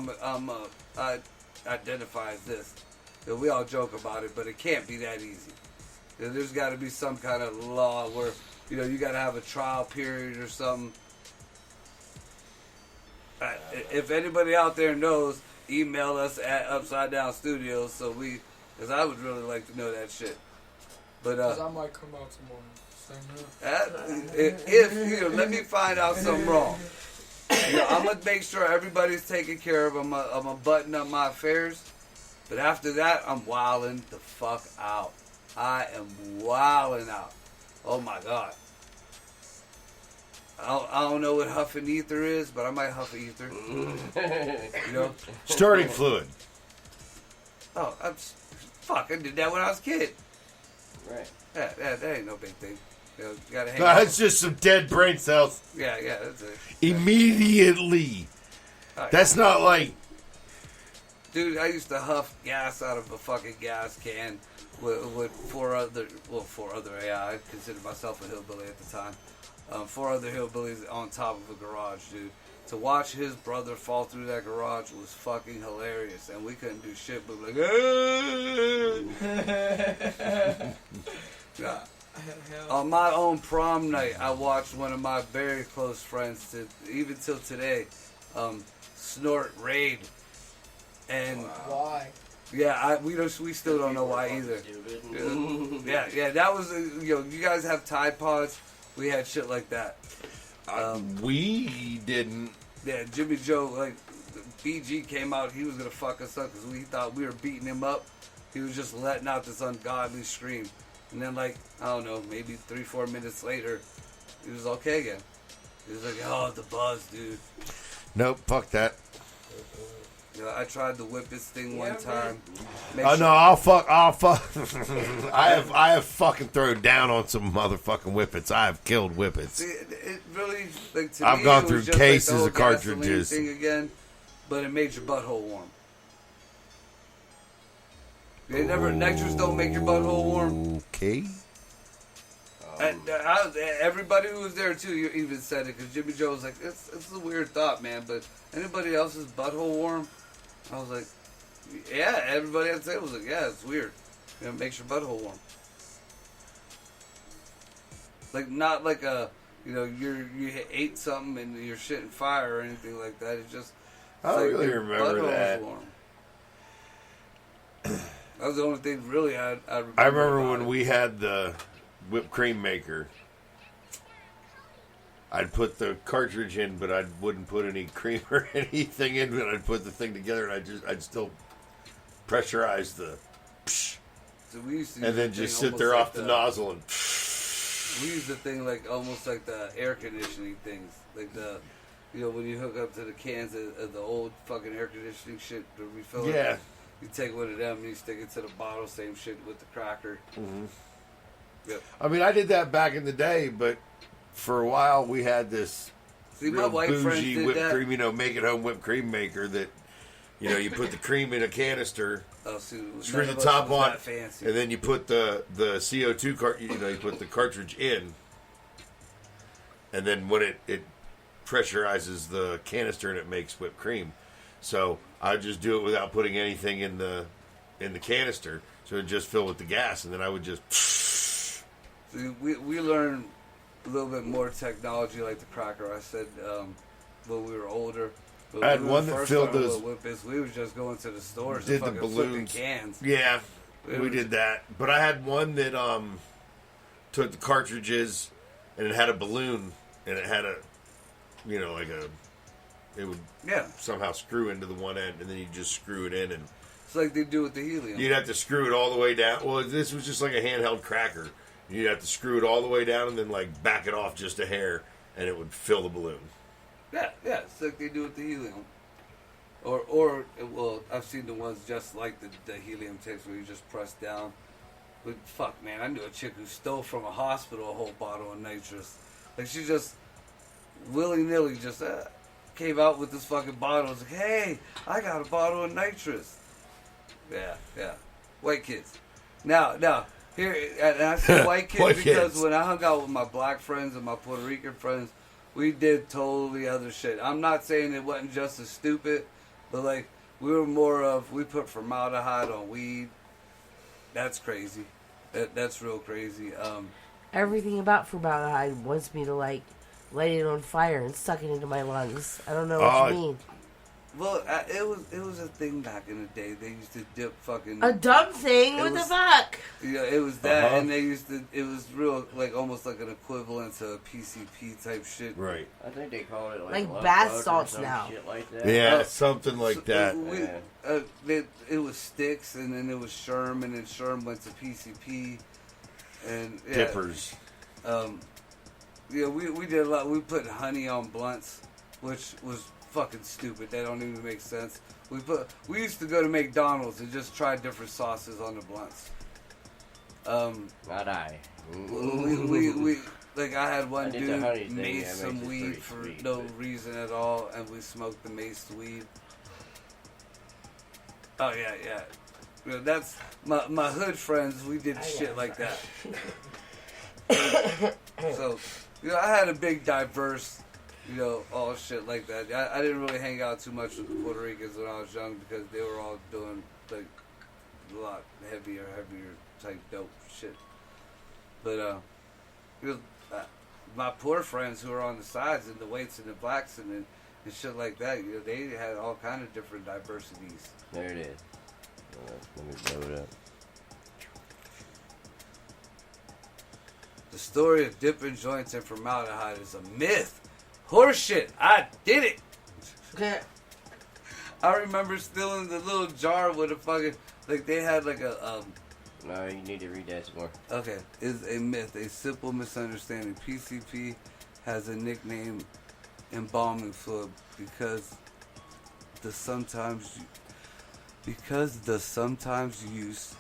identify as this. We all joke about it, but it can't be that easy. There's got to be some kind of law where, you got to have a trial period or something. If anybody out there knows, email us at Upside Down Studios because I would really like to know that shit. But Because I might come out tomorrow. if let me find out something wrong. I'm gonna make sure everybody's taken care of. I'm gonna button up my affairs. But after that, I'm wilding the fuck out. I am wilding out. Oh my god. I don't know what huffing ether is, but I might huff ether. Starting fluid. Oh, I did that when I was a kid. Right. Yeah, that ain't no big thing. You gotta hang That's just some dead brain cells. Yeah, that's it. Immediately. Right. That's not like... Dude, I used to huff gas out of a fucking gas can with four other, I considered myself a hillbilly at the time. 4 other hillbillies on top of a garage, dude. To watch his brother fall through that garage was fucking hilarious, and we couldn't do shit but like, yeah. On my own prom night, I watched one of my very close friends, even till today, snort Raid, and Why? yeah, we still don't know why either. Yeah, that was you guys have Tide Pods. We had shit like that. We didn't. Yeah, Jimmy Joe, like, BG came out, he was gonna fuck us up because we thought we were beating him up. He was just letting out this ungodly scream. And then, like, I don't know, maybe 3-4 minutes later, he was okay again. He was like, oh, the buzz, dude. Nope, fuck that. You know, I tried the whippets thing one time. Oh no, I'll fuck. I have fucking thrown down on some motherfucking whippets. I have killed whippets. See, it really, like, to I've me, gone it through was just cases like the of whole gasoline cartridges. thing again, but it made your butthole warm. They never, nitrous don't make your butthole warm. Okay. Everybody who was there too, you even said it because Jimmy Joe was like, "It's a weird thought, man." But anybody else's butthole warm? I was like, "Yeah." Everybody I'd say was like, "Yeah, it's weird. It makes your butthole warm." Like not like a, you ate something and you're shitting fire or anything like that. It's just I don't like really your remember butthole that. was warm. That was the only thing really I remember. I remember about when it. we had the whipped cream maker. I'd put the cartridge in, but I wouldn't put any cream or anything in. But I'd put the thing together, and I'd still pressurize the, So we used to use and then the just thing sit there almost off the like nozzle and. We use the thing like almost like the air conditioning things, like the, when you hook up to the cans of the old fucking air conditioning shit to refill it. Yeah. You take one of them and you stick it to the bottle, same shit with the cracker. Mm-hmm. Yep. I mean, I did that back in the day, but for a while we had this See, my real white friends bougie did whipped that. cream, make it home whipped cream maker that, you put the cream in a canister, Oh, see, screw none the of us top was on, that fancy. and then you put the CO2 you put the cartridge in, and then when it pressurizes the canister and it makes whipped cream. So I just do it without putting anything in the canister, so it just fill with the gas, and then I would just. See, we learned a little bit more technology like the cracker. I said when we were older. But I had when we one were that first filled starting those- with Whippets, we was just going to the stores Did and the fucking flipping balloons. cans. Yeah, It we was- did that. But I had one that took the cartridges and it had a balloon and it had it would Yeah, somehow screw into the one end and then you just screw it in and it's like they do with the helium. you'd have to screw it all the way down. Well, this was just like a handheld cracker. You'd have to screw it all the way down and then like back it off just a hair and it would fill the balloon. Yeah, it's like they do with the helium. Well, I've seen the ones just like the helium tanks where you just press down. But fuck, man, I knew a chick who stole from a hospital a whole bottle of nitrous. Like she just willy-nilly just came out with this fucking bottle. Was like, hey, I got a bottle of nitrous. Yeah, white kids. Now here, and I say white kids White because kids. when I hung out with my black friends and my Puerto Rican friends, we did totally other shit. I'm not saying it wasn't just as stupid, but like we were more of we put formaldehyde on weed. That's crazy. That's real crazy. Everything about formaldehyde wants me to light it on fire and suck it into my lungs. I don't know what you mean. Well, it was a thing back in the day. They used to dip fucking A dumb thing? It What the was- fuck? Yeah, it was that, Uh-huh. and they used to. It was real, like almost like an equivalent to PCP type shit. Right. I think they call it Like love bath bug or salts some now. Shit like that. Yeah, something like that. It was sticks, and then it was Sherm, and then Sherm went to PCP, and yeah, Dippers. Yeah, we did a lot. We put honey on blunts, which was fucking stupid. That don't even make sense. We used to go to McDonald's and just try different sauces on the blunts. Not I. We like I had one I did the dude honey thing, made yeah, it some makes it weed pretty for sweet, no but- reason at all, and we smoked the maced weed. Oh yeah. That's my hood friends. We did shit like that. So, I had a big diverse, all shit like that. I didn't really hang out too much with the Puerto Ricans when I was young because they were all doing like a lot heavier type dope shit. But my poor friends who were on the sides and the whites and the blacks and shit like that, they had all kind of different diversities. There it is. Let me blow it up. The story of dipping joints in formaldehyde is a myth. Horseshit. I did it. I remember stealing the little jar with a fucking, like they had like a No, you need to read that some more. Okay, is a myth, a simple misunderstanding. PCP has a nickname, embalming fluid, because the sometimes use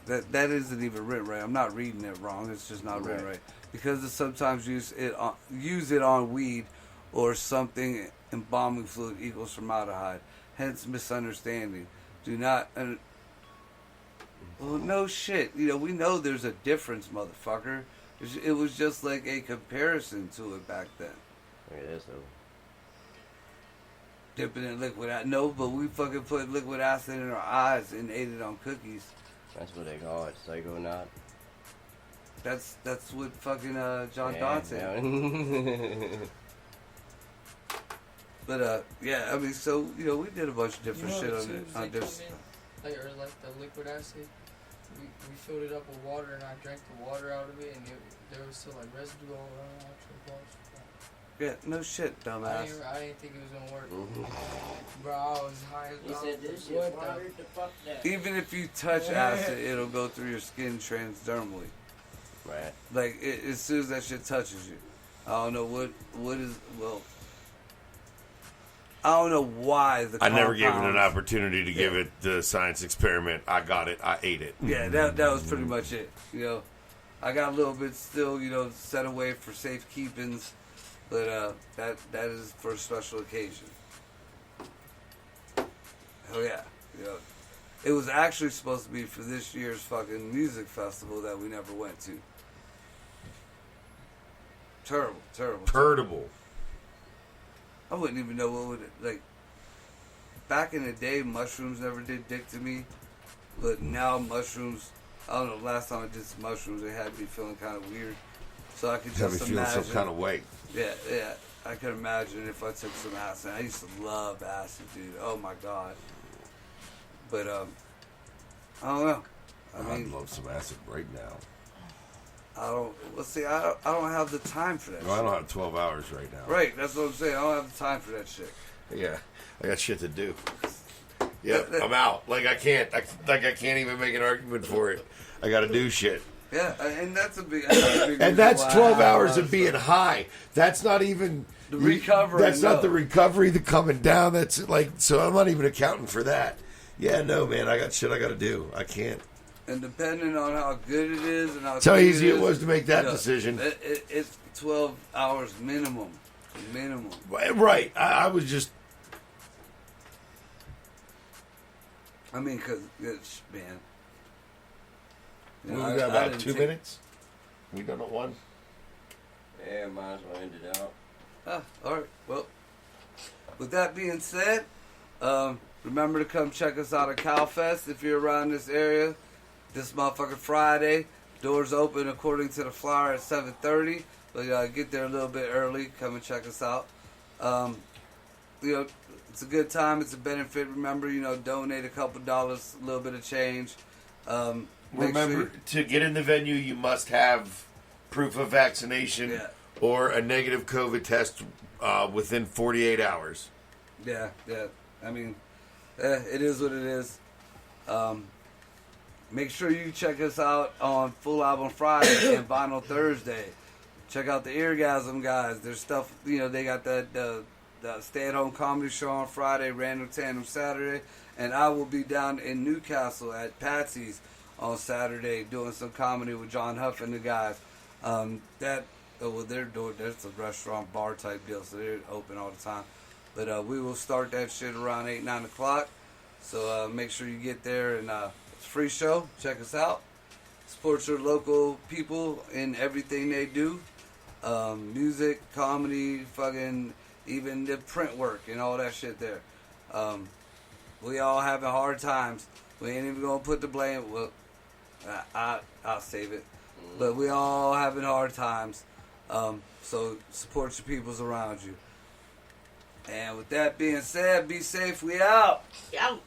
that isn't even written right. I'm not reading it wrong. It's just not written right. Because the sometimes use it on weed or something, embalming fluid equals formaldehyde. Hence misunderstanding. Do not. Well, no shit. You know, we know there's a difference, motherfucker. It was just like a comparison to it back then. Look at this, though. Dipping in liquid acid. No, but we fucking put liquid acid in our eyes and ate it on cookies. That's what they call it, psychonaut. That's what fucking John Donne said. Yeah. But yeah, I mean, so you know, we did a bunch of different shit on it. Like the liquid acid, we filled it up with water, and I drank the water out of it, and there was still like residue all around after the box. Yeah, no shit, dumbass. I didn't think it was gonna work. Bro, I was high as He said this shit what watered the fuck down. Even if you touch acid, it'll go through your skin transdermally. Right. Like as soon as that shit touches you. I don't know what is well. I don't know why the. I never gave it an compounds- opportunity to give it the science experiment. I got it. I ate it. Yeah, that was pretty much it. You know, I got a little bit still, you know, set away for safekeepings, but that is for a special occasion. Hell yeah, you know, it was actually supposed to be for this year's fucking music festival that we never went to. Terrible. Turtable. I wouldn't even know what would like. Back in the day, mushrooms never did dick to me, but now mushrooms. I don't know. Last time I did some mushrooms, it had me feeling kind of weird. So I could Have me just feeling imagine. some kind of way. Yeah. I could imagine if I took some acid. I used to love acid, dude. Oh my god. But I don't know. I I'd mean, love some acid right now. I don't. Let's see. I don't have the time for that. No, I don't have 12 hours right now. Right. That's what I'm saying. I don't have the time for that shit. Yeah, I got shit to do. Yeah, I'm out. Like I can't even make an argument for it. I got to do shit. Yeah, and that's a big. And that's 12 hours of being high. That's not even the recovery. That's not the recovery. The coming down. That's like so. I'm not even accounting for that. Yeah, no, man. I got shit I got to do. I can't. And depending on how good it is and how That's how clean easy it is, was to make that you know, decision. It's 12 hours minimum. Right. I was just. I mean, because it's man. You We know, got I about didn't 2 take- minutes. We done at one. Yeah, might as well end it out. All right. Well, with that being said, remember to come check us out at CalFest if you're around this area. This motherfucking Friday. Doors open according to the flyer at 7:30. But get there a little bit early. Come and check us out. You know, it's a good time. It's a benefit. Remember, you know, donate a couple dollars, a little bit of change. Remember, to get in the venue, you must have proof of vaccination or a negative COVID test within 48 hours. Yeah. I mean, it is what it is. Make sure you check us out on Full Album Friday and Vinyl Thursday. Check out the Eargasm guys. There's stuff, you know, they got the stay-at-home comedy show on Friday, Random Tandem Saturday, and I will be down in Newcastle at Patsy's on Saturday doing some comedy with John Huff and the guys. They're doing, that's a restaurant bar type deal, so they're open all the time. But we will start that shit around 8, 9 o'clock. So make sure you get there, and it's a free show. Check us out. Support your local people in everything they do. Music, comedy, fucking, even the print work and all that shit there. We all having hard times. We ain't even gonna put the blame. Well, I'll save it. But we all having hard times. So support your peoples around you. And with that being said, be safe. We out. Out.